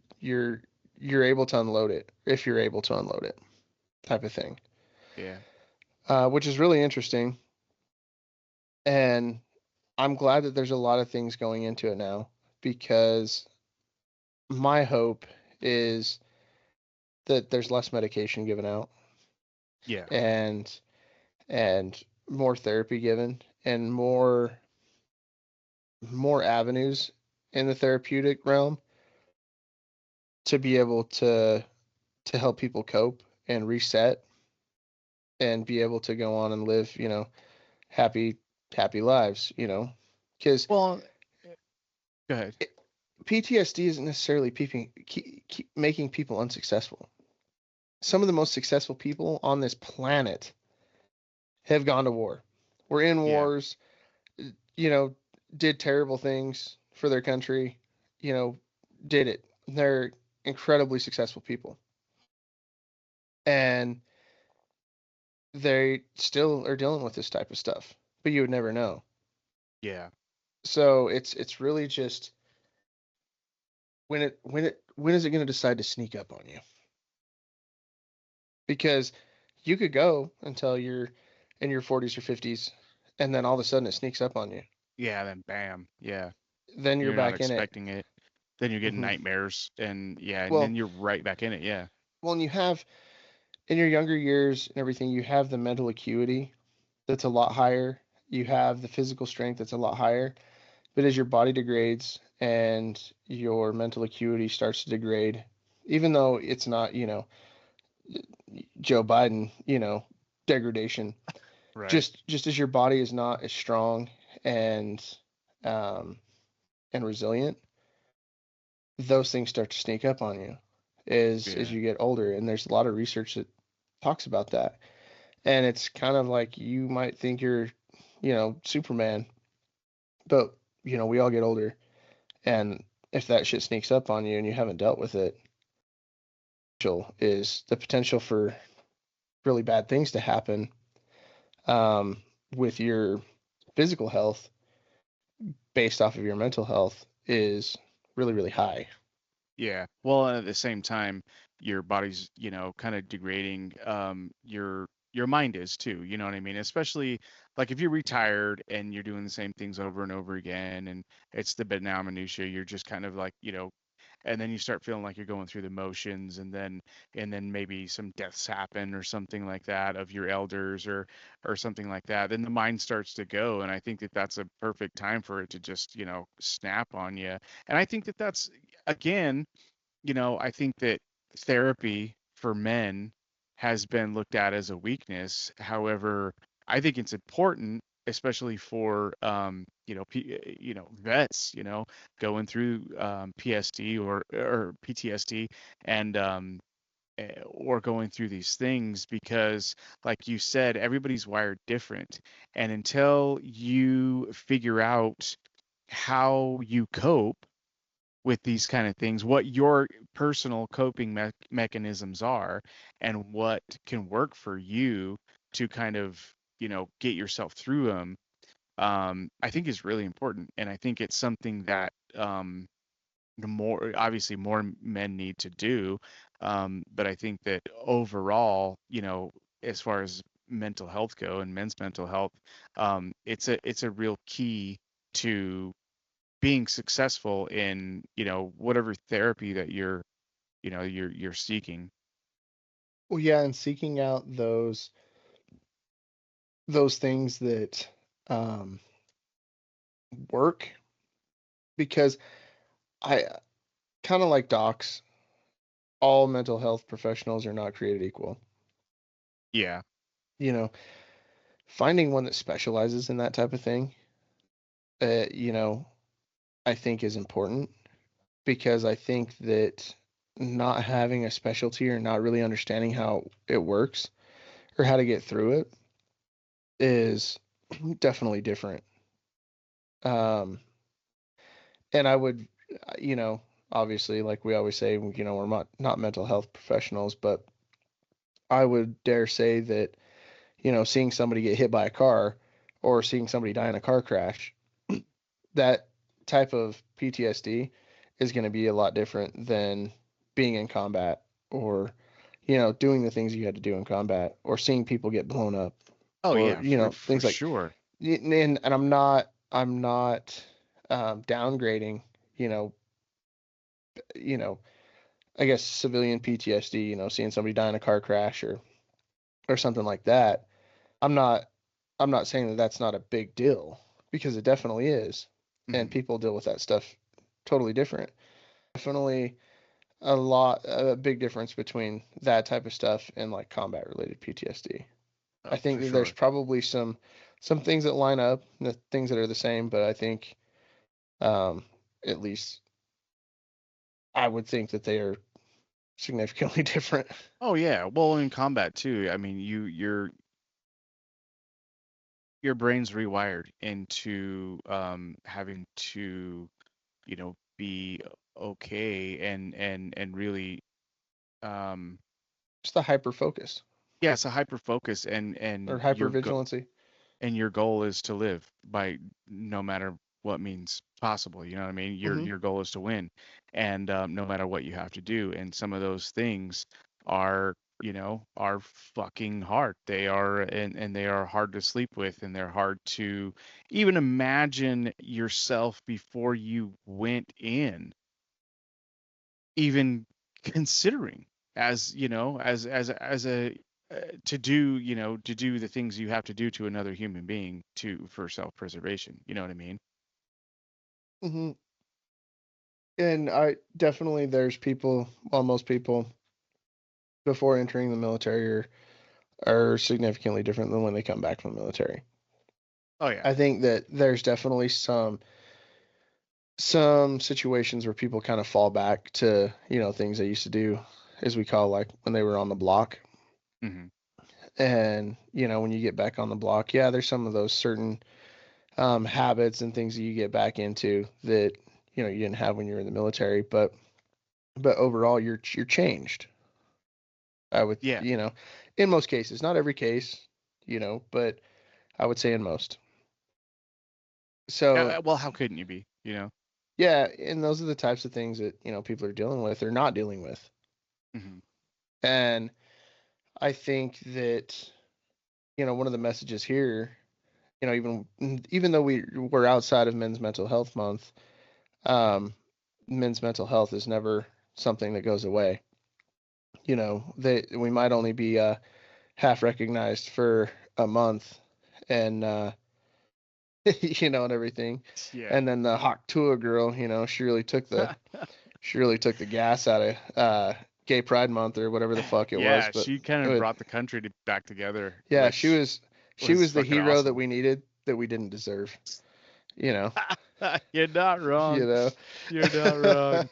unload it, if you're able to unload it, type of thing. Yeah. Which is really interesting, and I'm glad that there's a lot of things going into it now, because my hope is that there's less medication given out Yeah. and and more therapy given and more avenues in the therapeutic realm to be able to help people cope and reset and be able to go on and live, happy happy lives, because Well, go ahead. PTSD isn't necessarily making people unsuccessful. Some of the most successful people on this planet have gone to war. Were in Yeah. wars, you know, did terrible things for their country, you know, did it. They're incredibly successful people. And they still are dealing with this type of stuff, but you would never know. Yeah. So it's really just when is it going to decide to sneak up on you? Because you could go until you're in your 40s or 50s, and then all of a sudden it sneaks up on you. Yeah, then bam. Yeah. Then you're You're not back in it. expecting it. Then you're getting Hmm. nightmares, and yeah, and Well, then you're right back in it. Yeah. and you have in your younger years and everything, you have the mental acuity that's a lot higher. You have the physical strength that's a lot higher. But as your body degrades and your mental acuity starts to degrade, even though it's not, Joe Biden, degradation, Right. just as your body is not as strong and um, and resilient, those things start to sneak up on you as Yeah. you get older. And there's a lot of research that talks about that. And it's kind of like you might think you're, Superman, but we all get older. And if that shit sneaks up on you and you haven't dealt with it, is the potential for really bad things to happen um, with your physical health based off of your mental health is really, really high. Yeah. Well, and at the same time, your body's, kind of degrading. Your mind is too. You know what I mean? Especially like if you're retired and you're doing the same things over and over again, and it's the banal minutia. You're just kind of like, and then you start feeling like you're going through the motions, and then maybe some deaths happen or something like that of your elders or something like that. Then the mind starts to go, and I think that that's a perfect time for it to just snap on you. And I think that that's again, I think that therapy for men has been looked at as a weakness. However, I think it's important, especially for vets, going through PSD or PTSD and or going through these things because, like you said, everybody's wired different, and until you figure out how you cope with these kind of things, what your personal coping mechanisms are, and what can work for you to kind of, get yourself through them, I think is really important. And I think it's something that obviously more men need to do. But I think that overall, as far as mental health go and men's mental health, it's a real key to being successful in whatever therapy that you're seeking. Well, yeah, and seeking out those things that um, work because I kind of like docs. All mental health professionals are not created equal. Yeah. You know, finding one that specializes in that type of thing, uh, you know, I think is important because I think that not having a specialty or not really understanding how it works or how to get through it is definitely different. Um, and I would, obviously, like we always say, we're not mental health professionals, but I would dare say that, seeing somebody get hit by a car or seeing somebody die in a car crash, that type of PTSD is going to be a lot different than being in combat or, doing the things you had to do in combat or seeing people get blown up Oh or, yeah, for things like, sure. and I'm not downgrading, you know, you know, I guess civilian PTSD, seeing somebody die in a car crash or something like that. I'm not I'm not saying that that's not a big deal because it definitely is, and Mhm. people deal with that stuff totally different. Definitely a big difference between that type of stuff and like combat related PTSD. I Oh, think for that there's sure. probably some things that line up, the things that are the same, but I think um, at least I would think that they are significantly different. Oh yeah. Well, in combat too. I mean, your brain's rewired into having to, be okay and really um Just the hyper focus yeah, it's a hyper focus and or and hyper your vigilancy. and your goal is to live by no matter what means possible. You know what I mean? your Hmm. your goal is to win, and no matter what you have to do, and some of those things are are fucking hard. They are, and they are hard to sleep with, and they're hard to even imagine yourself before you went in. even considering as, you know, as a to do, you know, to do the things you have to do to another human being for self-preservation. You know what I mean? Hmm. And I definitely, there's people, well, most people before entering the military are significantly different than when they come back from the military. Oh yeah. I think that there's definitely some situations where people kind of fall back to, you know, things they used to do, as we call, like when they were on the block. Hmm. And, you know, when you get back on the block, yeah, there's some of those certain habits and things that you get back into that, you know, you didn't have when you were in the military, but overall you're changed. I would, Yeah. you know, in most cases, not every case, you know, but I would say in most. So, Well, how couldn't you be? You know? yeah, and those are the types of things that, you know, people are dealing with or not dealing with. Hmm. And I think that, you know, one of the messages here, you know, even though we're outside of Men's Mental Health Month, um, men's mental health is never something that goes away. You know, we might only be half recognized for a month, and you know, and everything. Yeah. And then the Hawk Tour girl, you know, she really took the gas out of Gay Pride Month or whatever the fuck it was. Yeah, But she kind it of would, brought the country back together, yeah, she which was was the fucking hero that awesome. we needed that we didn't deserve. You know, You're not you wrong. know. You're not wrong.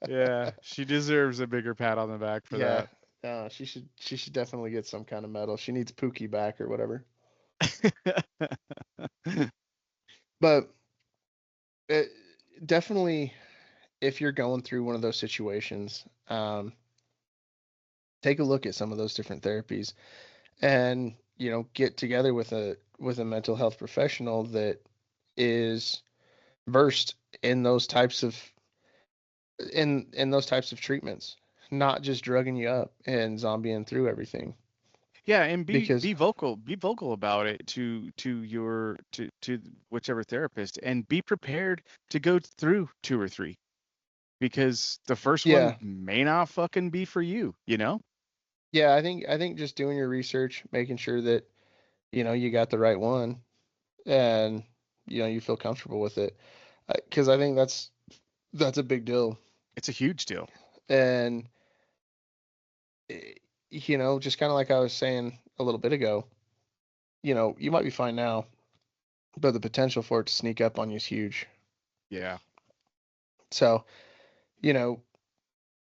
Yeah, she deserves a bigger pat on the back for Yeah, that. she should definitely get some kind of medal. She needs Pookie back or whatever. But it, definitely, if you're going through one of those situations, take a look at some of those different therapies, and you know, get together with a mental health professional that is versed in those types of in those types of treatments, not just drugging you up and zombieing through everything. Yeah, and Because be vocal about it to whichever therapist, and be prepared to go through 2 or 3, because the first one yeah, may not fucking be for you, you know? yeah, I think just doing your research, making sure that you know you got the right one, and you know you feel comfortable with it, because I think that's a big deal. It's a huge deal. And you know, just kind of like I was saying a little bit ago, you know, you might be fine now, but the potential for it to sneak up on you is huge. Yeah. So, you know,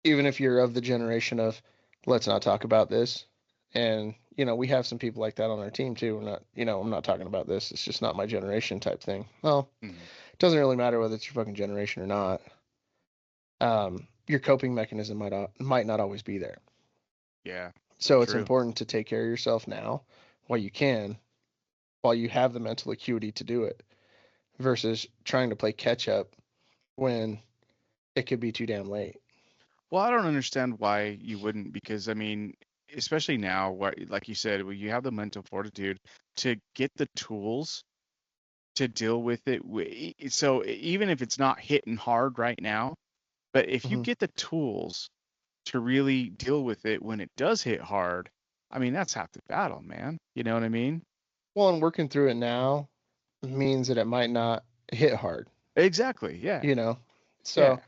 even if you're of the generation of let's not talk about this, and you know, we have some people like that on our team too. We're not, you know, I'm not talking about this. It's just not my generation type thing. Well, Mhm. it doesn't really matter whether it's your fucking generation or not. Your coping mechanism might not always be there. Yeah. So it's True. important to take care of yourself now while you can, while you have the mental acuity to do it, versus trying to play catch up when it could be too damn late. Well, I don't understand why you wouldn't, because I mean, especially now, what like you said, you have the mental fortitude to get the tools to deal with it. So even if it's not hitting hard right now, but if you Mm-hmm. get the tools to really deal with it when it does hit hard, I mean, that's half the battle, man. You know what I mean? Well, and working through it now means that it might not hit hard, Exactly. Yeah. you know. Yeah. So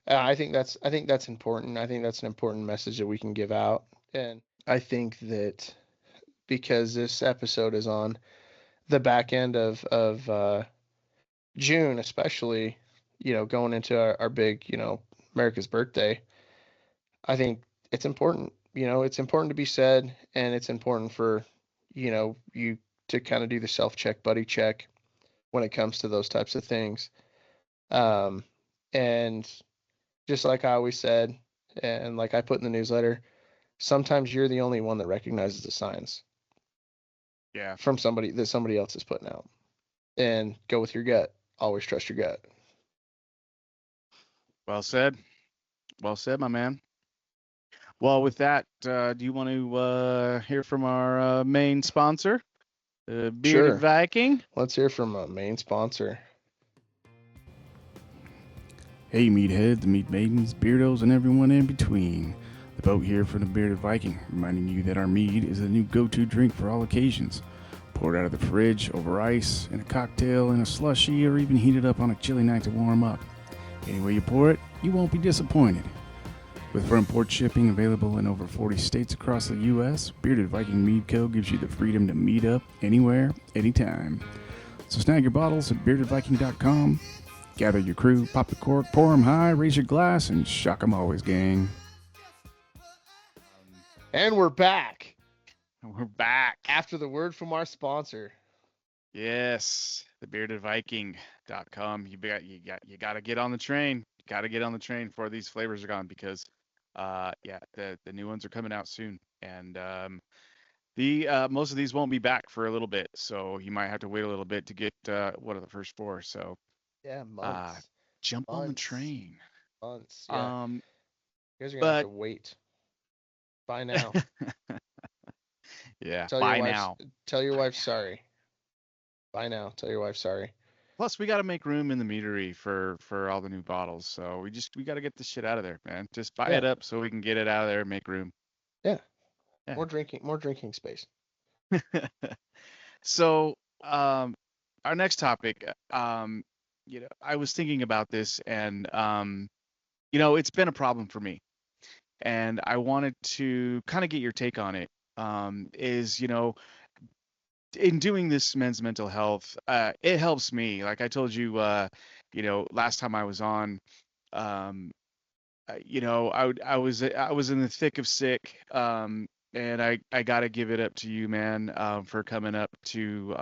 I think that's important. I think that's an important message that we can give out, and I think that because this episode is on the back end of June, especially, you know, going into our big, you know, America's birthday, I think it's important. You know, it's important to be said, and it's important for, you know, you to kind of do the self check, buddy check when it comes to those types of things. Um, and just like I always said, and like I put in the newsletter, sometimes you're the only one that recognizes the signs Yeah. from somebody that somebody else is putting out. And go with your gut. Always trust your gut. Well said. Well said, my man. Well, with that, do you want to hear from our main sponsor, Bearded Sure. Viking? Let's hear from a main sponsor. Hey Mead-heads, Mead Maidens, Beardos, and everyone in between. The boat here from the Bearded Viking, reminding you that our mead is the new go-to drink for all occasions. Poured out of the fridge, over ice, in a cocktail, in a slushie, or even heated up on a chilly night to warm up. Any way you pour it, you won't be disappointed. With front porch shipping available in over 40 states across the U.S., Bearded Viking Mead Co. gives you the freedom to meet up anywhere, anytime. So snag your bottles at beardedviking.com. Gather your crew, pop the cork, pour 'em high, raise your glass, and shock 'em always, gang. And we're back We're back. after the word from our sponsor. Yes, the beardedviking.com. You got to get on the train. You got to get on the train before these flavors are gone because the new ones are coming out soon. And the most of these won't be back for a little bit, so you might have to wait a little bit to get one of the first four. So Yeah, months. jump on the Months. train. Months. Yeah. You guys are gonna have but to wait. Bye now. yeah, Tell bye your wife, now. Tell your wife sorry. Bye now. Tell your wife sorry. Plus, we got to make room in the meadery for all the new bottles. So we got to get this shit out of there, man. Just buy it up so we can get it out of there and make room. Yeah. Yeah. More drinking space. So, our next topic, I was thinking about this and, it's been a problem for me and I wanted to kind of get your take on it. In doing this men's mental health, it helps me. Like I told you, last time I was on, I was in the thick of sick, and I gotta give it up to you, man, for coming out to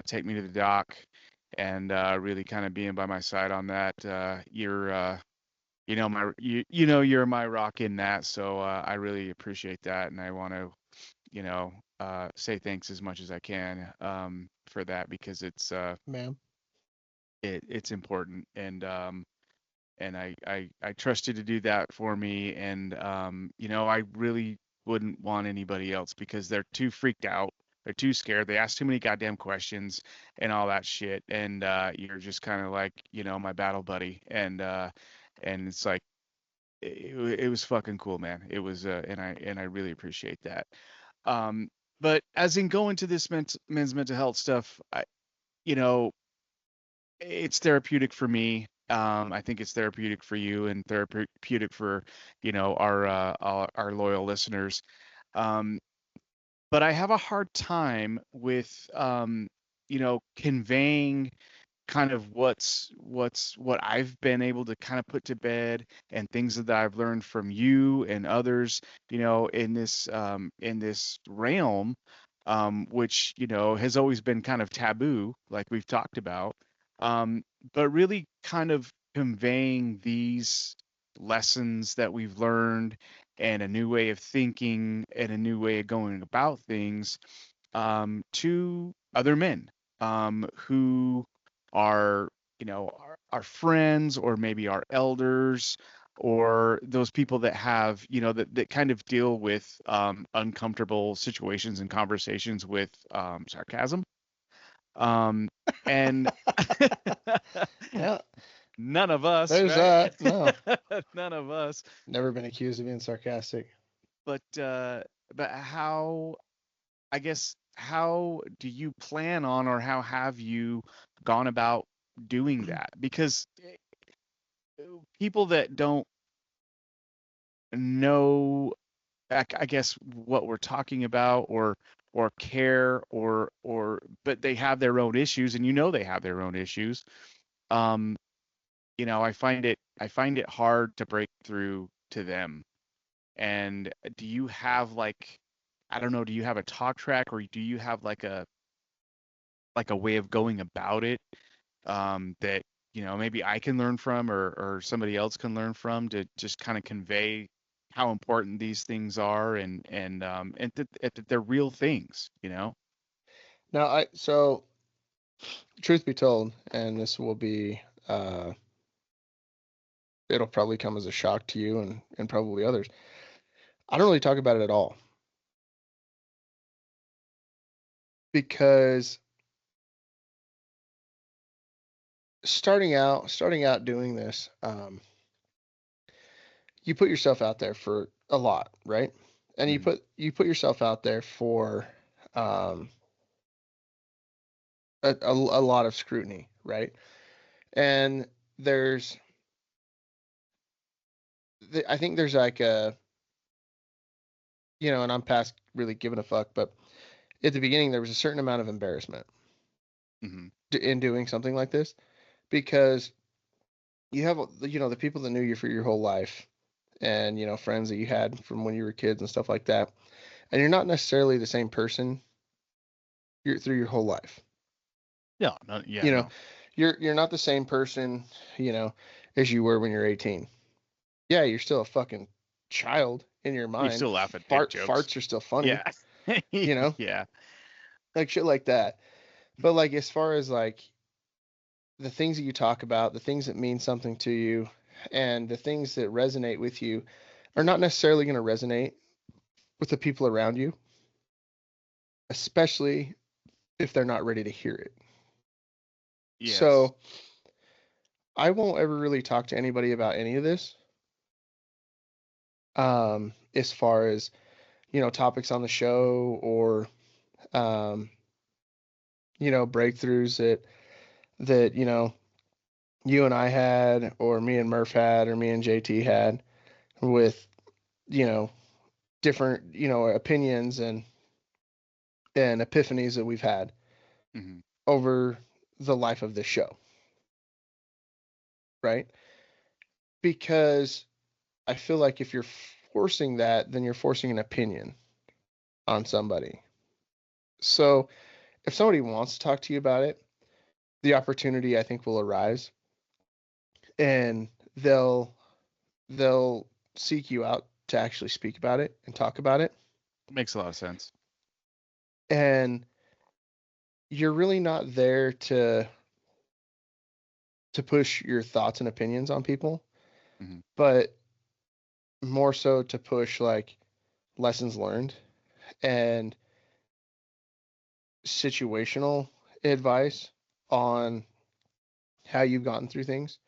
take me to the doc, and really kind of being by my side on that. You're my rock in that, so I really appreciate that, and I want to, say thanks as much as I can for that because it's Ma'am. it's important, and I trust you to do that for me, and I really wouldn't want anybody else because they're too freaked out, they're too scared, they ask too many goddamn questions and all that shit, and you're just kind of like my battle buddy, and it's like it was fucking cool, man. It was and I really appreciate that. But as in going to this men's mental health stuff, you know, it's therapeutic for me. I think it's therapeutic for you and therapeutic for, our loyal listeners. Um, but I have a hard time with, conveying kind of what I've been able to kind of put to bed and things that I've learned from you and others, in this realm, which has always been kind of taboo, like we've talked about, but really kind of conveying these lessons that we've learned and a new way of thinking and a new way of going about things, to other men, who are our friends or maybe our elders or those people that have that kind of deal with uncomfortable situations and conversations with sarcasm, and Yeah. none of us, There's right? that. No. None of us. Never been accused of being sarcastic. But how, I guess, how do you plan on, or how have you gone about doing that? Because people that don't know, I guess, what we're talking about, or care, but they have their own issues, and they have their own issues. I find it hard to break through to them. And do you have, like, I don't know, do you have a talk track, or do you have like a way of going about it, that maybe I can learn from, or somebody else can learn from, to just kind of convey how important these things are, and that they're real things, Now, so truth be told, and this will be, it'll probably come as a shock to you and probably others. I don't really talk about it at all because starting out doing this, you put yourself out there for a lot, right? And you put yourself out there for um, a lot of scrutiny, right? And there's, I think there's like a, and I'm past really giving a fuck, but at the beginning there was a certain amount of embarrassment in doing something like this, because you have, the people that knew you for your whole life, and friends that you had from when you were kids and stuff like that, and you're not necessarily the same person through your whole life. Yeah, no, yeah, You know, no. you're not the same person, as you were when you're 18. Yeah, you're still a fucking child in your mind. You still laugh at dick jokes. Farts are still funny. Yeah. Yeah. Like shit like that. But like, as far as like the things that you talk about, the things that mean something to you, and the things that resonate with you are not necessarily going to resonate with the people around you, especially if they're not ready to hear it. Yes. So I won't ever really talk to anybody about any of this. As far as, topics on the show, or, breakthroughs that, you and I had, or me and Murph had, or me and JT had, with, different, opinions and epiphanies that we've had over the life of this show. Right? Because I feel like if you're forcing that, then you're forcing an opinion on somebody. So if somebody wants to talk to you about it, the opportunity, I think, will arise, and they'll seek you out to actually speak about it and talk about it. Makes a lot of sense. And you're really not there to push your thoughts and opinions on people, but more so to push like lessons learned and situational advice on how you've gotten through things.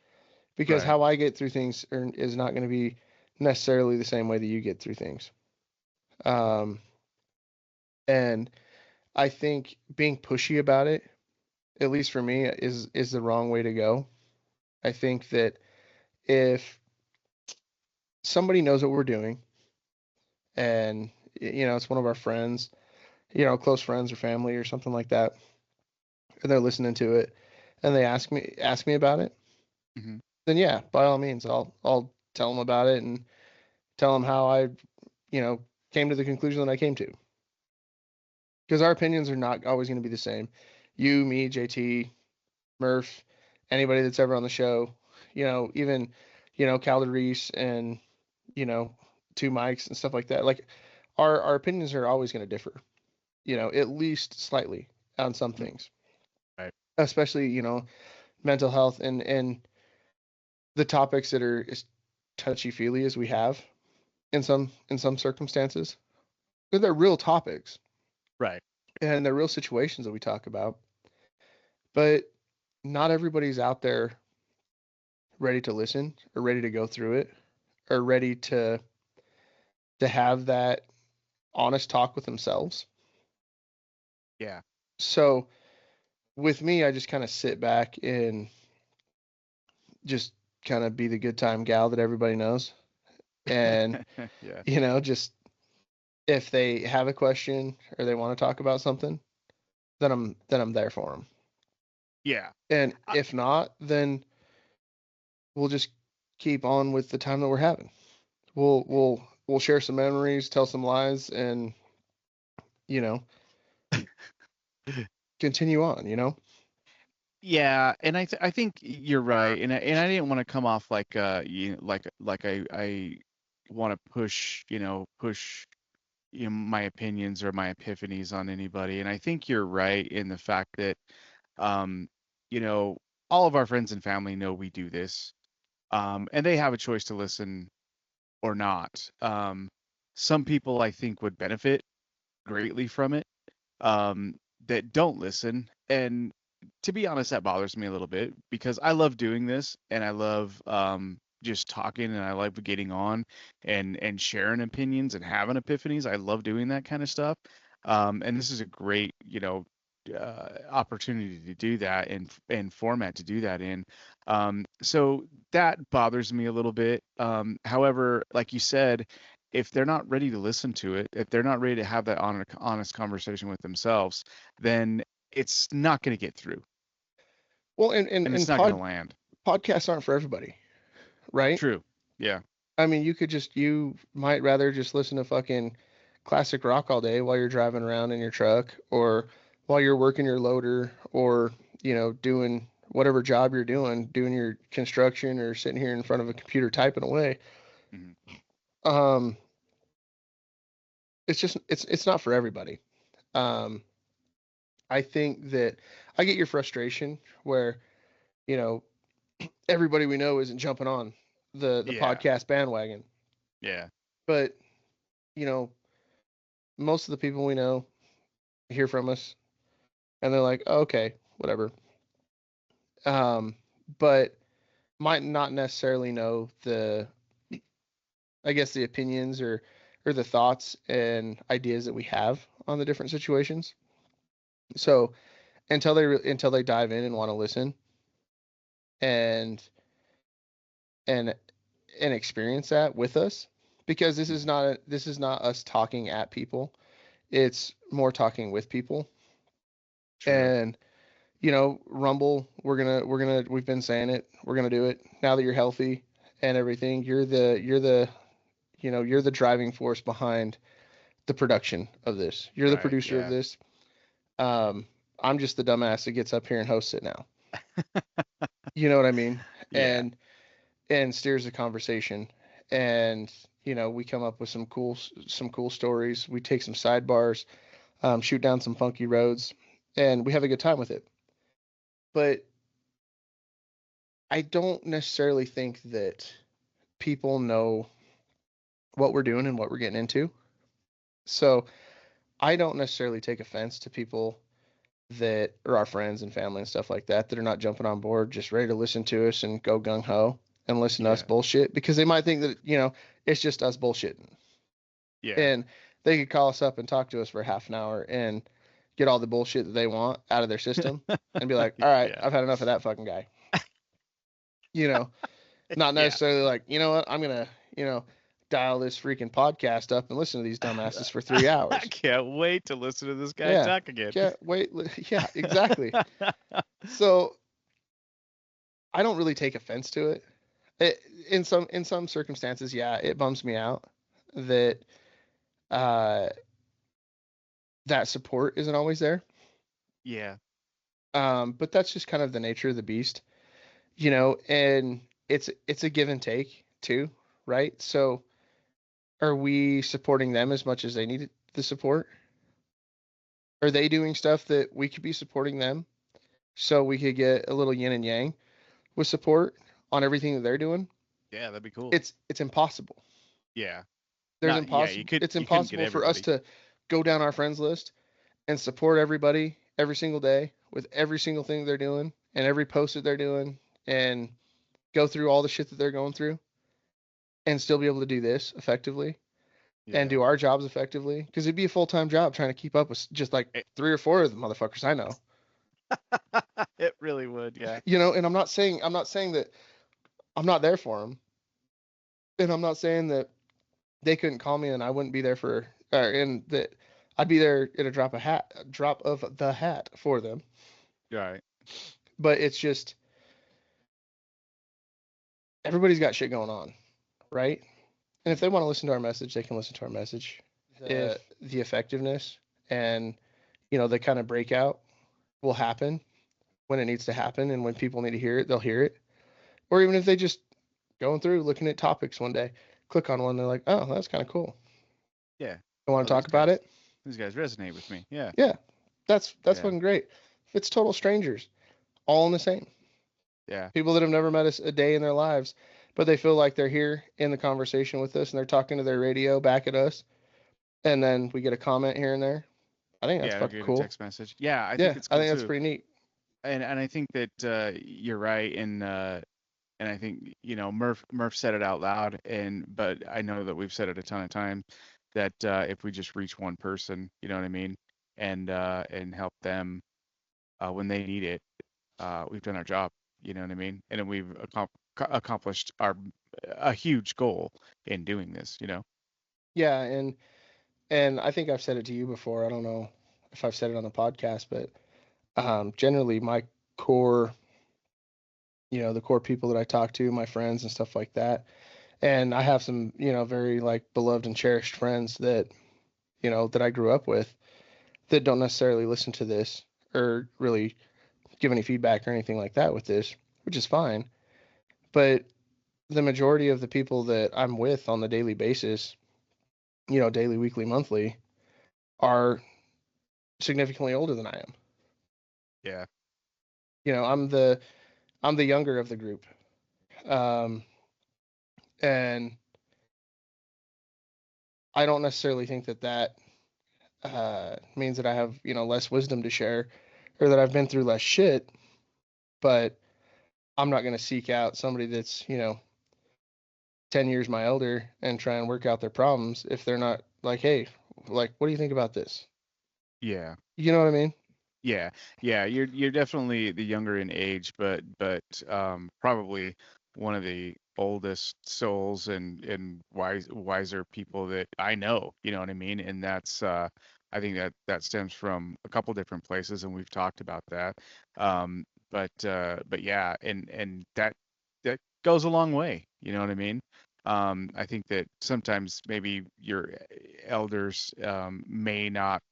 Because how I get through things is not going to be necessarily the same way that you get through things. And I think being pushy about it, at least for me, is the wrong way to go. I think that if somebody knows what we're doing, and it's one of our friends, close friends or family or something like that, and they're listening to it, and they ask me about it, then yeah, by all means, I'll tell them about it and tell them how I, came to the conclusion that I came to. Because our opinions are not always going to be the same. You, me, JT, Murph, anybody that's ever on the show, even, Calder Reese and, Two Mics and stuff like that. Like, our opinions are always going to differ, at least slightly on some things. Right. Especially, mental health and the topics that are as touchy-feely as we have in some circumstances. They're real topics. Right. And they're real situations that we talk about. But not everybody's out there ready to listen, or ready to go through it, or ready to have that honest talk with themselves. Yeah. So with me, I just kind of sit back and just kind of be the good time gal that everybody knows. And, yeah. Just if they have a question or they want to talk about something, then I'm there for them. Yeah. And if not, then we'll just keep on with the time that we're having. We'll share some memories, tell some lies, and continue on. Yeah, and I think you're right, and I didn't want to come off like like I want to push my opinions or my epiphanies on anybody, and I think you're right in the fact that all of our friends and family know we do this, and they have a choice to listen or not. Some people I think would benefit greatly from it, that don't listen, and to be honest, that bothers me a little bit because I love doing this and I love just talking and I love getting on and sharing opinions and having epiphanies. I love doing that kind of stuff. And this is a great, opportunity to do that and format to do that in. So that bothers me a little bit. However, like you said, if they're not ready to listen to it, if they're not ready to have that honest conversation with themselves, then it's not going to get through. Well, and it's not going to land. Podcasts aren't for everybody, right? True. Yeah. I mean, you might rather just listen to fucking classic rock all day while you're driving around in your truck or while you're working your loader or, doing whatever job you're doing your construction or sitting here in front of a computer typing away. Mm-hmm. It's just, it's not for everybody. I think that I get your frustration where, everybody we know isn't jumping on the podcast bandwagon. Yeah. But, most of the people we know hear from us and they're like, oh, okay, whatever. But might not necessarily know the opinions or the thoughts and ideas that we have on the different situations. So until they dive in and want to listen and experience that with us, because this is not us talking at people. It's more talking with people. True. And Rumble, we've been saying it, we're gonna do it now that you're healthy and everything. You're the driving force behind the production of this. You're the producer of this. I'm just the dumbass that gets up here and hosts it now. You know what I mean? Yeah. And steers the conversation. And we come up with some cool stories. We take some sidebars, shoot down some funky roads, and we have a good time with it. But I don't necessarily think that people know what we're doing and what we're getting into. So I don't necessarily take offense to people that are our friends and family and stuff like that are not jumping on board, just ready to listen to us and go gung ho and listen to us bullshit, because they might think that, it's just us bullshitting. Yeah. And they could call us up and talk to us for half an hour and get all the bullshit that they want out of their system and be like, all right, I've had enough of that fucking guy. Not necessarily like, you know what, I'm going to, dial this freaking podcast up and listen to these dumbasses for 3 hours. I can't wait to listen to this guy talk again. Can't wait. Yeah, exactly. So I don't really take offense to it. In some circumstances, it bums me out that that support isn't always there. Yeah. But that's just kind of the nature of the beast, and it's a give and take too, right? So are we supporting them as much as they need the support? Are they doing stuff that we could be supporting them so we could get a little yin and yang with support on everything that they're doing? Yeah, that'd be cool. It's impossible. Yeah. It's impossible for us to go down our friends list and support everybody every single day with every single thing they're doing and every post that they're doing and go through all the shit that they're going through and still be able to do this effectively and do our jobs effectively. Because it'd be a full-time job trying to keep up with just like 3 or 4 of the motherfuckers I know. It really would, yeah. And I'm not saying that I'm not there for them. And I'm not saying that they couldn't call me and I wouldn't be there and that I'd be there at a drop of the hat for them. Right. But it's just, everybody's got shit going on, right? And if they want to listen to our message, they can listen to our message. If the effectiveness and, the kind of breakout will happen when it needs to happen, and when people need to hear it, they'll hear it. Or even if they just going through looking at topics one day, click on one, they're like, oh, that's kind of cool. Yeah. I want to talk about it. These guys resonate with me. Yeah. Yeah. That's fucking great. If it's total strangers, all in the same. Yeah. People that have never met us a day in their lives, but they feel like they're here in the conversation with us and they're talking to their radio back at us. And then we get a comment here and there. I think that's fucking cool. Text message. Yeah. I think it's cool that's pretty neat. and I think that you're right, and I think Murph said it out loud, but I know that we've said it a ton of times that if we just reach one person, you know what I mean, and help them when they need it, we've done our job, you know what I mean, and then we've accomplished a huge goal in doing this, you know. Yeah, and I think I've said it to you before. I don't know if I've said it on the podcast, but generally my core, the core people that I talk to, my friends and stuff like that. And I have some, very like beloved and cherished friends that, that I grew up with that don't necessarily listen to this or really give any feedback or anything like that with this, which is fine. But the majority of the people that I'm with on the daily basis, daily, weekly, monthly, are significantly older than I am. Yeah. I'm the younger of the group. And I don't necessarily think that means that I have, less wisdom to share or that I've been through less shit, but I'm not going to seek out somebody that's, 10 years my elder and try and work out their problems if they're not like, hey, like, what do you think about this? Yeah. You know what I mean? Yeah, yeah, you're definitely the younger in age, but probably one of the oldest souls and wiser people that I know. You know what I mean? And that's I think that stems from a couple different places, and we've talked about that. But yeah, and that goes a long way. You know what I mean? I think that sometimes maybe your elders may not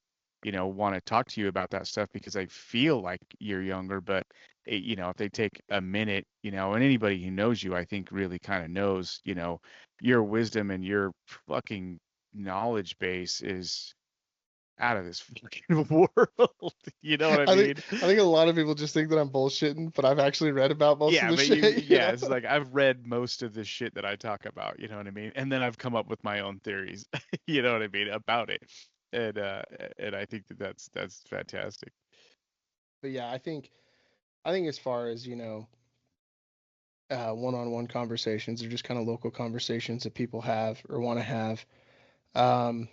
want to talk to you about that stuff because I feel like you're younger, but if they take a minute, and anybody who knows you, I think really kind of knows, your wisdom and your fucking knowledge base is out of this fucking world. You know what I mean? I think a lot of people just think that I'm bullshitting, but I've actually read about most of Yeah, the but shit. yeah, it's like I've read most of the shit that I talk about, you know what I mean? And then I've come up with my own theories, you know what I mean, about it. And and I think that that's fantastic. But yeah, I think as far as, one-on-one conversations or just kind of local conversations that people have or want to have, um,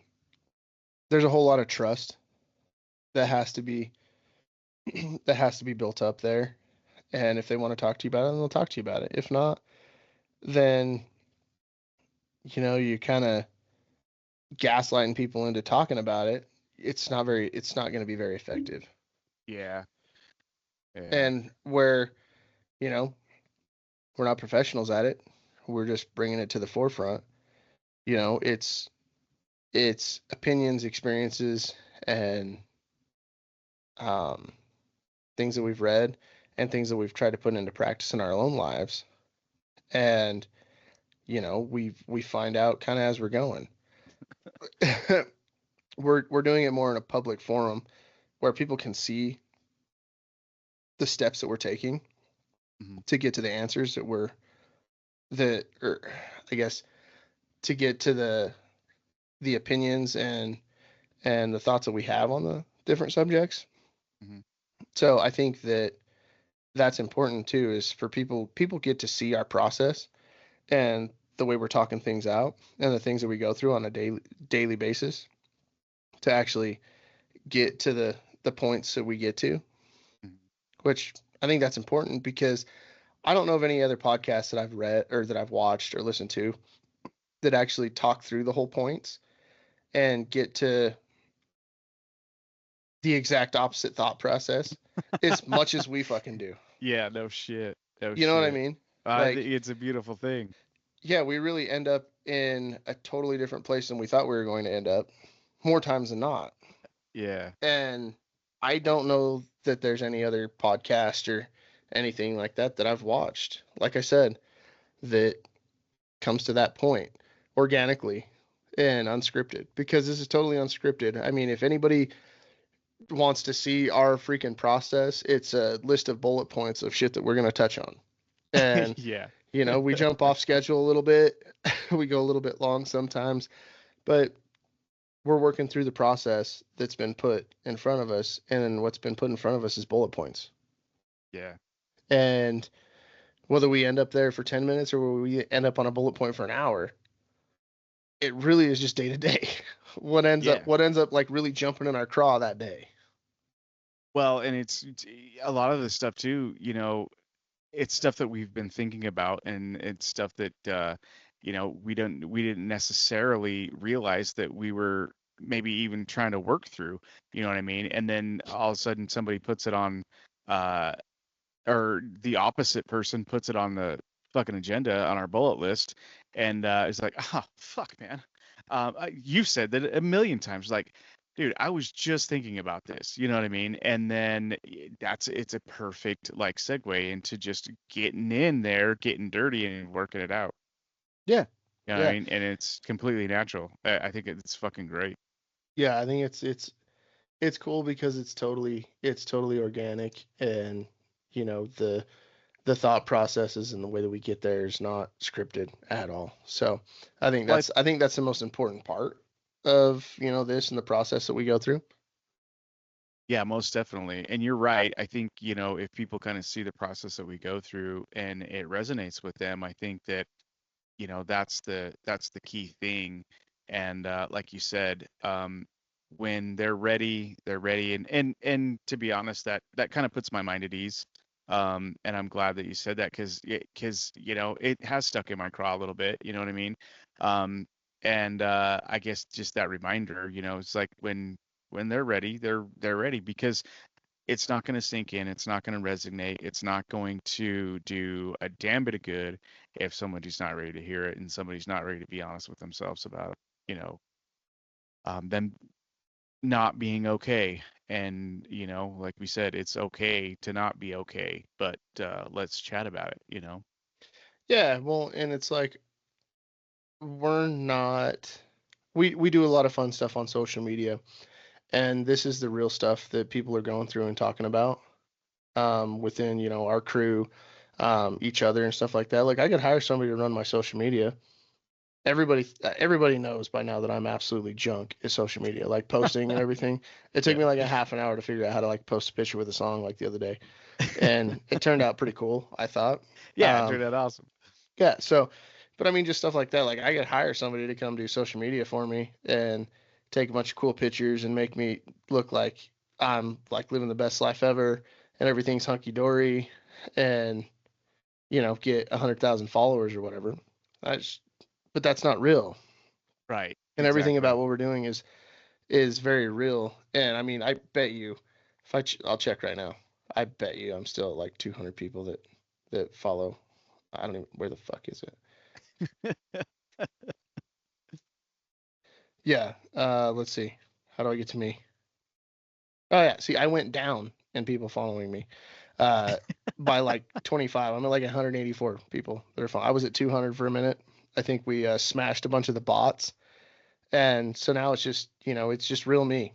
there's a whole lot of trust that has to be that has to be built up there. And if they want to talk to you about it, then they'll talk to you about it. If not, then you kind of gaslighting people into talking about it. It's not going to be very effective. Yeah. Yeah. And where, you know, we're not professionals at it, we're just bringing it to the forefront. It's opinions, experiences, and um, things that we've read and things that we've tried to put into practice in our own lives. And we find out kind of as we're going. we're doing it more in a public forum where people can see the steps that we're taking Mhm. to get to the answers or I guess to get to the opinions and the thoughts that we have on the different subjects. Mhm. So I think that's important too, is for people get to see our process and the way we're talking things out and the things that we go through on a daily basis to actually get to the points that we get to, Mhm. which I think that's important because I don't know of any other podcasts that I've read or that I've watched or listened to that actually talk through the whole points and get to the exact opposite thought process as much as we fucking do. Yeah, no shit. No You know what I shit. mean? I think Like, it's a beautiful thing. yeah, we really end up in a totally different place than we thought we were going to end up more times than not. Yeah. And I don't know that there's any other podcast or anything like that I've watched, like I said, that comes to that point organically and unscripted, because this is totally unscripted. I mean, if anybody wants to see our freaking process, it's a list of bullet points of shit that we're going to touch on. And, Yeah. we jump off schedule a little bit. We go a little bit long sometimes, but we're working through the process that's been put in front of us. And what's been put in front of us is bullet points. Yeah. And whether we end up there for 10 minutes or we end up on a bullet point for an hour, it really is just day to day. What ends Yeah. up like really jumping in our craw that day. Well, and it's a lot of the stuff too, it's stuff that we've been thinking about, and it's stuff that we didn't necessarily realize that we were maybe even trying to work through, you know what I mean? And then all of a sudden somebody puts it on, uh or the opposite person puts it on the fucking agenda on our bullet list, and it's like, ah, fuck, man. You've said that a million times, like, dude, I was just thinking about this, you know what I mean? And then it's a perfect like segue into just getting in there, getting dirty, and working it out. Yeah. You know what I mean? And it's completely natural. I think it's fucking great. Yeah, I think it's cool because it's totally organic, and the thought processes and the way that we get there is not scripted at all. So I think Well, that's the most important part of this and the process that we go through. Yeah, most definitely. And you're right. I think, if people kind of see the process that we go through and it resonates with them, I think that, that's the key thing. And like you said, when they're ready, they're ready. And to be honest, that kind of puts my mind at ease. And I'm glad that you said that because it has stuck in my craw a little bit, you know what I mean? And I guess just that reminder, it's like when they're ready, they're ready, because it's not going to sink in, it's not going to resonate, it's not going to do a damn bit of good if somebody's not ready to hear it and somebody's not ready to be honest with themselves about, them not being okay. And like we said, it's okay to not be okay, but let's chat about it. Yeah, well, and it's like we're not we do a lot of fun stuff on social media, and this is the real stuff that people are going through and talking about within our crew, each other and stuff like that. Like I could hire somebody to run my social media. Everybody knows by now that I'm absolutely junk at social media, like posting and everything. It took Yeah. me like a half an hour to figure out how to like post a picture with a song like the other day, and it turned out pretty cool, I thought. Yeah, it Um, turned out awesome. yeah, so, but I mean, just stuff like that. Like I could hire somebody to come do social media for me and take a bunch of cool pictures and make me look like I'm like living the best life ever and everything's hunky dory, and get 100,000 followers or whatever. I just, but that's not real. Right, And everything exactly. about what we're doing is very real. And I mean, I bet you, if I'll check right now. I bet you I'm still at like 200 people that follow. I don't even, where the fuck is it? Yeah. Let's see. How do I get to me? Oh yeah. See, I went down in people following me. Uh, by like 25. I'm at like 184 people that are following. I was at 200 for a minute. I think we smashed a bunch of the bots, and so now it's just it's just real me.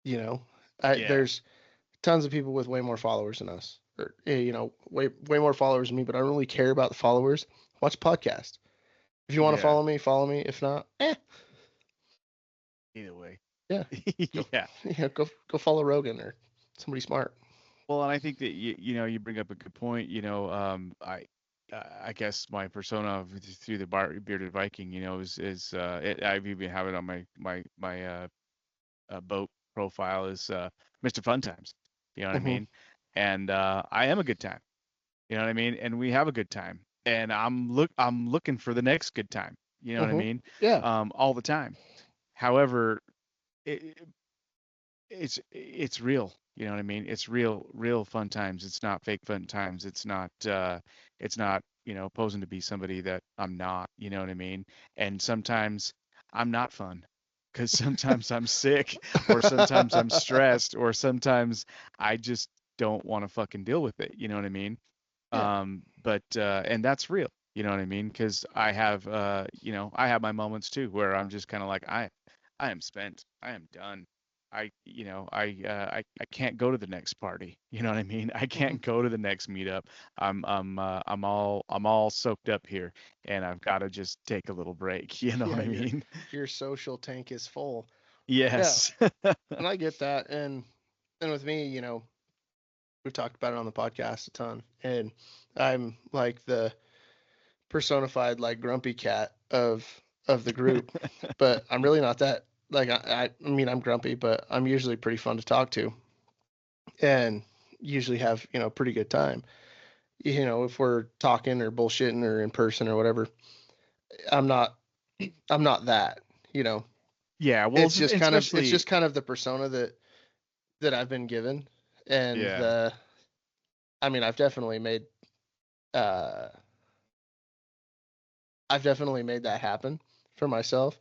You know, Yeah. there's tons of people with way more followers than us, or way more followers than me. But I don't really care about the followers. Watch a podcast. If you want to Yeah. follow me, follow me. If not, Either way. yeah, go, Yeah. go follow Rogan or somebody smart. Well, and I think that you bring up a good point. I guess my persona through the bearded Viking, I've even have it on my boat profile is Mr. Fun Times. You know what I Hmm. mean? And I am a good time. You know what I mean? And we have a good time. And I'm looking for the next good time. You know what I Hmm. mean? Yeah. All the time. However, it, it's real. You know what I mean? It's real fun times. It's not fake fun times. It's not posing to be somebody that I'm not, you know what I mean? And sometimes I'm not fun, because sometimes I'm sick, or sometimes I'm stressed, or sometimes I just don't want to fucking deal with it, you know what I mean? Yeah. But and that's real, you know what I mean? Because I have my moments too where I'm just kind of like, I am spent. I am done. I can't go to the next party. You know what I mean? I Hmm. can't go to the next meetup. I'm all soaked up here, and I've got to just take a little break. You know what Yeah. I Your mean? your social tank is full. Yeah, Yes. and I get that. And with me, We've talked about it on the podcast a ton, and I'm like the personified like grumpy cat of the group, but I'm really not that. Like I mean, I'm grumpy, but I'm usually pretty fun to talk to, and usually have pretty good time. If we're talking or bullshitting or in person or whatever, I'm not that. Yeah, well, It's just especially kind of the persona that I've been given, and yeah. I mean, uh I've definitely made that happen for myself.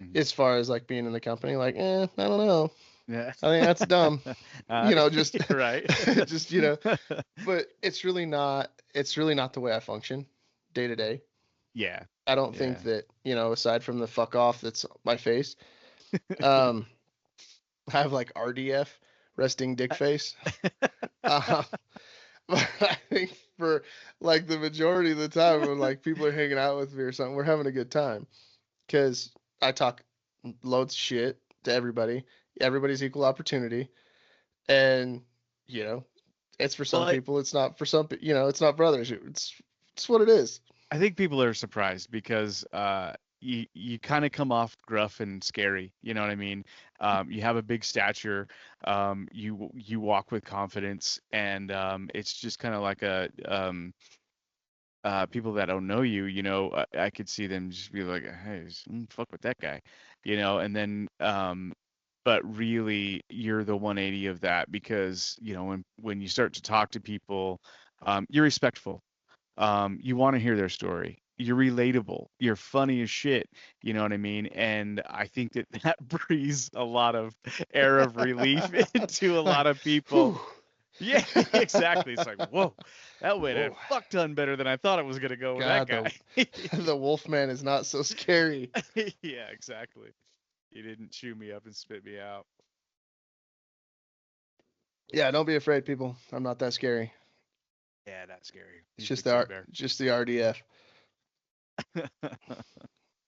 Mhm. As far as like being in the company, like, I don't know. Yeah. I think that's dumb. Just right. just but it's really not the way I function day to day. Yeah. I don't think that, aside from the fuck off that's my face, um I have like RDF, resting dick face. But I think for like the majority of the time when like people are hanging out with me or something, we're having a good time because I talk loads of shit to everybody. Everybody's equal opportunity, and it's for some Well, people. It's not for some. It's not for others. It's what it is. I think people are surprised because you kind of come off gruff and scary. You know what I mean? You have a big stature. You walk with confidence, and it's just kind of like a people that don't know you. I could see them just be like, "Hey, fuck with that guy," and then but really you're the 180 of that because when you start to talk to people, you're respectful. You want to hear their story. You're relatable. You're funny as shit. You know what I mean? And I think that that breathes a lot of air of relief into a lot of people. Whew. Yeah, exactly. It's like, whoa, that went a Whoa. fuck ton better than I thought it was gonna go with that God, guy. the Wolfman is not so scary. Yeah, exactly. He didn't chew me up and spit me out. Yeah, don't be afraid, people. I'm not that scary. Yeah, that's scary. It's He's just Big Bear. just the RDF.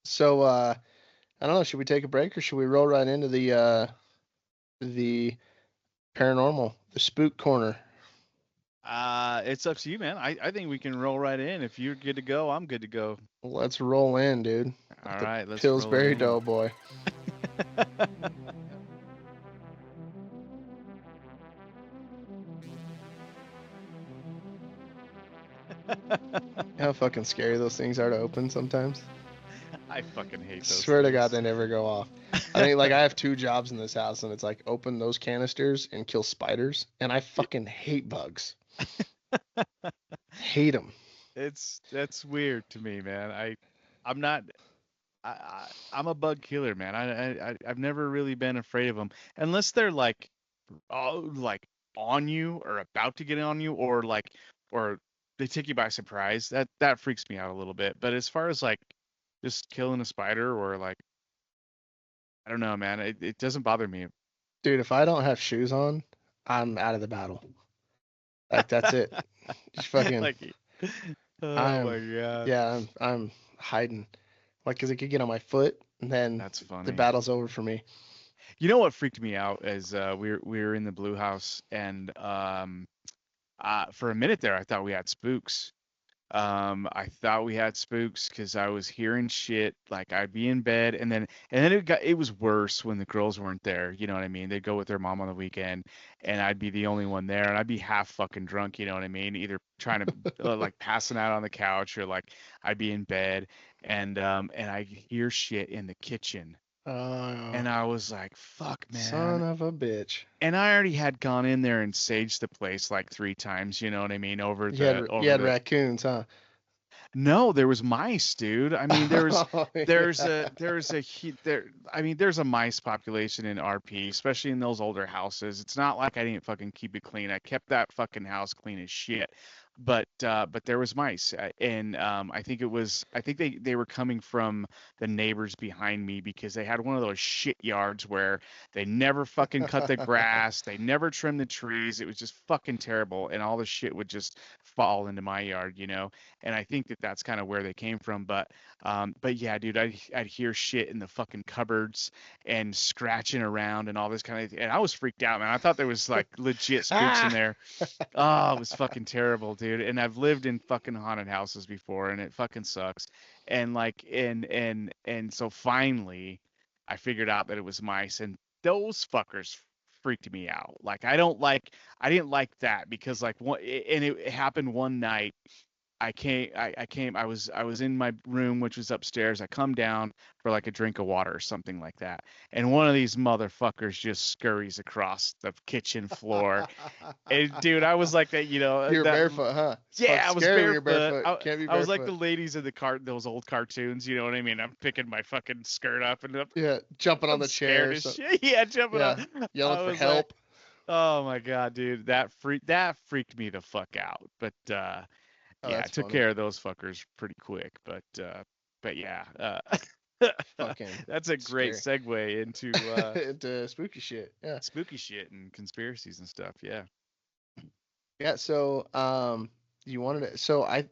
So I don't know, should we take a break or should we roll right into the paranormal, the spook corner? It's up to you, man. I think we can roll right in. If you're good to go, I'm good to go. Let's roll in, dude. All The right, let's Pillsbury roll in. Doughboy. How fucking scary those things are to open sometimes. I fucking hate those Swear to God, things. they never go off. I think like I have 2 jobs in this house, and it's like open those canisters and kill spiders, and I fucking hate bugs. Hate them. That's weird to me, man. I'm not. I'm a bug killer, man. I've never really been afraid of them unless they're like, oh, like on you or about to get on you, or they take you by surprise. That freaks me out a little bit. But as far as like just killing a spider or like, I don't know, man. It doesn't bother me. Dude, if I don't have shoes on, I'm out of the battle. Like that's it. Just fucking. Like, oh my God. Yeah, I'm hiding. Like, 'cause it could get on my foot, and then That's funny. the battle's over for me. You know what freaked me out is we were in the Blue House and for a minute there I thought we had spooks. I thought we had spooks because I was hearing shit. Like I'd be in bed and then it was worse when the girls weren't there. You know what I mean? They'd go with their mom on the weekend, and I'd be the only one there, and I'd be half fucking drunk. You know what I mean? Either trying to like passing out on the couch or like I'd be in bed and I hear shit in the kitchen. And I was like, fuck, man. Son of a bitch. And I already had gone in there and saged the place like 3 times, you know what I mean? You had raccoons, huh? No, there was mice, dude. I mean, there's a mice population in RP, especially in those older houses. It's not like I didn't fucking keep it clean. I kept that fucking house clean as shit. but there was mice, and I think they were coming from the neighbors behind me because they had one of those shit yards where they never fucking cut the grass, they never trimmed the trees. It was just fucking terrible, and all the shit would just fall into my yard, you know. And I think that's kind of where they came from. But yeah, dude, I'd hear shit in the fucking cupboards and scratching around and all this kind of, and I was freaked out, man. I thought there was like legit spooks in there. Oh, it was fucking terrible, dude. And I've lived in fucking haunted houses before, and it fucking sucks. And like, and so finally, I figured out that it was mice, and those fuckers freaked me out. Like, I didn't like that because like and it happened one night. I was in my room, which was upstairs. I come down for like a drink of water or something like that. And one of these motherfuckers just scurries across the kitchen floor. And dude, I was like that, you know. You're barefoot, huh? Yeah, I was scary when you're barefoot. Can't be barefoot. I was like the ladies in those old cartoons, you know what I mean? I'm picking my fucking skirt up and up. Yeah, jumping on the chair. Yeah, jumping on. Yelling for help. Like, oh my god, dude, that freaked me the fuck out. But yeah, I took care of those fuckers pretty quick, but yeah, fucking that's a great segue into into spooky shit. Yeah, spooky shit and conspiracies and stuff. Yeah. Yeah. So you wanted to? So I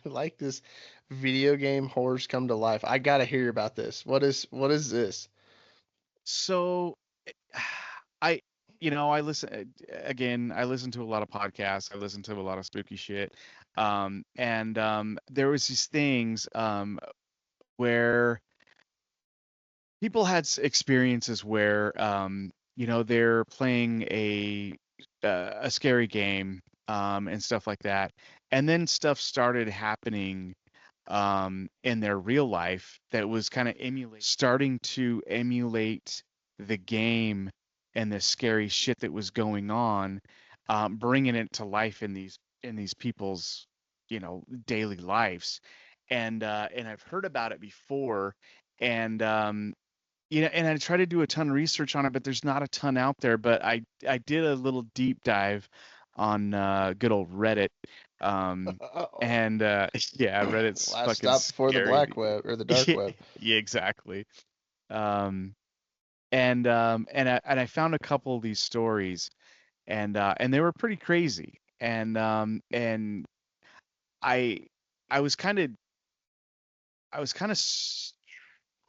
like this video game Horrors Come to Life. I gotta hear about this. What is this? So I listen to a lot of podcasts. I listen to a lot of spooky shit. And there was these things where people had experiences where they're playing a scary game and stuff like that, and then stuff started happening in their real life that was kind of starting to emulate the game and the scary shit that was going on, bringing it to life in these people's, daily lives. And I've heard about it before, and and I try to do a ton of research on it, but there's not a ton out there. But I did a little deep dive on good old Reddit, and yeah, Reddit's last fucking stop before scary. the black web or the dark web. Yeah, exactly. And I found a couple of these stories, and they were pretty crazy. And I was kind of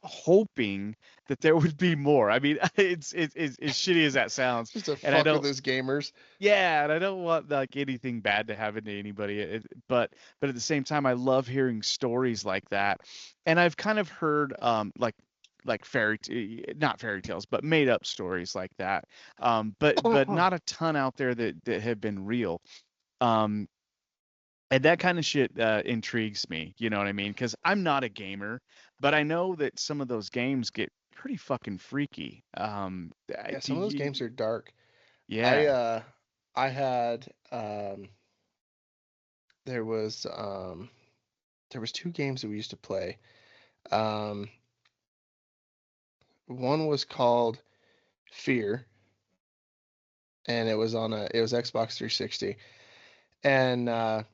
hoping that there would be more. I mean, it's as shitty as that sounds. Just to fuck with those gamers. Yeah, and I don't want like anything bad to happen to anybody. But at the same time, I love hearing stories like that. And I've kind of heard like not fairy tales, but made up stories like that. But not a ton out there that have been real. And that kind of shit intrigues me, you know what I mean? Because I'm not a gamer, but I know that some of those games get pretty fucking freaky. Yeah, some of those games are dark. Yeah. I had there was 2 games that we used to play. One was called Fear, and it was Xbox 360, and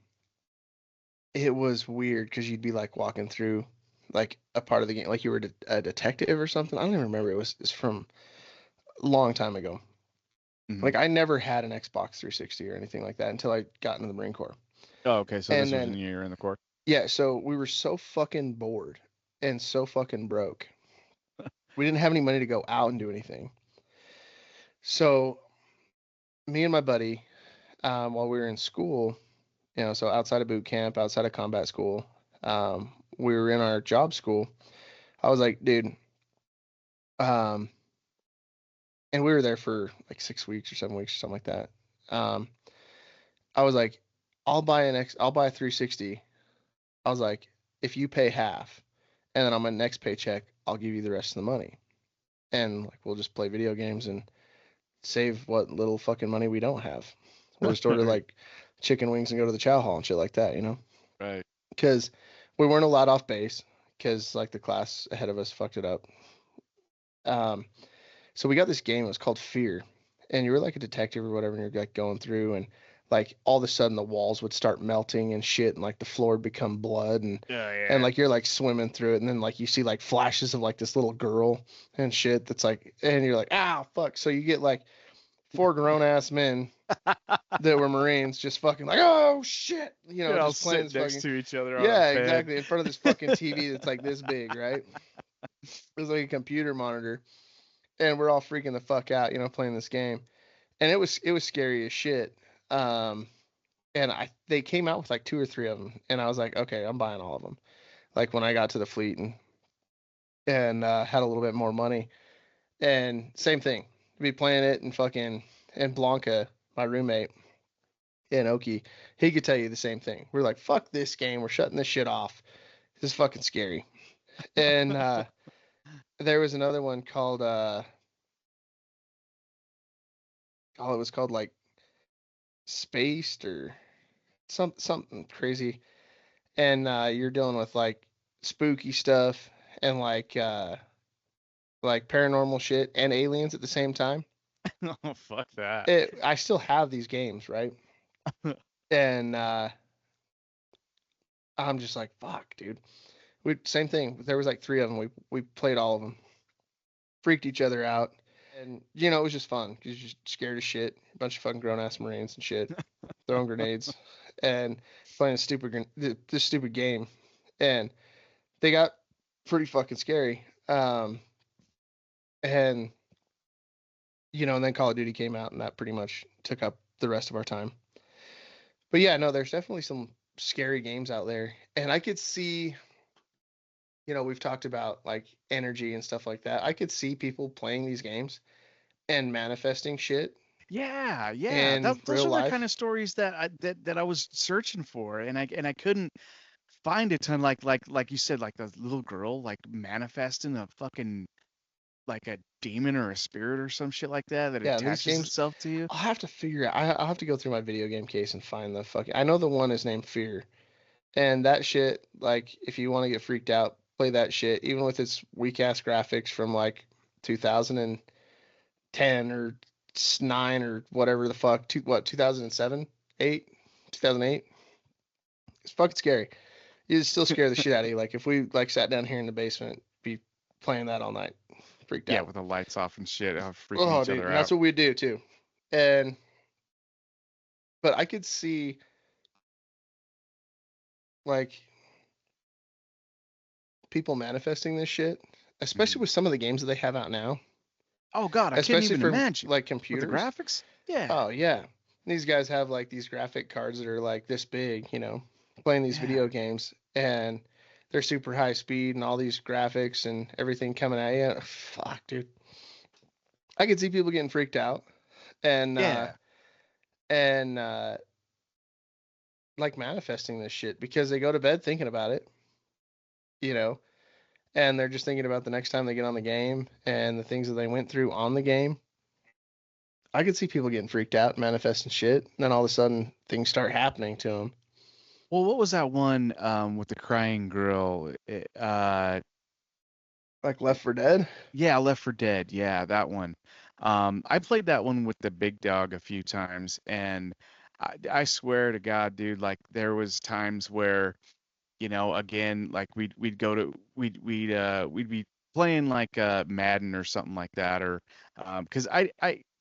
it was weird because you'd be like walking through like a part of the game, like you were a detective or something. I don't even remember. It's from a long time ago. Mm-hmm. Like I never had an Xbox 360 or anything like that until I got into the Marine Corps. Oh, okay. So this was when you were in the Corps. Yeah. So we were so fucking bored and so fucking broke. We didn't have any money to go out and do anything. So me and my buddy, while we were in school, so outside of boot camp, outside of combat school, we were in our job school. I was like, dude, and we were there for like 6 weeks or 7 weeks or something like that. I was like, I'll buy a 360. I was like, if you pay half, and then on my next paycheck, I'll give you the rest of the money, and like we'll just play video games and save what little fucking money we don't have. We'll just order like chicken wings and go to the chow hall and shit like that, Right. Because we weren't allowed off base because like the class ahead of us fucked it up. So we got this game. It was called Fear, and you were like a detective or whatever, and you're like going through, and like all of a sudden the walls would start melting and shit, and like the floor would become blood, and Yeah. like you're like swimming through it, and then like you see like flashes of like this little girl and shit that's like, and you're like, ah, fuck. So you get like 4 grown ass men that were Marines just fucking like, oh shit, you know, They're all just playing sitting this next fucking, to each other on a yeah, bed. exactly, in front of this fucking TV that's like this big, right? It was like a computer monitor, and we're all freaking the fuck out, you know, playing this game, and it was scary as shit. And they came out with like 2 or 3 of them, and I was like, okay, I'm buying all of them. Like when I got to the fleet and had a little bit more money, and same thing, be playing it and fucking, and Blanca, my roommate in Oki, he could tell you the same thing. We're like, fuck this game, we're shutting this shit off. This is fucking scary. And there was another one called it was called like Spaced or something crazy. And you're dealing with like spooky stuff and like paranormal shit and aliens at the same time. Oh, fuck that. I still have these games, right? And I'm just like, fuck, dude. Same thing. There was like 3 of them. We played all of them. Freaked each other out. And you know, it was just fun because you're just scared as shit. A bunch of fucking grown ass Marines and shit, throwing grenades and playing this stupid game. And they got pretty fucking scary. And you know, and then Call of Duty came out, and that pretty much took up the rest of our time. But yeah, no, there's definitely some scary games out there, and I could see, you know, we've talked about like energy and stuff like that. I could see people playing these games and manifesting shit Yeah. in Those real are the life. kind of stories that I was searching for, and I couldn't find a ton, like you said, like the little girl like manifesting a fucking, like a demon or a spirit or some shit like that Yeah, and these attaches games, itself to you. I'll have to figure out. I'll have to go through my video game case and find the fucking. I know the one is named Fear, and that shit. Like, if you want to get freaked out, play that shit. Even with its weak ass graphics from like 2010 or 9 or whatever the fuck. 2007, 8, 2008. It's fucking scary. It'd still scare the shit out of you. Like if we like sat down here in the basement, be playing that all night, freaked Yeah, out. with the lights off and shit, freaking Oh, each dude, other and that's out. what we do too. And but I could see like people manifesting this shit, especially Mhm. with some of the games that they have out now, Oh God, I couldn't especially even for imagine like with the computers. graphics. Yeah, Oh yeah, these guys have like these graphic cards that are like this big, you know, playing these yeah, video games, and they're super high speed and all these graphics and everything coming at you. Fuck, dude. I could see people getting freaked out and yeah. like manifesting this shit because they go to bed thinking about it, you know, and they're just thinking about the next time they get on the game and the things that they went through on the game. I could see people getting freaked out, manifesting shit, and then all of a sudden things start happening to them. Well, what was that one with the crying girl? Like Left 4 Dead. Yeah, Left 4 Dead. Yeah, that one. I played that one with the big dog a few times, and I swear to God, dude, like there was times where, again, like we'd go to we'd be playing like Madden or something like that, or because I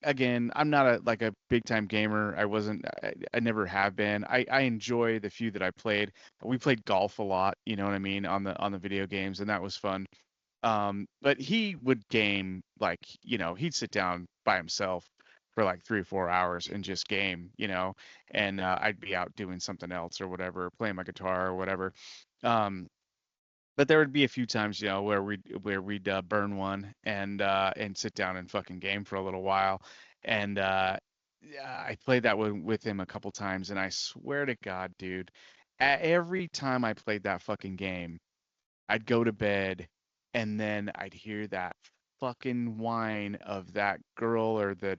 again, I'm not a big time gamer. I never have been. I enjoy the few that I played. We played golf a lot, you know what I mean, on the video games, and that was fun. But he would game, like, he'd sit down by himself for like 3 or 4 hours and just game, and I'd be out doing something else or whatever, playing my guitar or whatever. Um, but there would be a few times, where we'd burn one and sit down and fucking game for a little while. And yeah, I played that with him a couple times, and I swear to God, dude, every time I played that fucking game, I'd go to bed and then I'd hear that fucking whine of that girl or the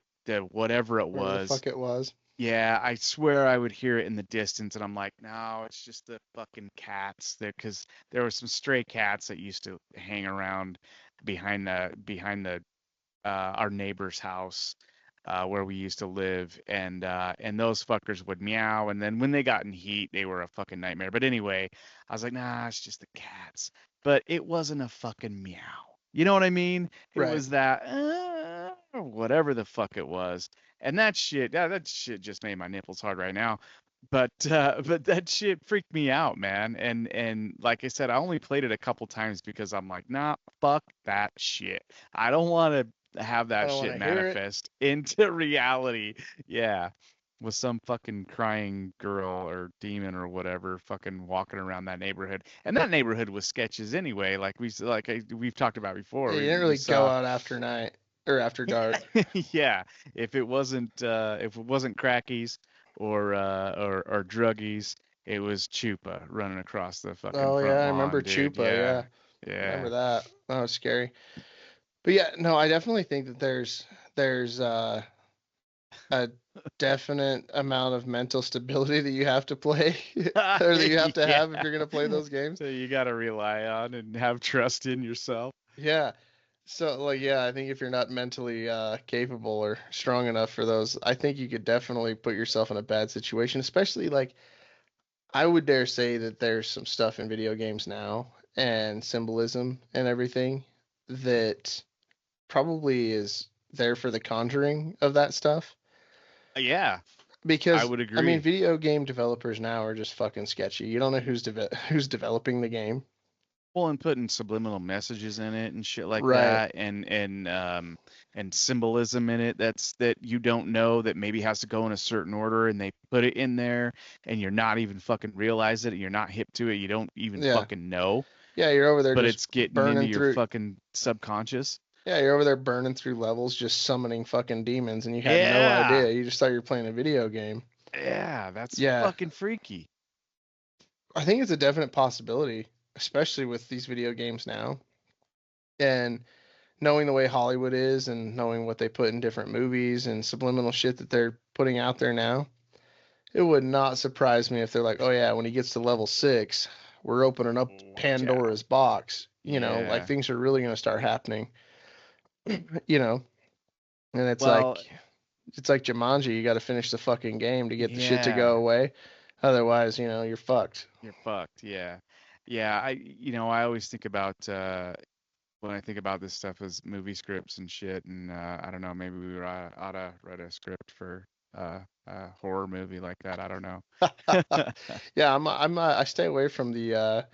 whatever it Whatever the was. fuck it was. Yeah, I swear I would hear it in the distance, and I'm like, no, it's just the fucking cats there, because there were some stray cats that used to hang around behind the our neighbor's house. where we used to live, and those fuckers would meow, and then when they got in heat, they were a fucking nightmare. But anyway, I was like, nah, it's just the cats. But it wasn't a fucking meow. You know what I mean? It Right. was that or whatever the fuck it was, and that shit, that shit just made my nipples hard right now. But that shit freaked me out, man. And like I said, I only played it a couple times because I'm like, nah, fuck that shit. I don't want to have I that don't shit want to hear it. manifest into reality. Yeah. With some fucking crying girl or demon or whatever fucking walking around that neighborhood. And that neighborhood was sketches anyway, we've talked about before. Yeah, you We didn't we really go saw out after night or after dark. yeah, if it wasn't crackies or druggies, it was Chupa running across the fucking Oh yeah, front I remember lawn, dude. Chupa. Yeah. Yeah, remember that. That was scary. But yeah, no, I definitely think that there's a definite amount of mental stability that you have to play or that you have to Yeah. have if you're gonna play those games. So you got to rely on and have trust in yourself. Yeah. So like yeah, I think if you're not mentally capable or strong enough for those, I think you could definitely put yourself in a bad situation, especially like I would dare say that there's some stuff in video games now and symbolism and everything that probably is there for the conjuring of that stuff. Yeah, I Because would I mean, agree. video game developers now are just fucking sketchy. You don't know who's developing the game. Well, and putting subliminal messages in it and shit like Right. that, and symbolism in it that you don't know that maybe has to go in a certain order, and they put it in there, and you're not even fucking realize it, and you're not hip to it, you don't even Yeah. fucking know, Yeah, you're over there but just it's getting into burning your through. fucking subconscious. Yeah, you're over there burning through levels, just summoning fucking demons, and you had no Yeah, idea. You just thought you were playing a video game. yeah, that's Yeah, fucking freaky. I think it's a definite possibility, especially with these video games now. And knowing the way Hollywood is and knowing what they put in different movies and subliminal shit that they're putting out there now, it would not surprise me if they're like, oh yeah, when he gets to level 6, we're opening up Watch out. Pandora's box. Like Yeah. things are really going to start happening, you know, and Well, it's like Jumanji, you got to finish the fucking game to get the shit to yeah. go away. Otherwise, you're fucked. You're fucked. Yeah. Yeah. I always think about when I think about this stuff as movie scripts and shit. And I don't know, maybe we ought to write a script for a horror movie like that. I don't know. Yeah, I stay away from the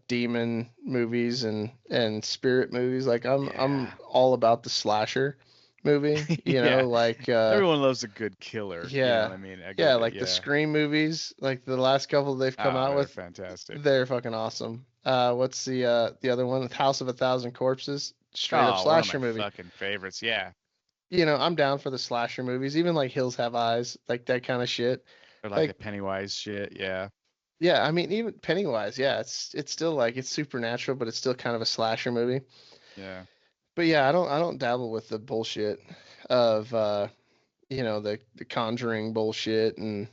demon movies and spirit movies. Like I'm Yeah. all about the slasher movie, Yeah. like Everyone loves a good killer. You know yeah. what I mean? Yeah, like the Yeah. Scream movies, like the last couple they've come Oh, out they're with, fantastic. they're fucking awesome. What's the other one? House of a Thousand Corpses, straight up Oh, one of my slasher movie. fucking favorites. Yeah. I'm down for the slasher movies, even like Hills Have Eyes, like that kind of shit. Or like the Like, Pennywise shit. Yeah. yeah, I mean, even Pennywise, yeah, it's still like it's supernatural, but it's still kind of a slasher movie. Yeah. But yeah, I don't dabble with the bullshit of the Conjuring bullshit and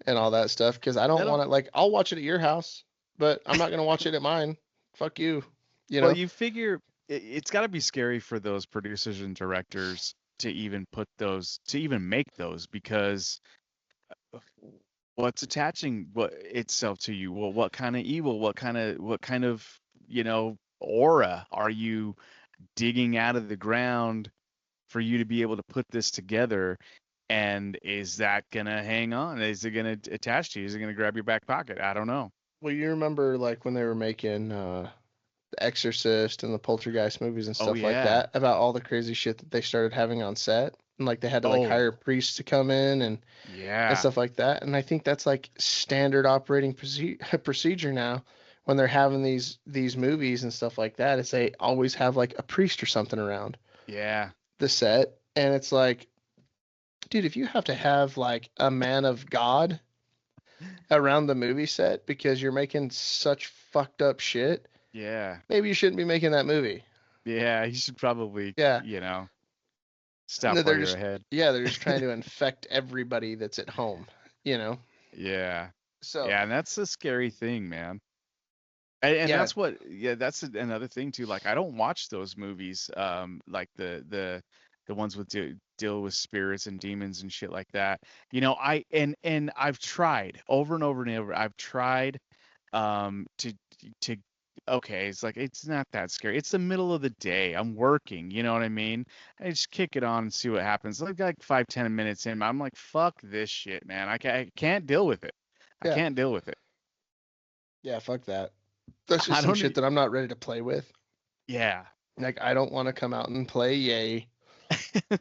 all that stuff because I don't That'll want to like I'll watch it at your house, but I'm not gonna watch it at mine. Fuck you, you Well, know. you figure it's got to be scary for those producers and directors to even make those because what's attaching itself to you? Well, what kind of evil? What kind of aura are you digging out of the ground for you to be able to put this together? And is that gonna hang on? Is it gonna attach to you? Is it gonna grab your back pocket? I don't know. Well, you remember like when they were making The Exorcist and the Poltergeist movies and Oh stuff like yeah. that about all the crazy shit that they started having on set. And like they had to like hire Oh priests to come in and yeah. stuff like that. And I think that's like standard operating procedure now when they're having these movies and stuff like that. Is they always have like a priest or something around Yeah. the set, and it's like, dude, if you have to have like a man of God around the movie set because you're making such fucked up shit, Yeah. maybe you shouldn't be making that movie. Yeah. You should probably, Yeah, stop while they're you're just ahead. they're just trying to infect everybody that's at home, you know. Yeah. So Yeah, and that's a scary thing, man. And yeah, that's another thing too. Like I don't watch those movies, like the ones with deal with spirits and demons and shit like that. You know, I've tried over and over and over. I've tried to to okay, it's like it's not that scary. It's the middle of the day. I'm working, you know what I mean? I just kick it on and see what happens. Like 5-10 minutes in, I'm like, fuck this shit, man. I can't deal with it. I Yeah. can't deal with it. Yeah, fuck that. That's I just some don't shit that I'm not ready to play with. Yeah. Like, I don't want to come out and play Yay.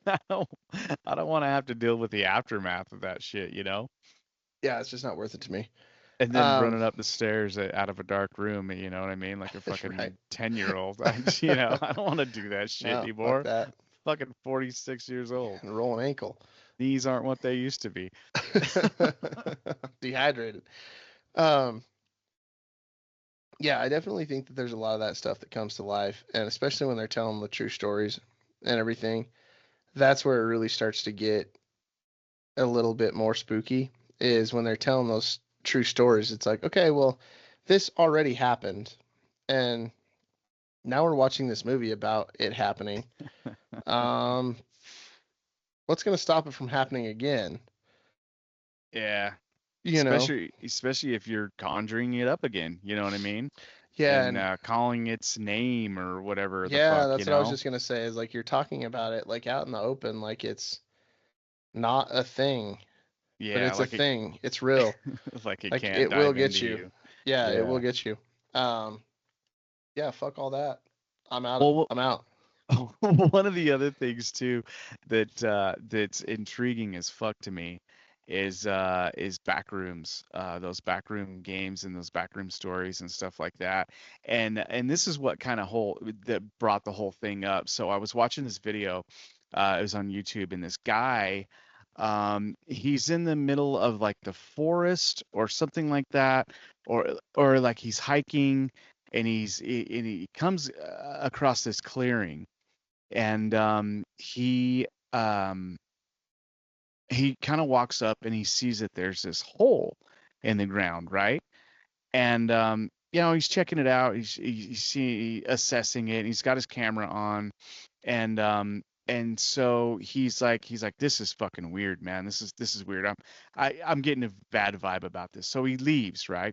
I don't I don't want to have to deal with the aftermath of that shit, you know? Yeah, it's just not worth it to me. And then running up the stairs out of a dark room, you know what I mean? Like a fucking Right. 10-year-old. You know, I don't want to do that shit No, anymore. fuck that. Fucking 46 years old. And roll an ankle. Knees aren't what they used to be. Dehydrated. Yeah, I definitely think that there's a lot of that stuff that comes to life, and especially when they're telling the true stories and everything, that's where it really starts to get a little bit more spooky, is when they're telling those true stories. It's like, okay, well, this already happened, and now we're watching this movie about it happening. What's going to stop it from happening again? Yeah. You know? Especially if you're conjuring it up again, you know what I mean? Yeah, And calling its name or whatever the yeah, fuck, that's you what I was know? just gonna say. Is like you're talking about it like out in the open, like it's not a thing, but Yeah, it's a like it thing. It's real. like it Like can't it will dive get into you. you. Yeah, it will Yeah. get you. Yeah, fuck all that. I'm out. Well, I'm out. one of the other things too that's intriguing as fuck to me is backrooms, those backroom games and those backroom stories and stuff like that. And this is what kind of whole that brought the whole thing up. So I was watching this video, it was on YouTube, and this guy, he's in the middle of like the forest or something like that, or like he's hiking, and he comes across this clearing, and um he kind of walks up and he sees that there's this hole in the ground, right? And you know, he's checking it out, assessing it, and he's got his camera on, and so he's like, this is fucking weird, man. This is weird. I'm getting a bad vibe about this. So he leaves, right?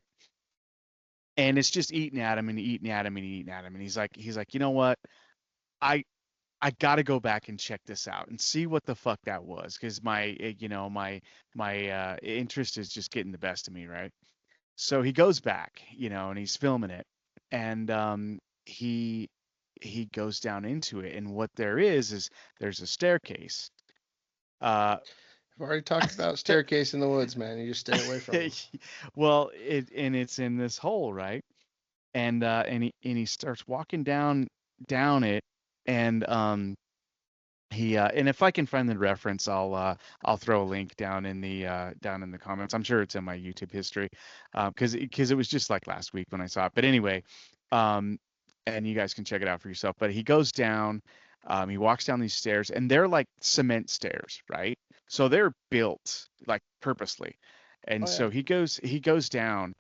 And it's just eating at him and eating at him and eating at him. And he's like, you know what? I I got to go back and check this out and see what the fuck that was, because my interest is just getting the best of me, right? So he goes back, and he's filming it, and he goes down into it, and what there is there's a staircase. Uh, I've already talked about staircase in the woods, man. You just stay away from it. well, it's in this hole, right? And he starts walking down it, and and if I can find the reference, I'll throw a link down in the comments. I'm sure it's in my YouTube history, because it was just like last week when I saw it. But anyway, and you guys can check it out for yourself. But he goes down, he walks down these stairs, and they're like cement stairs, right? So they're built like purposely, and Oh, yeah. so he goes down,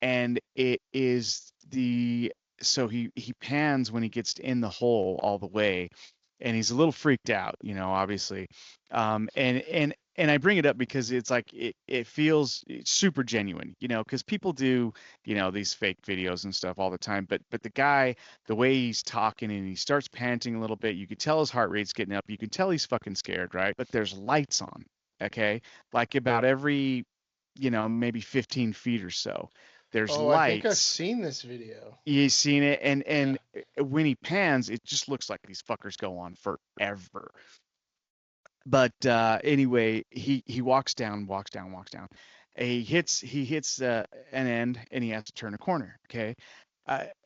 and it is so he pans when he gets in the hole all the way, and he's a little freaked out, obviously. And I bring it up because it's like it feels super genuine, because people do, these fake videos and stuff all the time. But the guy, the way he's talking and he starts panting a little bit, you could tell his heart rate's getting up. You can tell he's fucking scared, right? But there's lights on, okay? Like about every, maybe 15 feet or so. There's lights. I think I've seen this video. You've seen it, and when he pans, it just looks like these fuckers go on forever. But anyway, he walks down. He hits an end, and he has to turn a corner. Okay,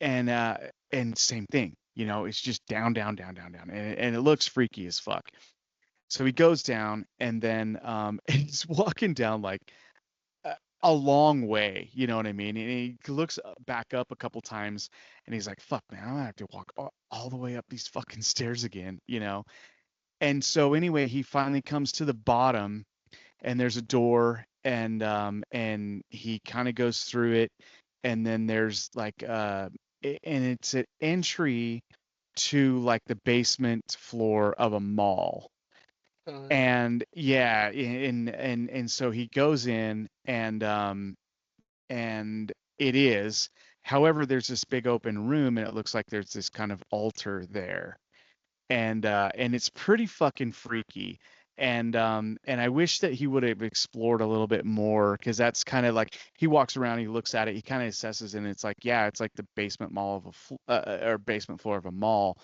and same thing. It's just down, and it looks freaky as fuck. So he goes down, and then he's walking down like a long way, you know what I mean? And he looks back up a couple times, and he's like, fuck, man, I'm gonna have to walk all the way up these fucking stairs again, And so anyway, he finally comes to the bottom, and there's a door, and he kind of goes through it, and then there's like and it's an entry to like the basement floor of a mall. And yeah, and so he goes in and it is. However, there's this big open room and it looks like there's this kind of altar there. And it's pretty fucking freaky. And I wish that he would have explored a little bit more because that's kind of like he walks around, he looks at it, he kind of assesses, and it's like, yeah, it's like the basement mall of or basement floor of a mall.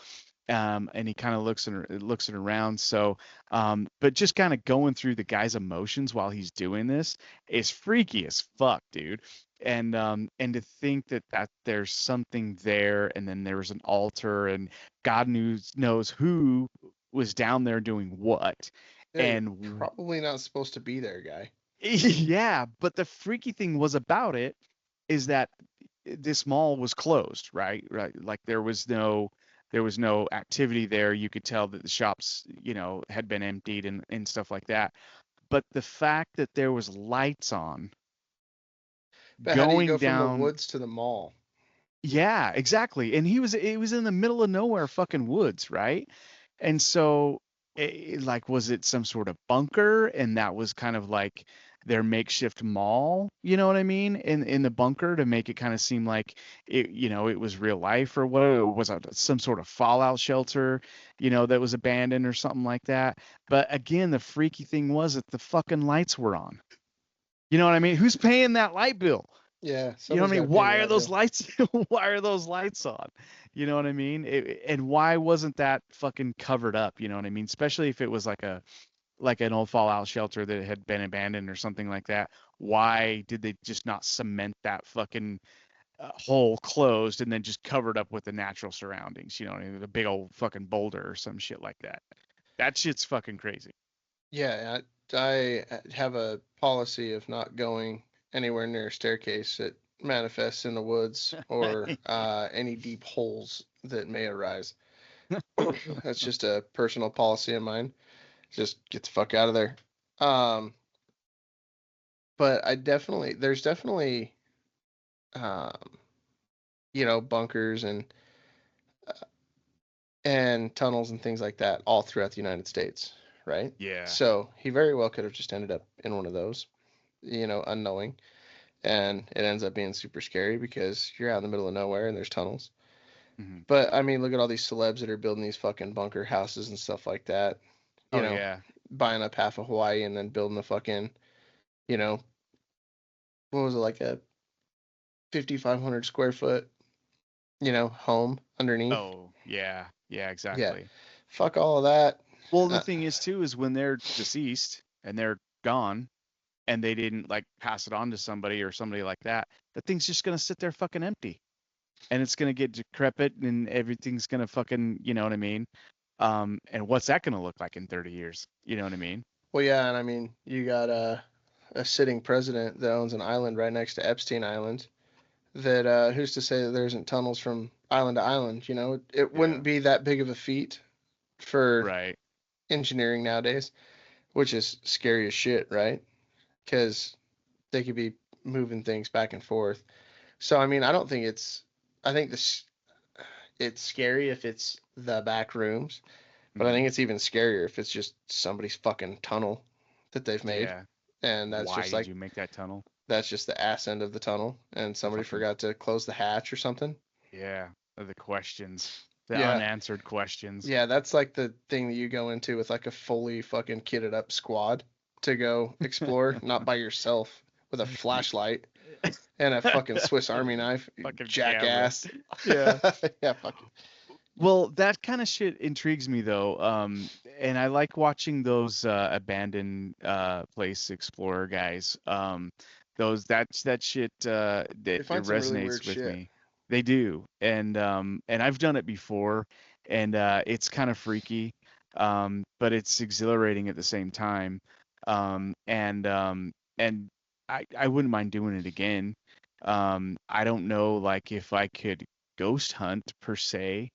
And he kind of looks it around. So, but just kind of going through the guy's emotions while he's doing this is freaky as fuck, dude. And to think that there's something there, and then there was an altar, and God knows who was down there doing what. Yeah, And you're probably not supposed to be there, guy. yeah, but the freaky thing was about it is that this mall was closed, right? Right. Like there was no activity there. You could tell that the shops, had been emptied and stuff like that. But the fact that there was lights on But how do you going go from the down, woods to the mall? yeah, exactly. And it was in the middle of nowhere fucking woods, right? And so like was it some sort of bunker, and that was kind of like their makeshift mall, you know what I mean? In the bunker to make it kind of seem like it was real life, or what was it, some sort of fallout shelter, that was abandoned or something like that. But again, the freaky thing was that the fucking lights were on. You know what I mean? Who's paying that light bill? Yeah, You know what I mean? somebody's gotta pay Why are that those bill. lights? Why are those lights on? You know what I mean? And why wasn't that fucking covered up? You know what I mean? Especially if it was like an old fallout shelter that had been abandoned or something like that. Why did they just not cement that fucking hole closed and then just covered up with the natural surroundings? You know what I mean? A big old fucking boulder or some shit like that. That shit's fucking crazy. Yeah, I have a policy of not going anywhere near a staircase that manifests in the woods or any deep holes that may arise. That's just a personal policy of mine. Just get the fuck out of there. Um, but there's definitely, um, bunkers and tunnels and things like that all throughout the United States, right? Yeah. So he very well could have just ended up in one of those, unknowing, and it ends up being super scary because you're out in the middle of nowhere and there's tunnels. Hmm. But I mean, look at all these celebs that are building these fucking bunker houses and stuff like that. You Oh know, yeah. buying up half of Hawaii and then building a fucking, you know, what was it, like a 5,500 square foot, home underneath. Oh yeah. Yeah, Yeah, exactly. fuck all of that. Well, the Uh, thing is too is when they're deceased and they're gone and they didn't like pass it on to somebody or somebody like that, the thing's just gonna sit there fucking empty. And it's gonna get decrepit and everything's gonna fucking, you know what I mean? And what's that gonna look like in 30 years? You know what I mean? well, yeah, and I mean, you got a sitting president that owns an island right next to Epstein Island. That who's to say that there isn't tunnels from island to island? It Yeah. wouldn't be that big of a feat for Right. engineering nowadays, which is scary as shit, right? Because they could be moving things back and forth. So I mean, I don't think I think it's scary if it's the back rooms, but I Hmm. think it's even scarier if it's just somebody's fucking tunnel that they've made, Yeah. and Why did you make that tunnel? that's just the ass end of the tunnel, and somebody Fucking forgot to close the hatch or something. yeah. The questions, the Yeah, unanswered questions. yeah, that's like the thing that you go into with like a fully fucking kitted up squad to go explore, not by yourself with a flashlight and a fucking Swiss Army knife, you Fucking camera. jackass. Yeah. Yeah, fuck. Well, that kind of shit intrigues me though. And I like watching those abandoned place explorer guys. That shit They that find some really weird resonates with shit. me. They do. And I've done it before, and it's kind of freaky. But it's exhilarating at the same time. And I wouldn't mind doing it again. I don't know like if I could ghost hunt per se,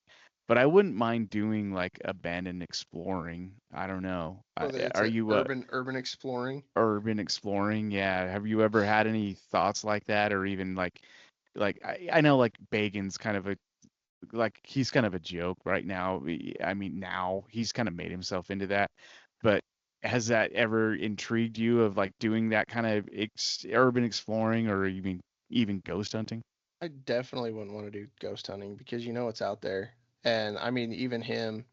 but I wouldn't mind doing like abandoned exploring. I don't know. Well, it's Are a you urban exploring. urban exploring? Yeah. Have you ever had any thoughts like that, or even like I know like Bacon's kind of a like he's kind of a joke right now. I mean now he's kind of made himself into that, but has that ever intrigued you of like doing that kind of urban exploring or even ghost hunting? I definitely wouldn't want to do ghost hunting because you know it's out there. And I mean, even him,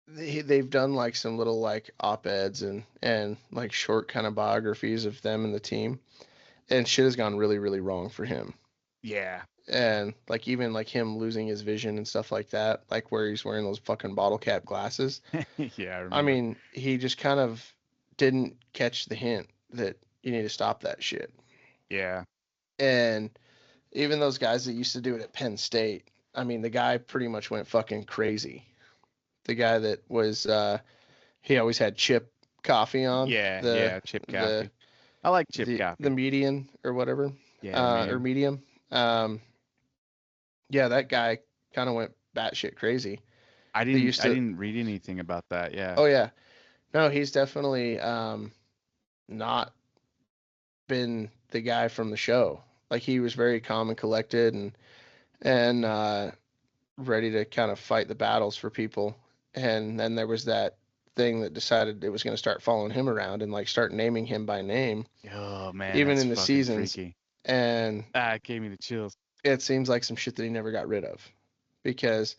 they've done like some little like op-eds and like short kind of biographies of them and the team, and shit has gone really, really wrong for him. Yeah. And like even like him losing his vision and stuff like that, like where he's wearing those fucking bottle cap glasses. Yeah, I remember. I mean, he just kind of didn't catch the hint that you need to stop that shit. Yeah. And even those guys that used to do it at Penn State, I mean, the guy pretty much went fucking crazy. The guy that was, he always had chip coffee on. Yeah, chip coffee. I like chip coffee. The median or whatever. Yeah, or medium. Yeah, that guy kind of went batshit crazy. I didn't read anything about that. Yeah. Oh yeah, no, he's definitely not been the guy from the show. Like he was very calm and collected and ready to kind of fight the battles for people. And then there was that thing that decided it was going to start following him around and like start naming him by name. Oh man, even that's in the fucking seasons. freaky. And it gave me the chills. It seems like some shit that he never got rid of because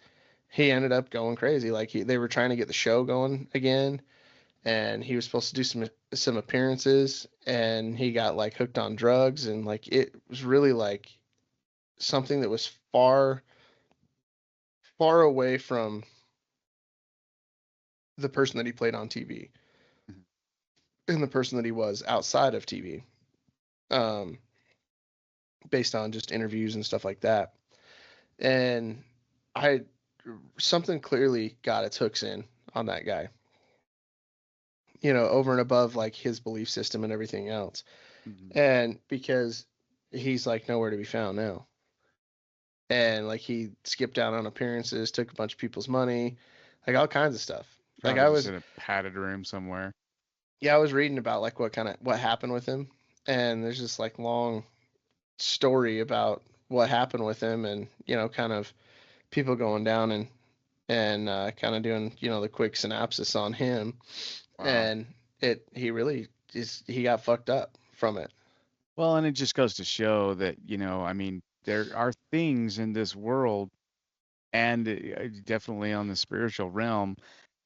he ended up going crazy. Like they were trying to get the show going again, and he was supposed to do some appearances, and he got like hooked on drugs, and like it was really like something that was far away from the person that he played on TV and the person that he was outside of TV, based on just interviews and stuff like that. And something clearly got its hooks in on that guy, over and above like his belief system and everything else. Mm-hmm. And because he's like nowhere to be found now. And like he skipped out on appearances, took a bunch of people's money, like all kinds of stuff. Probably like I was in a padded room somewhere. Yeah, I was reading about like what happened with him, and there's this like long story about what happened with him, and kind of people going down and kind of doing the quick synopsis on him. Wow. And he got fucked up from it. Well, and it just goes to show that I mean, there are things in this world and definitely on the spiritual realm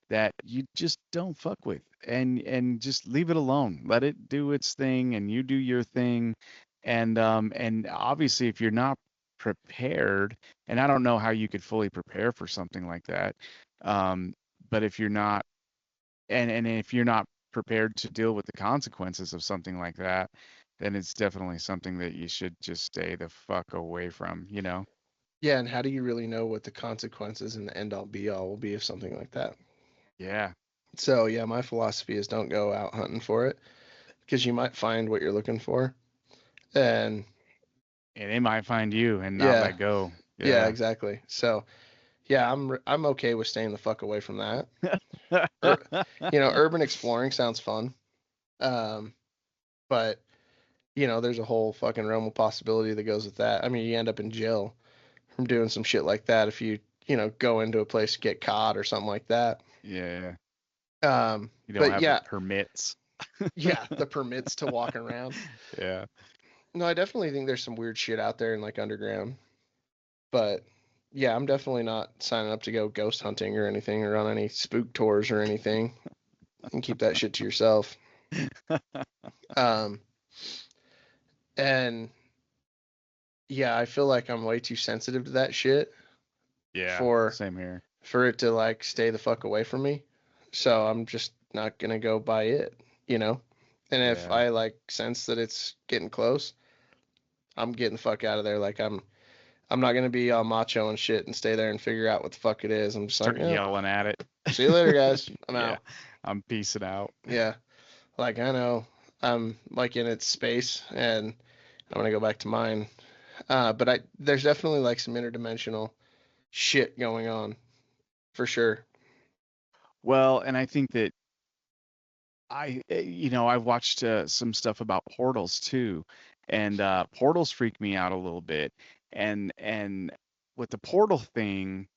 that you just don't fuck with, and just leave it alone, let it do its thing and you do your thing. And obviously if you're not prepared, and I don't know how you could fully prepare for something like that, but if you're not and if you're not prepared to deal with the consequences of something like that, then it's definitely something that you should just stay the fuck away from. Yeah, and how do you really know what the consequences and the end all be all will be of something like that? Yeah. So yeah, my philosophy is don't go out hunting for it, because you might find what you're looking for, and they might find you and not let go. Yeah, exactly. So yeah, I'm okay with staying the fuck away from that. Urban exploring sounds fun, but there's a whole fucking realm of possibility that goes with that. I mean, you end up in jail from doing some shit like that if you go into a place to get caught or something like that. Yeah. You don't have the permits. Yeah, the permits to walk around. Yeah. No, I definitely think there's some weird shit out there in like underground. But yeah, I'm definitely not signing up to go ghost hunting or anything or on any spook tours or anything. And keep that shit to yourself. And yeah, I feel like I'm way too sensitive to that shit. Yeah. Same here. For it to like stay the fuck away from me. So I'm just not gonna go by it, And if I like sense that it's getting close, I'm getting the fuck out of there. Like I'm not gonna be all macho and shit and stay there and figure out what the fuck it is. I'm just start yelling at it. See you later, guys. I'm out. I'm peacing out. Yeah. Like I know I'm like in its space and I'm gonna go back to mine. But there's definitely like some interdimensional shit going on for sure. Well, and I think that I've watched some stuff about portals too, and portals freak me out a little bit. And with the portal thing,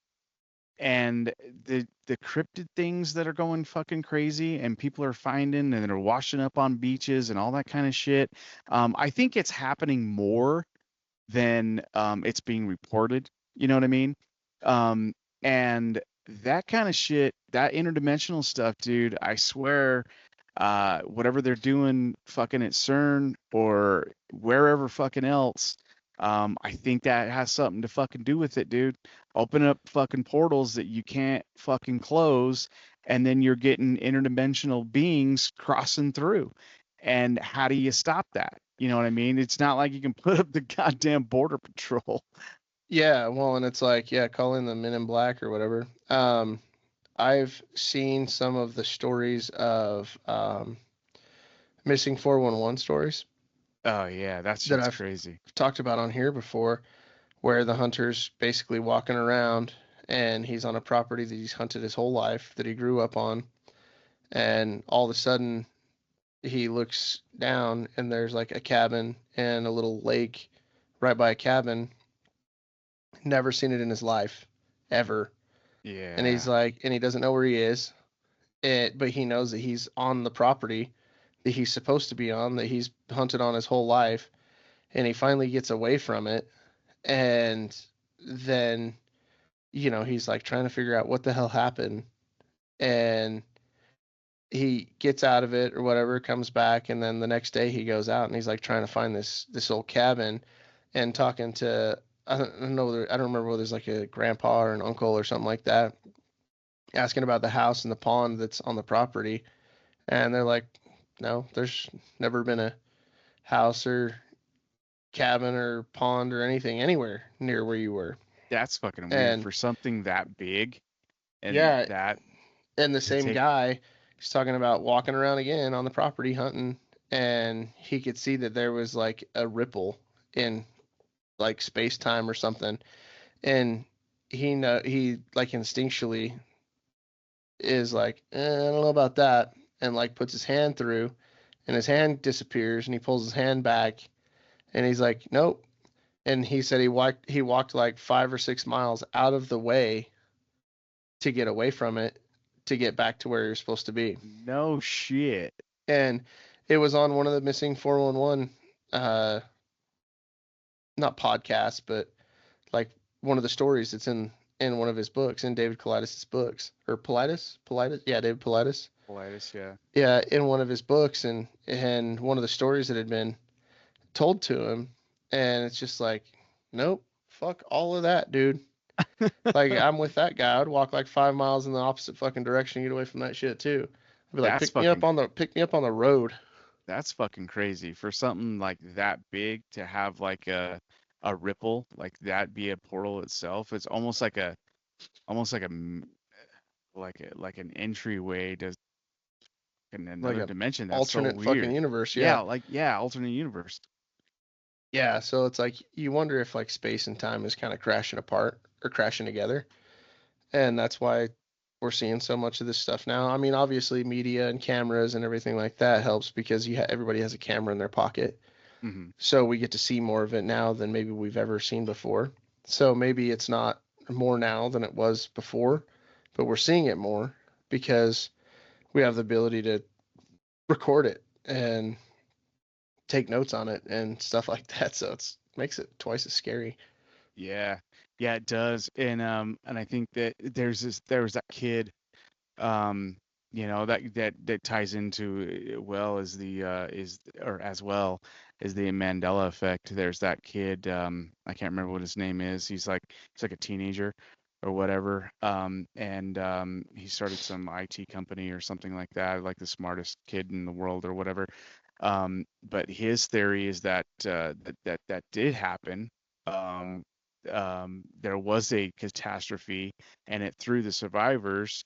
and the cryptid things that are going fucking crazy and people are finding and they're washing up on beaches and all that kind of shit. I think it's happening more than it's being reported. You know what I mean? Um, and that kind of shit, that interdimensional stuff, dude, I swear, whatever they're doing fucking at CERN or wherever fucking else, I think that has something to fucking do with it, dude. Open up fucking portals that you can't fucking close, and then you're getting interdimensional beings crossing through. And how do you stop that? You know what I mean? It's not like you can put up the goddamn border patrol. Yeah, well, and it's like, yeah, call in the Men in Black or whatever. I've seen some of the stories of missing 411 stories Oh yeah, that that shit's I've crazy. talked about on here before, where the hunter's basically walking around and he's on a property that he's hunted his whole life, that he grew up on, and all of a sudden he looks down and there's like a cabin and a little lake right by a cabin. Never seen it in his life, ever. And he's Yeah. like, and he doesn't know where he is, but he knows that he's on the property that he's supposed to be on, that he's hunted on his whole life. And he finally gets away from it. And then, he's like trying to figure out what the hell happened. And he gets out of it or whatever, comes back, and then the next day he goes out and he's like trying to find this old cabin and talking to, I don't know, I don't remember whether there's like a grandpa or an uncle or something like that, asking about the house and the pond that's on the property. And they're like, no, there's never been a house or cabin or pond or anything anywhere near where you were. That's fucking weird And for something that big and yeah, that and the to same take. guy, he's talking about walking around again on the property hunting, and he could see that there was like a ripple in like space time or something. And he like instinctually is like, I don't know about that, and like puts his hand through, and his hand disappears, and he pulls his hand back, and he's like, nope. And he said he walked like 5 or 6 miles out of the way to get away from it, to get back to where you're supposed to be. No shit. And it was on one of the missing 411, not podcasts, but like one of the stories that's in one of his books, in David Paulides' books, or Paulides, yeah, David Paulides, Colitis, yeah. yeah, in one of his books, and one of the stories that had been told to him, and it's just like, nope, fuck all of that, dude. Like, I'm with that guy. I'd walk like 5 miles in the opposite fucking direction to get away from that shit too. I'd be like, That's pick me up on the road. that's fucking crazy for something like that big to have like a ripple like that be a portal itself. It's almost like an entryway to in Like another a dimension. That's so alternate fucking weird. universe, yeah. Yeah, alternate universe. Yeah, so it's like you wonder if like space and time is kind of crashing apart or crashing together. And that's why we're seeing so much of this stuff now. I mean, obviously media and cameras and everything like that helps, because everybody has a camera in their pocket. Hmm. So we get to see more of it now than maybe we've ever seen before. So maybe it's not more now than it was before, but we're seeing it more because we have the ability to record it and take notes on it and stuff like that. So it makes it twice as scary. Yeah, yeah, it does. And I think that there was that kid, um, that ties into well as the is or as well as the Mandela effect. There's that kid, I can't remember what his name is. He's like a teenager or whatever. And he started some IT company or something like that, like the smartest kid in the world or whatever. But his theory is that that did happen. Um, there was a catastrophe, and it threw the survivors,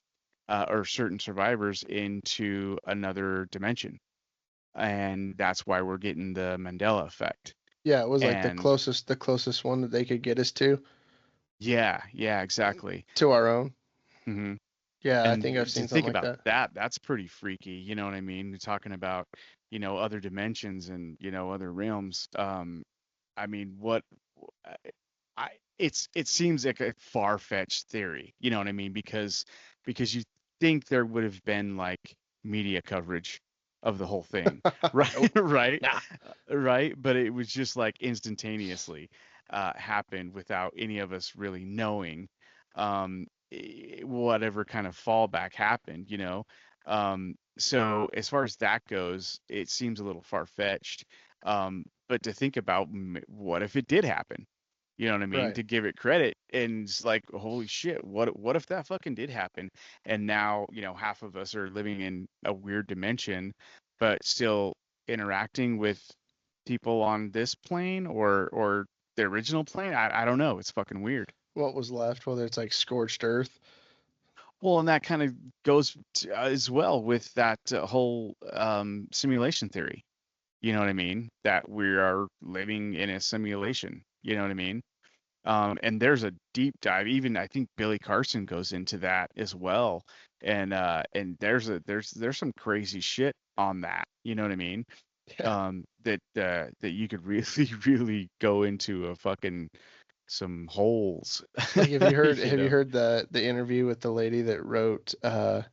or certain survivors, into another dimension, and that's why we're getting the Mandela effect. Yeah, it was like the And closest one that they could get us yeah, exactly. to our own. Hmm. Yeah, I think I've And to seen something think like about that. that, that's pretty freaky. You know what I mean? You're talking about, other dimensions and, other realms. I mean, what I it seems like a far-fetched theory, you know what I mean? Because you think there would have been like media coverage of the whole thing, right? Nope. Right, Nah. right. But it was just like instantaneously happened without any of us really knowing whatever kind of fallback happened, you know. So as far as that goes, it seems a little far-fetched. But to think about what if it did happen? You know what I mean? Right. To give it credit, and it's like, holy shit, what if that fucking did happen? And now, you know, half of us are living in a weird dimension, but still interacting with people on this plane or the original plane. I don't know. It's fucking weird. What was left, whether it's like scorched earth. Well, and that kind of goes as well with that whole simulation theory. You know what I mean? That we are living in a simulation. You know what I mean? And there's a deep dive. Even I think Billy Carson goes into that as well. And there's some crazy shit on that. You know what I mean? Yeah. That you could really really go into a fucking some holes. Like, have you heard You know? the interview with the lady that wrote the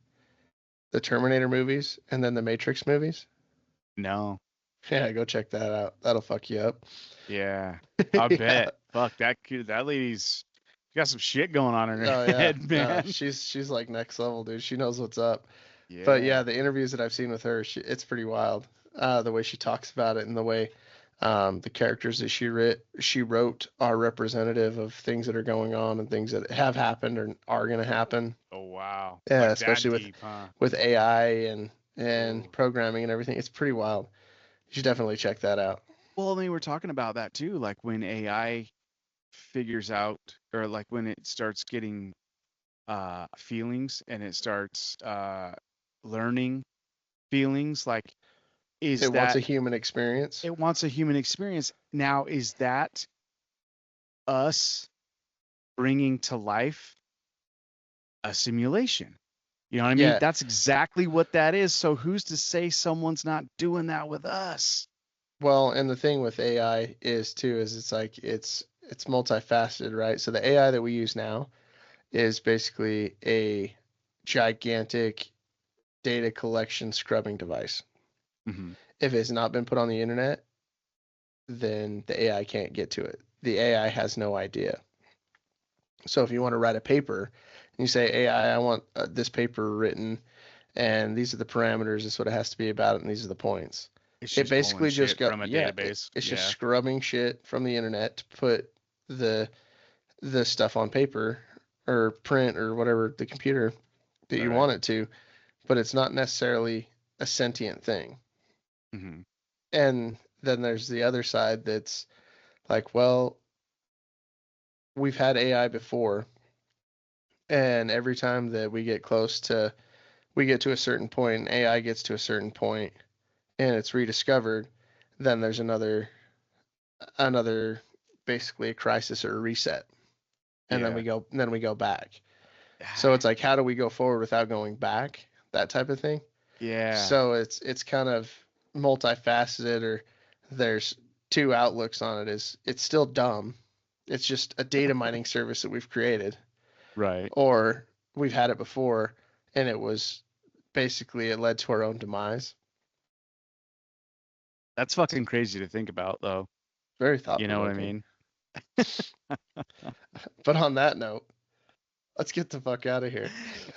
Terminator movies and then the Matrix movies? No. Yeah, go check that out. That'll fuck you up. Yeah. I Yeah. bet. Fuck that lady's got some shit going on in her Oh yeah. head, No, man. she's like next level, dude. She knows what's up. But yeah, the interviews that I've seen with her, it's pretty wild. The way she talks about it and the way the characters that she wrote are representative of things that are going on and things that have happened or are going to happen. Oh wow. Yeah, Like that especially with deep, huh? AI and Ooh. programming and everything. It's pretty wild. You should definitely check that out. Well, I mean, we're talking about that too. Like when AI figures out, or like when it starts getting feelings and it starts learning feelings, like is It wants a that human experience. it wants a human experience. Now, is that us bringing to life a simulation? You know what I mean? Yeah. That's exactly what that is. So who's to say someone's not doing that with us? Well, and the thing with AI is too is it's like it's multifaceted, right? So the AI that we use now is basically a gigantic data collection scrubbing device. Mm-hmm. If it's not been put on the internet, then the AI can't get to it. The AI has no idea. So if you want to write a paper and you say, AI, I want this paper written and these are the parameters, this is what it has to be about it, and these are the points. It's It just basically pulling just shit got from a yeah, database. it's Yeah. just scrubbing shit from the internet to put the stuff on paper or print or whatever the computer that you Right. want it to, but it's not necessarily a sentient thing. Mm-hmm. And then there's the other side that's like, well, we've had AI before, and every time that we get to a certain point, and AI gets to a certain point, and it's rediscovered, then there's another basically a crisis or a reset, and Yeah. then we go back. So it's like, how do we go forward without going back? That type of thing. Yeah. So it's kind of multifaceted, or there's two outlooks on it. Is it's still dumb. It's just a data mining service that we've created, Right. or we've had it before and it was basically it led to our own demise. That's fucking crazy to think about, though. Very thought You know what I provoking. mean? But on that note, let's get the fuck out of here.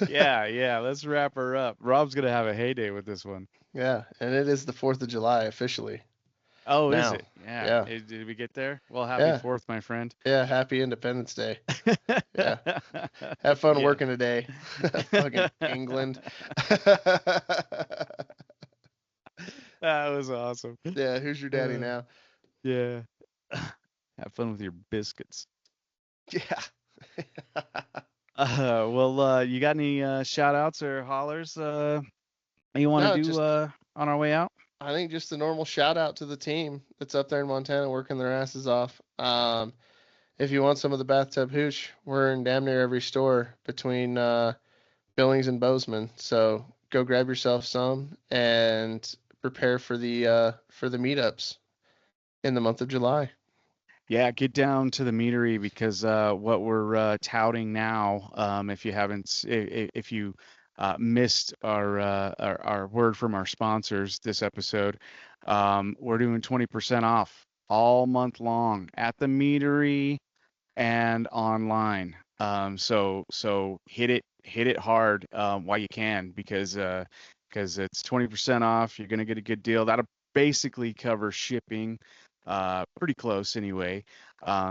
Yeah. Let's wrap her up. Rob's gonna have a heyday with this one. Yeah, and it is the 4th of July officially. Oh, is Now. it? Yeah. Yeah. Did we get there? Well, happy Yeah. 4th, my friend. Yeah, happy Independence Day. Yeah. Have fun Yeah. working today. Fucking England. That was awesome. Yeah, who's your daddy now? Yeah. Have fun with your biscuits. Yeah. Well, you got any shout outs or hollers you want to No, do just on our way out? I think just the normal shout out to the team that's up there in Montana working their asses off. If you want some of the bathtub hooch, we're in damn near every store between Billings and Bozeman. So go grab yourself some and prepare for the meetups in the month of July. Yeah, get down to the meadery because what we're touting now, if you haven't, if you missed our word from our sponsors this episode, we're doing 20% off all month long at the meadery and online. So hit it hard while you can because it's 20% off. You're gonna get a good deal. That'll basically cover shipping, pretty close anyway.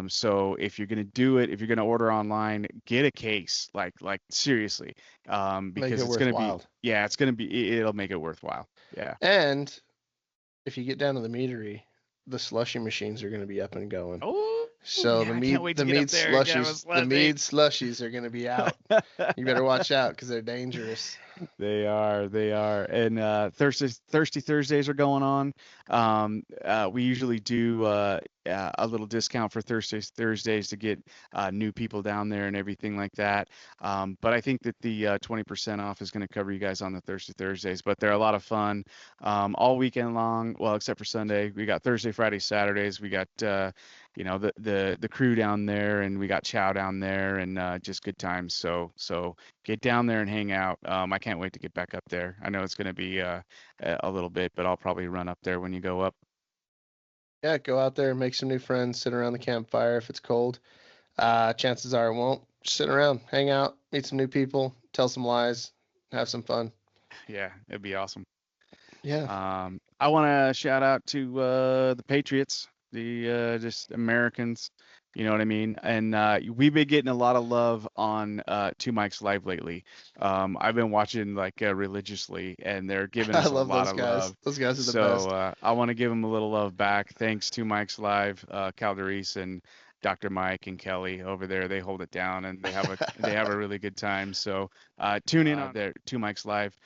So if you're gonna do it, if you're gonna order online, get a case, like seriously, Make because it it's gonna be, worthwhile. yeah, it's gonna be, it'll make it worthwhile. Yeah. And if you get down to the meadery, the slushy machines are going to be up and going. Oh, So yeah, I can't wait to the get up mead there and get slushies, a the mead slushies are going to be out. You better watch out because they're dangerous. They are. And Thirsty Thursdays are going on. We usually do a little discount for Thursdays to get new people down there and everything like that. But I think that the 20% off is going to cover you guys on the Thirsty Thursdays. But they're a lot of fun all weekend long. Well, except for Sunday. We got Thursday, Friday, Saturdays. We got the crew down there, and we got Chow down there, and just good times. So get down there and hang out. I can't wait to get back up there. I know it's going to be a little bit, but I'll probably run up there when you go up. Yeah, go out there and make some new friends. Sit around the campfire if it's cold. Chances are it won't. Just sit around, hang out, meet some new people, tell some lies, have some fun. Yeah, it'd be awesome. Yeah. I want to shout out to the Patriots, the just Americans. You know what I mean? And we've been getting a lot of love on Two Mics Live lately. I've been watching like religiously, and they're giving I us a love lot those of guys. love. Those guys are the So best. I want to give them a little love back. Thanks to Mics Live, Calderese and Dr. Mike and Kelly over there. They hold it down, and they have a really good time. So tune in on their Two Mics Live.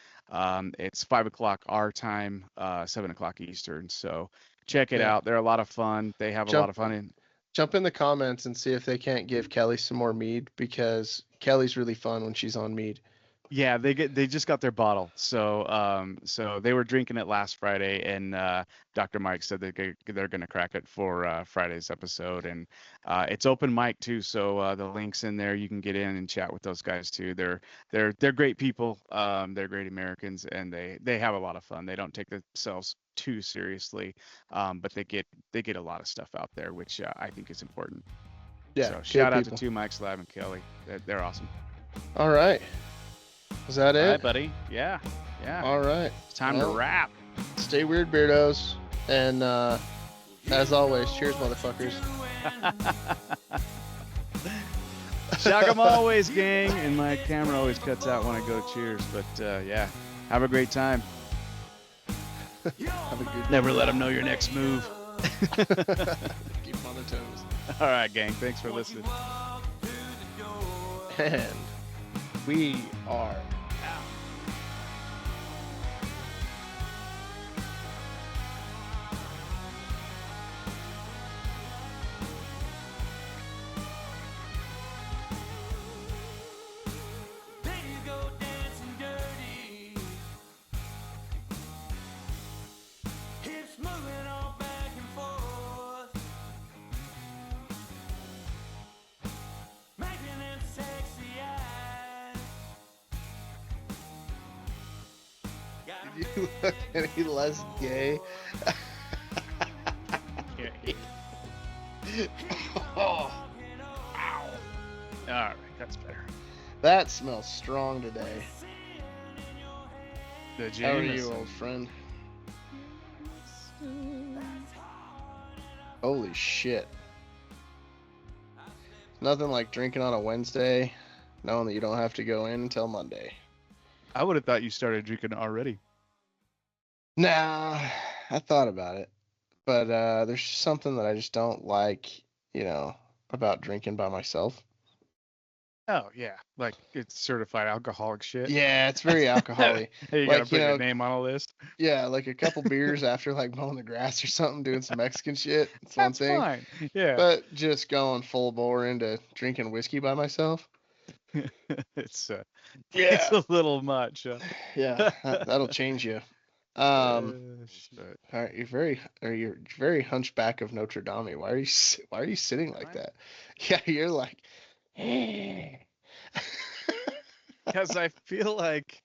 It's 5 o'clock our time, 7 o'clock Eastern. So check it Yeah. out. They're a lot of fun. They have a lot of fun. Jump in the comments and see if they can't give Kelly some more mead because Kelly's really fun when she's on mead. Yeah, they just got their bottle. So they were drinking it last Friday, and Dr. Mike said they're gonna crack it for Friday's episode, and it's open mic too. So the link's in there. You can get in and chat with those guys too. They're great people. They're great Americans, and they have a lot of fun. They don't take themselves too seriously, but they get a lot of stuff out there, which I think is important. Yeah. So shout out to Two Mics Live and Kelly. They're awesome. All right. Is that it? All right, buddy. Yeah. All right. It's time to wrap. Stay weird, Beardos. And as always, cheers, motherfuckers. Shock 'em always, gang. And my camera always cuts out when I go cheers. But yeah, have a great time. Have a good Never let them know your next move. Keep them on their toes. All right, gang. Thanks for listening. And we are out. There you go dancing dirty. Hips moving all back and forth. Making them sexy eyes. Did you look any less gay? Oh, Ow. All right, that's better. that smells strong today. The How are you, Jameson. old friend? Holy shit. Nothing like drinking on a Wednesday, knowing that you don't have to go in until Monday. I would have thought you started drinking already. Nah, I thought about it. But there's just something that I just don't like, about drinking by myself. Oh yeah, like it's certified alcoholic shit. Yeah, it's very alcoholic. Hey, you Like, gotta put your name on a list. Yeah, like a couple beers after like mowing the grass or something, doing some Mexican shit. It's one That's thing. fine. Yeah. But just going full bore into drinking whiskey by myself. it's a little much. Yeah, that'll change you. Shit. All right, you're very hunchback of Notre Dame. Why are you sitting like Am I? that? Yeah, you're like. Because I feel like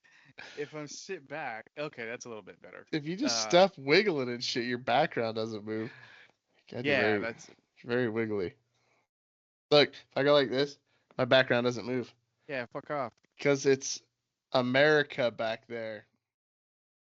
if I'm sit back, okay, that's a little bit better. If you just stop wiggling and shit, your background doesn't move. God, you're Yeah, very, that's very wiggly. Look, if I go like this, my background doesn't move fuck off. because it's America back there,